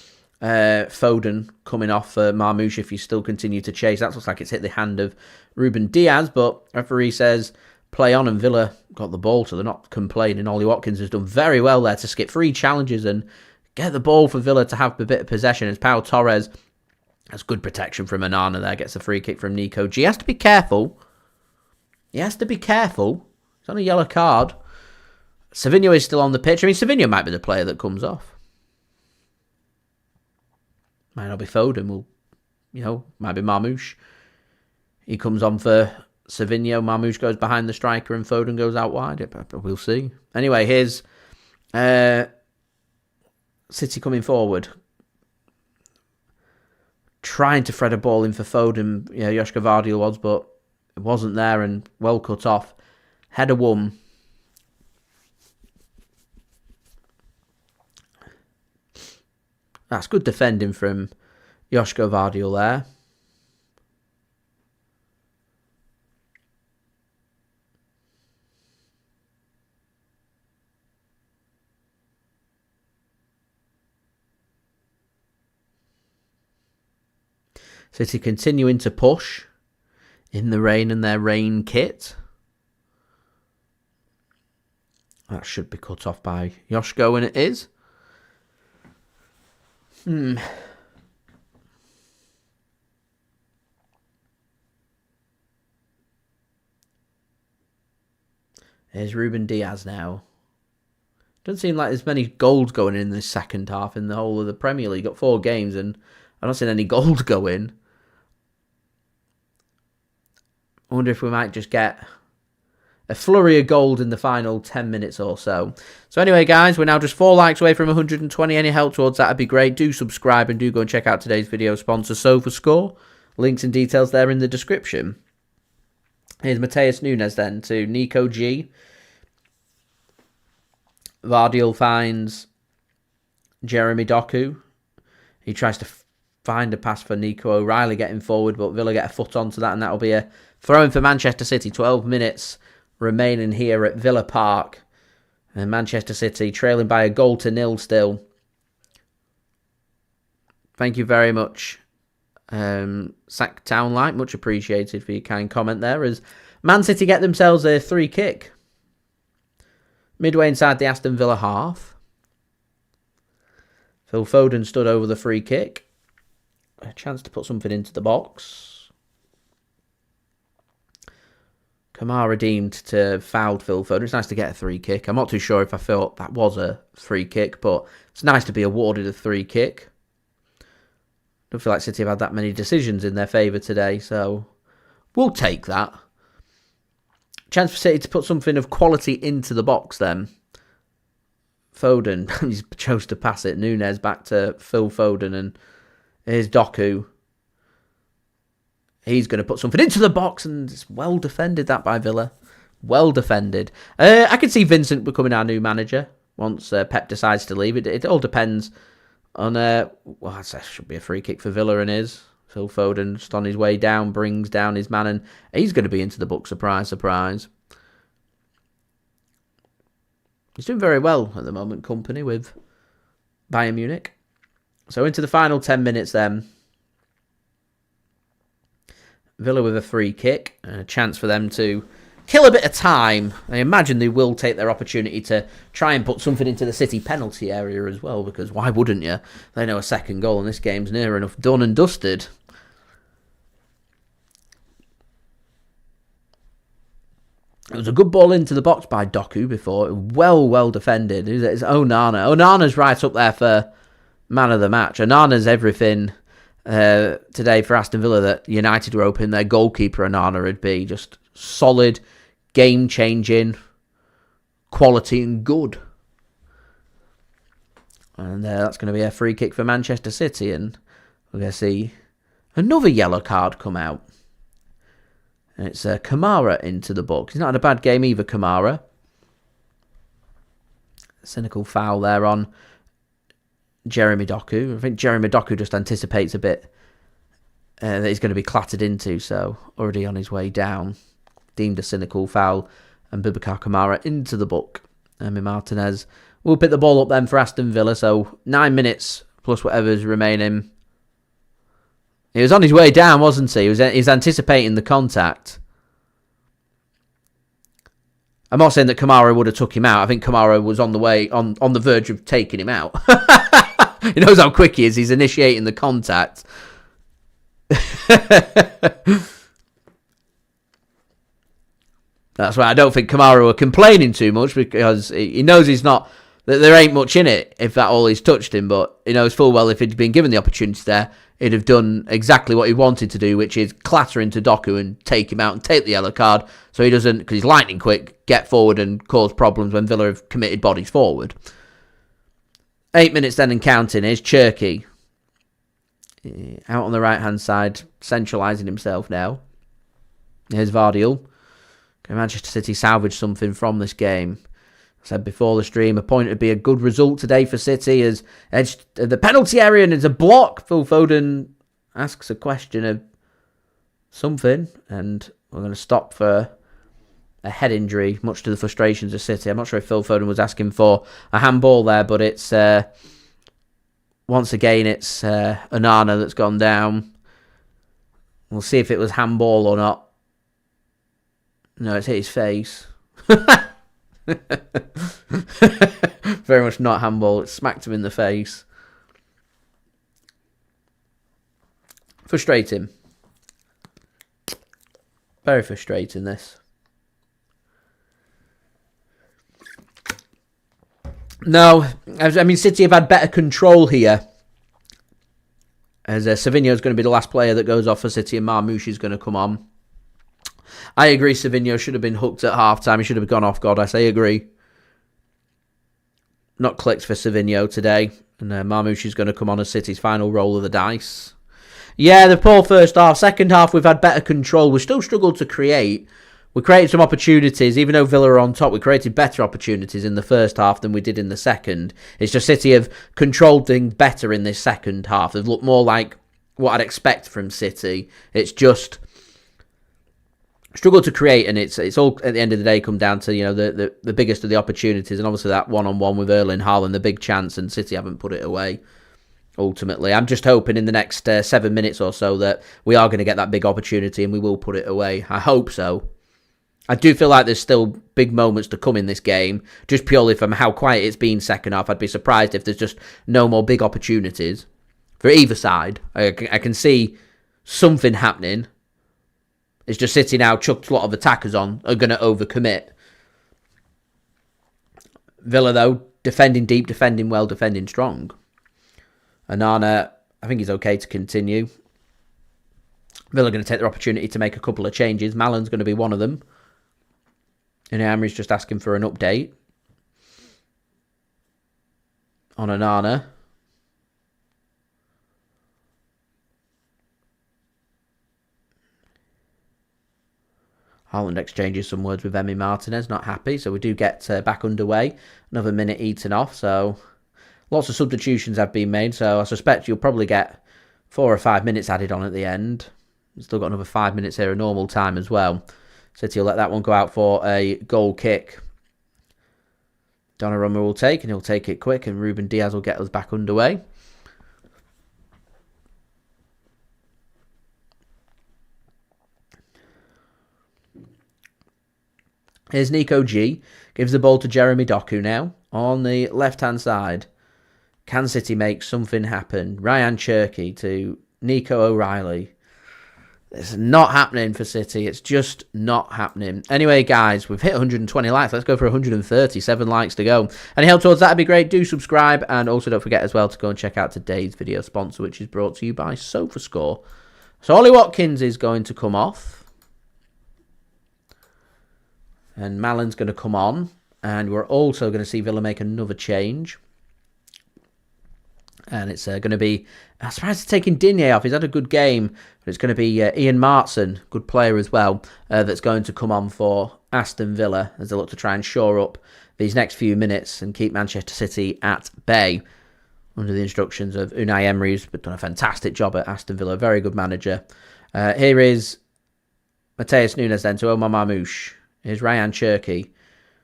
Foden coming off Marmoush if you still continue to chase. That looks like it's hit the hand of Ruben Dias, but referee says play on, and Villa got the ball, so they're not complaining. Ollie Watkins has done very well there to skip 3 challenges and get the ball for Villa to have a bit of possession. As Pau Torres has good protection from Onana there, gets a free kick from Nico G. He has to be careful. He's on a yellow card. Savinho is still on the pitch. I mean, Savinho might be the player that comes off. Might not be Foden. Might be Marmoush. He comes on for Savinho. Marmoush goes behind the striker and Foden goes out wide. We'll see. Anyway, here's City coming forward. Trying to thread a ball in for Foden. Josko Gvardiol was, but it wasn't there and well cut off. Header won. That's good defending from Josko Gvardiol there. City continuing to push in the rain and their rain kit. That should be cut off by Josko, and it is. There's Ruben Dias now. Doesn't seem like there's many goals going in this second half in the whole of the Premier League. Got 4 games and I've not seen any goals go in. I wonder if we might just get a flurry of gold in the final 10 minutes or so. So anyway, guys, we're now just 4 likes away from 120. Any help towards that would be great. Do subscribe and do go and check out today's video sponsor, SofaScore. Links and details there in the description. Here's Matheus Nunes then to Nico G. Gvardiol finds Jeremy Doku. He tries to find a pass for Nico O'Reilly getting forward, but Villa get a foot onto that, and that'll be a throw-in for Manchester City. 12 minutes remaining here at Villa Park. And Manchester City trailing by a 1-0 still. Thank you very much, Sack Townlight. Much appreciated for your kind comment there. As Man City get themselves a free kick. Midway inside the Aston Villa half. Phil Foden stood over the free kick. A chance to put something into the box. Kamara deemed to have fouled Phil Foden. It's nice to get a free kick. I'm not too sure if I felt that was a free kick, but it's nice to be awarded a free kick. Don't feel like City have had that many decisions in their favour today, so we'll take that. Chance for City to put something of quality into the box then. Foden, he chose to pass it. Nunes back to Phil Foden, and here's Doku. He's going to put something into the box, and it's well defended, that by Villa. Well defended. I could see Vincent becoming our new manager once Pep decides to leave. It all depends on... well, that should be a free kick for Villa, and is. Phil Foden just on his way down, brings down his man, and he's going to be into the book. Surprise, surprise. He's doing very well at the moment, company with Bayern Munich. So into the final 10 minutes then. Villa with a free kick. A chance for them to kill a bit of time. I imagine they will take their opportunity to try and put something into the City penalty area as well, because why wouldn't you? They know a second goal and this game's near enough done and dusted. It was a good ball into the box by Doku before. Well defended. It's Onana. Onana's right up there for man of the match. Onana's everything today for Aston Villa that United were hoping their goalkeeper Onana would be. Just solid, game-changing, quality and good. And that's going to be a free kick for Manchester City. And we're going to see another yellow card come out. And it's Kamara into the box. He's not had a bad game either, Kamara. Cynical foul there on Jeremy Doku. I think Jeremy Doku just anticipates a bit that he's going to be clattered into, so already on his way down. Deemed a cynical foul. And Boubacar Kamara into the book. Emi Martinez will pick the ball up then for Aston Villa, so 9 minutes plus whatever's remaining. He was on his way down, wasn't he? He's anticipating the contact. I'm not saying that Kamara would have took him out. I think Kamara was on the way, on the verge of taking him out. He knows how quick he is. He's initiating the contact. That's why I don't think Kamara were complaining too much, because he knows he's not... that there ain't much in it if that all he's touched him, but he knows full well if he'd been given the opportunity there, he'd have done exactly what he wanted to do, which is clatter into Doku and take him out and take the yellow card, so he doesn't, because he's lightning quick, get forward and cause problems when Villa have committed bodies forward. 8 minutes then and counting. Here's Cherki. Out on the right-hand side, centralising himself now. Here's Gvardiol. Can Manchester City salvage something from this game? I said before the stream, a point would be a good result today for City as edged the penalty area and it's a block. Phil Foden asks a question of something, and we're going to stop for a head injury, much to the frustrations of City. I'm not sure if Phil Foden was asking for a handball there, but it's once again it's Onana that's gone down. We'll see if it was handball or not. No, it's hit his face. Very much not handball. It smacked him in the face. Frustrating. Very frustrating, this. No, I mean, City have had better control here. As Savinho is going to be the last player that goes off for City, and Marmoush is going to come on. I agree, Savinho should have been hooked at half-time. He should have gone off, Goddess. I agree. Not clicked for Savinho today. And Marmoush is going to come on as City's final roll of the dice. Yeah, the poor first half. Second half, we've had better control. We still struggled to create. We created some opportunities. Even though Villa are on top, we created better opportunities in the first half than we did in the second. It's just City have controlled things better in this second half. They've looked more like what I'd expect from City. It's just struggle to create, and it's all at the end of the day come down to the biggest of the opportunities, and obviously that one-on-one with Erling Haaland, the big chance, and City haven't put it away. Ultimately, I'm just hoping in the next 7 minutes or so that we are going to get that big opportunity and we will put it away. I hope so. I do feel like there's still big moments to come in this game, just purely from how quiet it's been second half. I'd be surprised if there's just no more big opportunities for either side. I can see something happening. It's just City now chucked a lot of attackers on, are going to overcommit. Villa, though, defending deep, defending well, defending strong. Onana, I think he's okay to continue. Villa going to take their opportunity to make a couple of changes. Malan's going to be one of them. And Emery's just asking for an update on Onana. Haaland exchanges some words with Emi Martinez, not happy. So we do get back underway. Another minute eaten off. So lots of substitutions have been made. So I suspect you'll probably get 4 or 5 minutes added on at the end. We've still got another 5 minutes here of normal time as well. City will let that one go out for a goal kick. Donnarumma will take, and he'll take it quick. And Ruben Dias will get us back underway. Here's Nico G. Gives the ball to Jeremy Doku now. On the left-hand side. Can City make something happen? Rayan Cherki to Nico O'Reilly. It's not happening for City. It's just not happening. Anyway, guys, we've hit 120 likes. Let's go for 137 likes to go. Any help towards that would be great. Do subscribe. And also don't forget as well to go and check out today's video sponsor, which is brought to you by SofaScore. So Ollie Watkins is going to come off. And Malan's going to come on. And we're also going to see Villa make another change. And it's going to be... I'm surprised they're taking Digne off. He's had a good game. But it's going to be Ian Martson, good player as well, that's going to come on for Aston Villa as they look to try and shore up these next few minutes and keep Manchester City at bay under the instructions of Unai Emery, who's done a fantastic job at Aston Villa. Very good manager. Here is Matheus Nunes then to Omar Marmoush. Here's Rayan Cherki.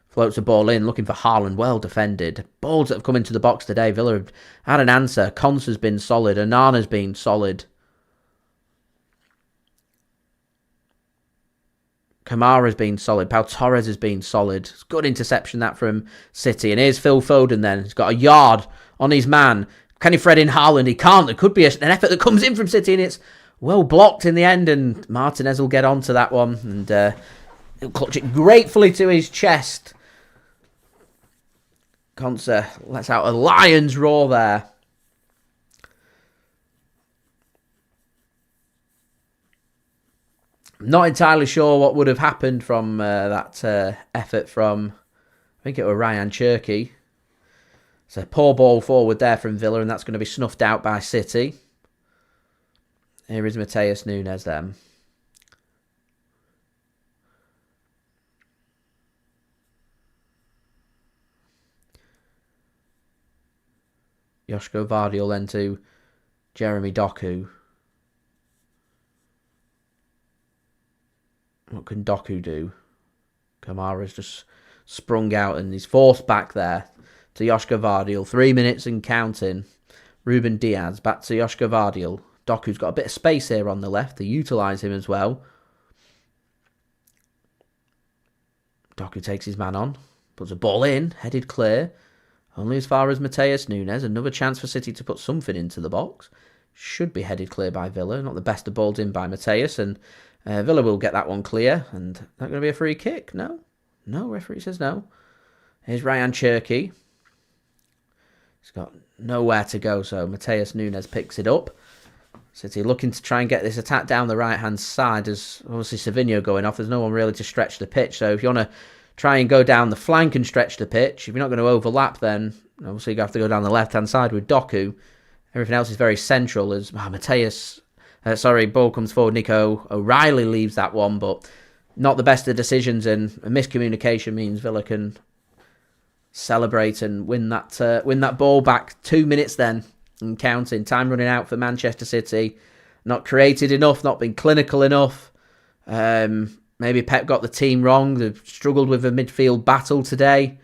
Floats the ball in, looking for Haaland. Well defended. Balls that have come into the box today. Villa have had an answer. Konsa's been solid. Onana's been solid. Kamara's been solid. Pau Torres has been solid. It's good interception that from City. And here's Phil Foden then. He's got a yard on his man. Can he thread in Haaland? He can't. There could be an effort that comes in from City, and it's well blocked in the end. And Martinez will get onto that one. And he'll clutch it gratefully to his chest. Konsa lets out a lion's roar there. Not entirely sure what would have happened from that effort from, I think it was Rayan Cherki. It's a poor ball forward there from Villa, and that's going to be snuffed out by City. Here is Matheus Nunes then. Josko Gvardiol then to Jeremy Doku. What can Doku do? Kamara's just sprung out and he's forced back there to Josko Gvardiol. 3 minutes and counting. Ruben Dias back to Josko Gvardiol. Doku's got a bit of space here on the left. They utilise him as well. Doku takes his man on. Puts a ball in. Headed clear. Only as far as Matheus Nunes. Another chance for City to put something into the box. Should be headed clear by Villa. Not the best of balls in by Matheus. And Villa will get that one clear. And that going to be a free kick? No. No, referee says no. Here's Rayan Cherki. He's got nowhere to go. So Matheus Nunes picks it up. City looking to try and get this attack down the right-hand side. There's obviously Savinho going off. There's no one really to stretch the pitch. So if you want to try and go down the flank and stretch the pitch. If you're not going to overlap, then obviously you have to go down the left-hand side with Doku. Everything else is very central as ball comes forward. Nico O'Reilly leaves that one, but not the best of decisions, and a miscommunication means Villa can celebrate and win that ball back. 2 minutes then and counting. Time running out for Manchester City. not created enough, not been clinical enough. Maybe Pep got the team wrong. They've struggled with a midfield battle today.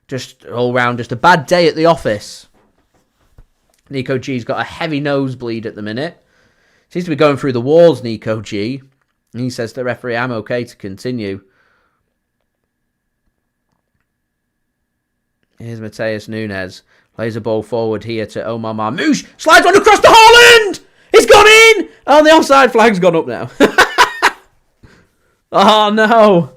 Just all round, just a bad day at the office. Nico G's got a heavy nosebleed at the minute. Seems to be going through the walls, Nico G. And he says to the referee, I'm okay to continue. Here's Matheus Nunes. Plays a ball forward here to Omar Marmoush. Slides one across to Haaland! It's gone in! Oh, the offside flag's gone up now. Oh, no.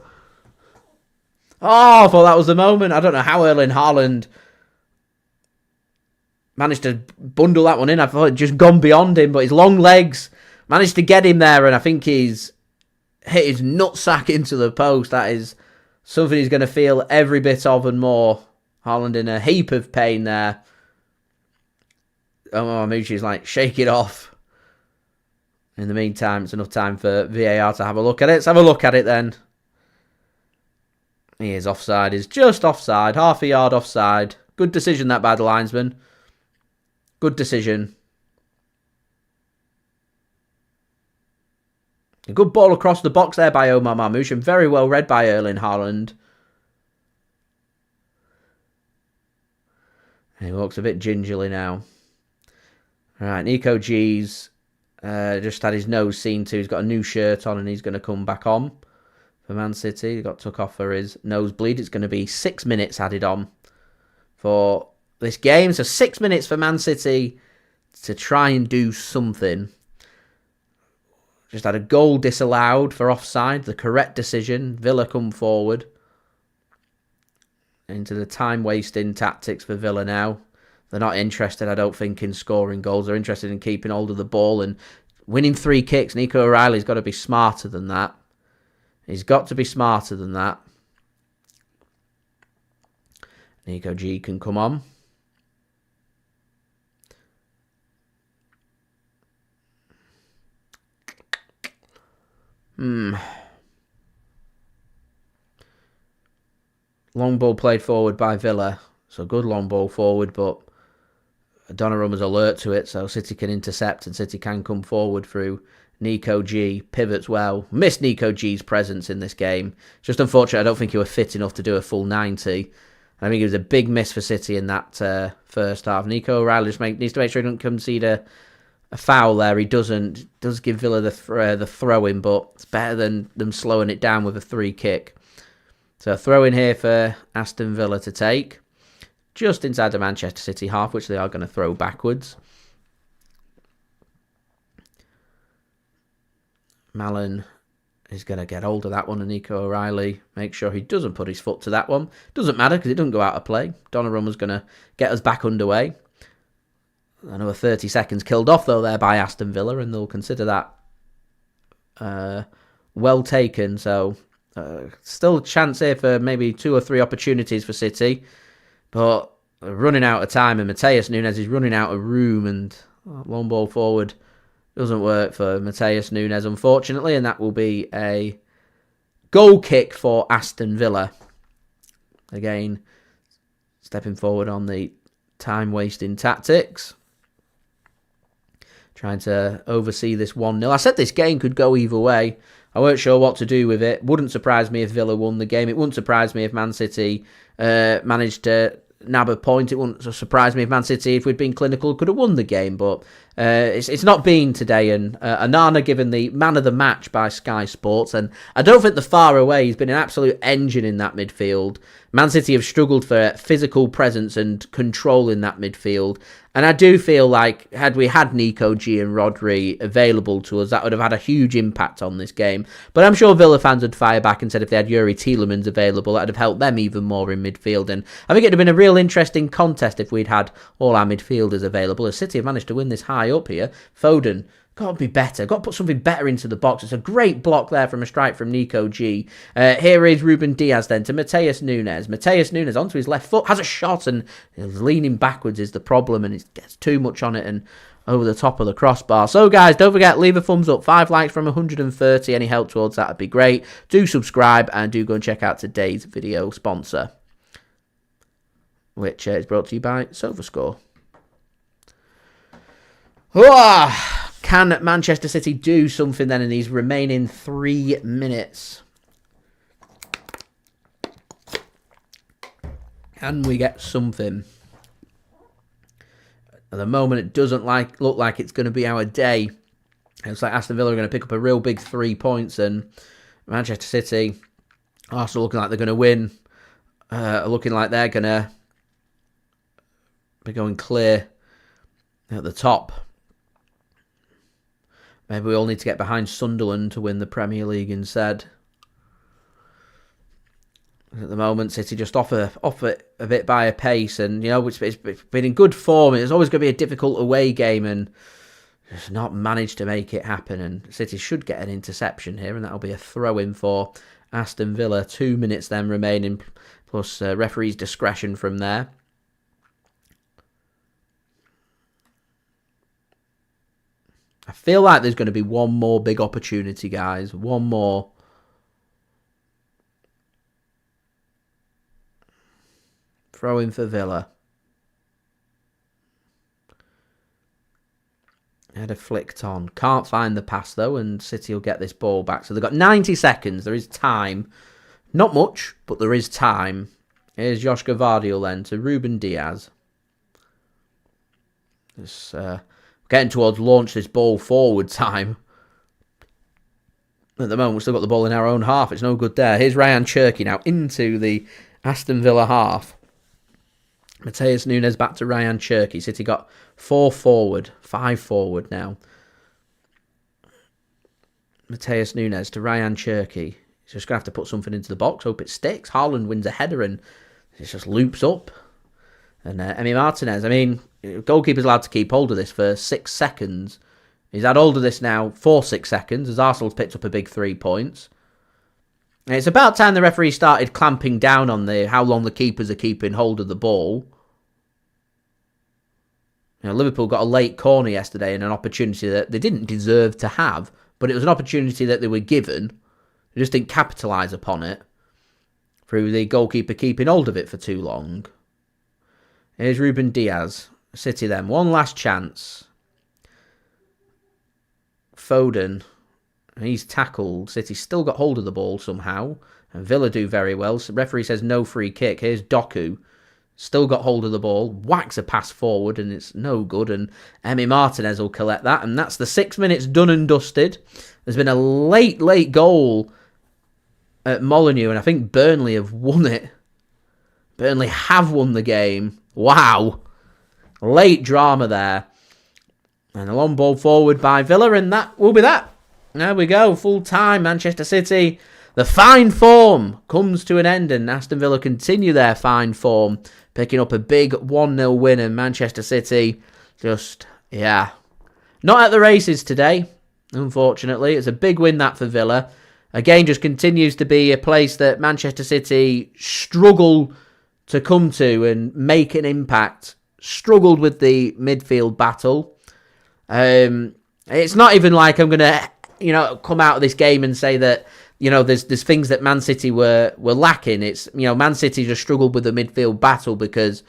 Oh, I thought that was the moment. I don't know how Erling Haaland managed to bundle that one in. I thought it just gone beyond him, but his long legs managed to get him there, and I think he's hit his nutsack into the post. That is something he's going to feel every bit of and more. Haaland in a heap of pain there. Oh, Marmouchi's like, shake it off. In the meantime, it's enough time for VAR to have a look at it. Let's have a look at it then. He is offside. He's just offside. Half a yard offside. Good decision that by the linesman. Good decision. A good ball across the box there by Omar Marmoush and very well read by Erling Haaland. And he walks a bit gingerly now. Alright, Nico G's just had his nose seen to. He's got a new shirt on and he's going to come back on for Man City. He got took off for his nosebleed. It's going to be 6 minutes added on for this game. So 6 minutes for Man City to try and do something. Just had a goal disallowed for offside. The correct decision. Villa come forward into the time-wasting tactics for Villa now. They're not interested, I don't think, in scoring goals. They're interested in keeping hold of the ball and winning 3 kicks. Nico O'Reilly's got to be smarter than that. He's got to be smarter than that. Nico G can come on. Long ball played forward by Villa. So good long ball forward, but Donnarumma's alert to it, so City can intercept and City can come forward through Nico G. Pivots well. Missed Nico G's presence in this game. Just unfortunate, I don't think he was fit enough to do a full 90. I think it was a big miss for City in that first half. Nico O'Reilly just needs to make sure he doesn't concede a foul there. He doesn't. He does give Villa the throw-in, but it's better than them slowing it down with a free kick. So throw in here for Aston Villa to take. Just inside the Manchester City half, which they are going to throw backwards. Malen is going to get hold of that one, and Nico O'Reilly make sure he doesn't put his foot to that one. Doesn't matter because it doesn't go out of play. Donnarumma's going to get us back underway. Another 30 seconds killed off, though, there by Aston Villa, and they'll consider that well taken. So still a chance here for maybe 2 or 3 opportunities for City. But running out of time, and Matheus Nunes is running out of room, and long ball forward doesn't work for Matheus Nunes, unfortunately, and that will be a goal kick for Aston Villa. Again, stepping forward on the time-wasting tactics. Trying to oversee this 1-0. I said this game could go either way. I weren't sure what to do with it. Wouldn't surprise me if Villa won the game. It wouldn't surprise me if Man City managed to nab a point. It wouldn't surprise me if Man City, if we'd been clinical, could have won the game. But it's not been today. And Onana given the man of the match by Sky Sports. And I don't think the far away. He's been an absolute engine in that midfield. Man City have struggled for physical presence and control in that midfield. And I do feel like had we had Nico G and Rodri available to us, that would have had a huge impact on this game. But I'm sure Villa fans would fire back and said if they had Youri Tielemans available, that would have helped them even more in midfield. And I think it would have been a real interesting contest if we'd had all our midfielders available. As City have managed to win this high up here. Foden, got to be better. Got to put something better into the box. It's a great block there from a strike from Nico G. Here is Ruben Dias then to Matheus Nunes. Matheus Nunes onto his left foot. Has a shot and leaning backwards is the problem. And it gets too much on it and over the top of the crossbar. So guys, don't forget, leave a thumbs up. 5 likes from 130. Any help towards that would be great. Do subscribe and do go and check out today's video sponsor, which is brought to you by SofaScore. Can Manchester City do something then in these remaining 3 minutes? Can we get something? At the moment, it doesn't look like it's going to be our day. It's like Aston Villa are going to pick up a real big 3 points, and Manchester City, Arsenal looking like they're going to win, looking like they're going to be going clear at the top. Maybe we all need to get behind Sunderland to win the Premier League instead. At the moment, City just off it a bit by a pace, and it's been in good form. It's always going to be a difficult away game, and just not managed to make it happen. And City should get an interception here, and that'll be a throw-in for Aston Villa. 2 minutes then remaining, plus referee's discretion from there. I feel like there's going to be one more big opportunity, guys. One more. Throw in for Villa. Header flicked on. Can't find the pass though, and City will get this ball back. So they've got 90 seconds. There is time. Not much, but there is time. Here's Josko Gvardiol then to Ruben Dias. Just getting towards launch this ball forward time. At the moment, we've still got the ball in our own half. It's no good there. Here's Rayan Cherki now into the Aston Villa half. Matheus Nunes back to Rayan Cherki. City got 5 forward now. Matheus Nunes to Rayan Cherki. He's just going to have to put something into the box. Hope it sticks. Haaland wins a header and it just loops up. And Emi Martinez, I mean, goalkeeper's allowed to keep hold of this for 6 seconds. He's had hold of this now for 6 seconds as Arsenal's picked up a big 3 points. And it's about time the referee started clamping down on how long the keepers are keeping hold of the ball. Liverpool got a late corner yesterday and an opportunity that they didn't deserve to have, but it was an opportunity that they were given. They just didn't capitalise upon it through the goalkeeper keeping hold of it for too long. Here's Ruben Dias. City then. One last chance. Foden. He's tackled. City still got hold of the ball somehow. And Villa do very well. So referee says no free kick. Here's Doku. Still got hold of the ball. Whacks a pass forward and it's no good. And Emi Martinez will collect that. And that's the 6 minutes done and dusted. There's been a late goal at Molineux. And I think Burnley have won it. Burnley have won the game. Wow. Late drama there. And a long ball forward by Villa. And that will be that. There we go. Full time. Manchester City. The fine form comes to an end. And Aston Villa continue their fine form. Picking up a big 1-0 win. And Manchester City just, not at the races today. Unfortunately. It's a big win that for Villa. Again, just continues to be a place that Manchester City struggle to come to and make an impact. Struggled with the midfield battle. It's not even like I'm going to, come out of this game and say that, there's things that Man City were lacking. It's, Man City just struggled with the midfield battle because,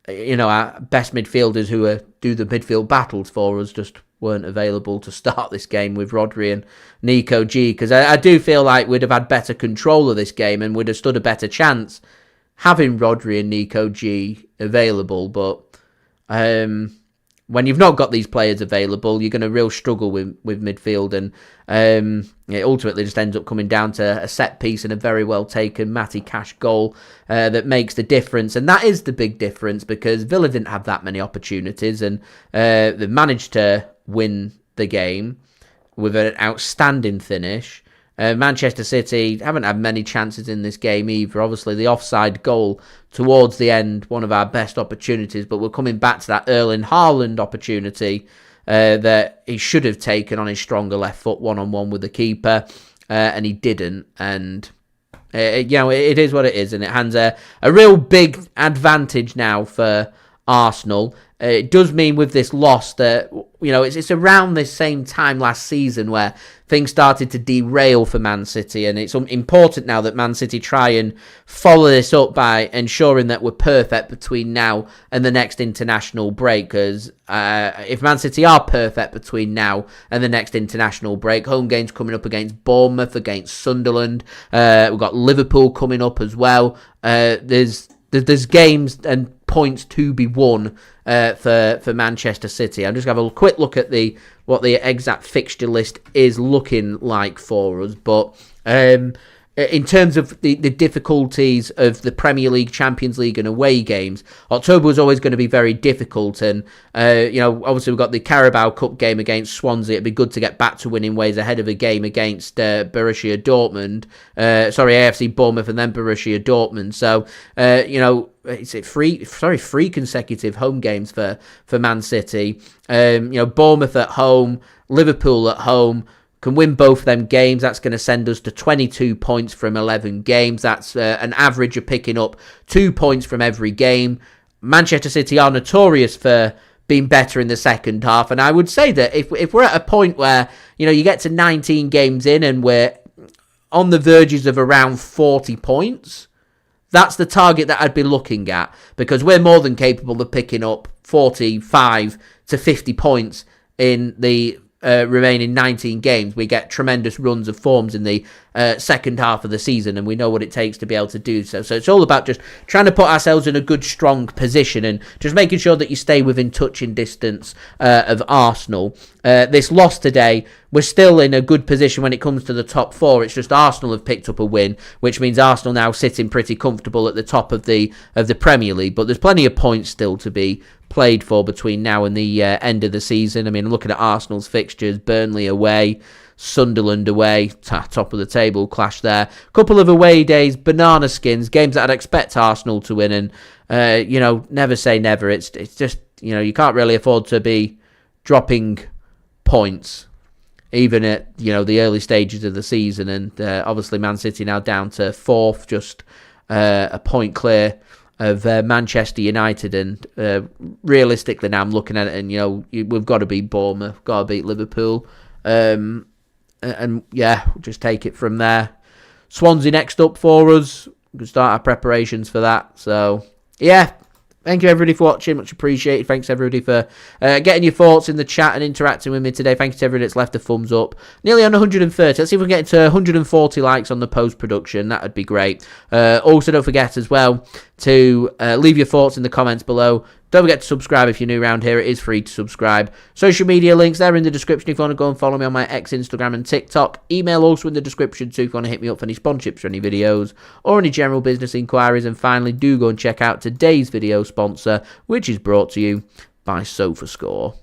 our best midfielders who do the midfield battles for us just weren't available to start this game with Rodri and Nico G. Because I do feel like we'd have had better control of this game and would have stood a better chance having Rodri and Nico G available. But when you've not got these players available, you're going to real struggle with midfield. And it ultimately just ends up coming down to a set piece and a very well taken Matty Cash goal that makes the difference. And that is the big difference because Villa didn't have that many opportunities. And they managed to win the game with an outstanding finish. Manchester City haven't had many chances in this game either. Obviously, the offside goal towards the end, one of our best opportunities. But we're coming back to that Erling Haaland opportunity that he should have taken on his stronger left foot one-on-one with the keeper. And he didn't. And, it is what it is. And it hands a real big advantage now for Arsenal. it does mean with this loss that, you know, it's around this same time last season where things started to derail for Man City, and it's important now that Man City try and follow this up by ensuring that we're perfect between now and the next international break, because if Man City are perfect between now and the next international break, home games coming up against Bournemouth, against Sunderland, we've got Liverpool coming up as well, there's games and points to be won for Manchester City. I'm just going to have a quick look at what the exact fixture list is looking like for us. But in terms of the difficulties of the Premier League, Champions League and away games, October was always going to be very difficult. And, obviously we've got the Carabao Cup game against Swansea. It'd be good to get back to winning ways ahead of a game against Borussia Dortmund. AFC Bournemouth and then Borussia Dortmund. So, it's three consecutive home games for Man City. Bournemouth at home, Liverpool at home. Can win both of them games. That's going to send us to 22 points from 11 games. That's an average of picking up 2 points from every game. Manchester City are notorious for being better in the second half, and I would say that if we're at a point where you get to 19 games in and we're on the verges of around 40 points, that's the target that I'd be looking at, because we're more than capable of picking up 45 to 50 points in the remaining 19 games. We get tremendous runs of forms in the second half of the season, and we know what it takes to be able to do so. So it's all about just trying to put ourselves in a good, strong position and just making sure that you stay within touching distance of Arsenal. This loss today, we're still in a good position when it comes to the top four. It's just Arsenal have picked up a win, which means Arsenal now sitting pretty comfortable at the top of the Premier League. But there's plenty of points still to be played for between now and the end of the season. I mean, looking at Arsenal's fixtures, Burnley away, Sunderland away, top of the table clash there. Couple of away days, banana skins, games that I'd expect Arsenal to win, and never say never. It's just you can't really afford to be dropping points even at the early stages of the season, and obviously Man City now down to fourth, just a point clear of Manchester United, and realistically now I'm looking at it, and we've got to beat Bournemouth, got to beat Liverpool, and yeah, we'll just take it from there. Swansea next up for us. We can start our preparations for that. So yeah, thank you everybody for watching, much appreciated. Thanks everybody for getting your thoughts in the chat and interacting with me today. Thanks to everybody that's left a thumbs up. Nearly on 130. Let's see if we can get to 140 likes on the post-production. That would be great. Also, don't forget as well to leave your thoughts in the comments below. Don't forget to subscribe if you're new around here. It is free to subscribe. Social media links there in the description if you want to go and follow me on my X, Instagram and TikTok. Email also in the description too if you want to hit me up for any sponsorships or any videos or any general business inquiries. And finally, do go and check out today's video sponsor, which is brought to you by SofaScore.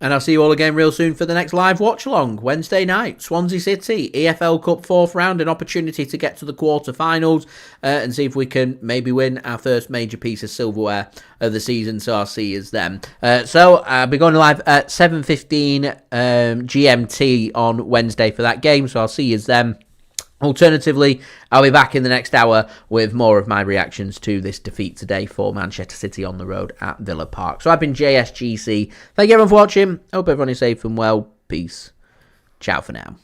And I'll see you all again real soon for the next live watch-along. Wednesday night, Swansea City, EFL Cup 4th round, an opportunity to get to the quarter-finals and see if we can maybe win our first major piece of silverware of the season. So I'll see you then. So I'll be going live at 7:15 GMT on Wednesday for that game. So I'll see you then. Alternatively, I'll be back in the next hour with more of my reactions to this defeat today for Manchester City on the road at Villa Park. So I've been JSGC. Thank you everyone for watching. Hope everyone is safe and well. Peace. Ciao for now.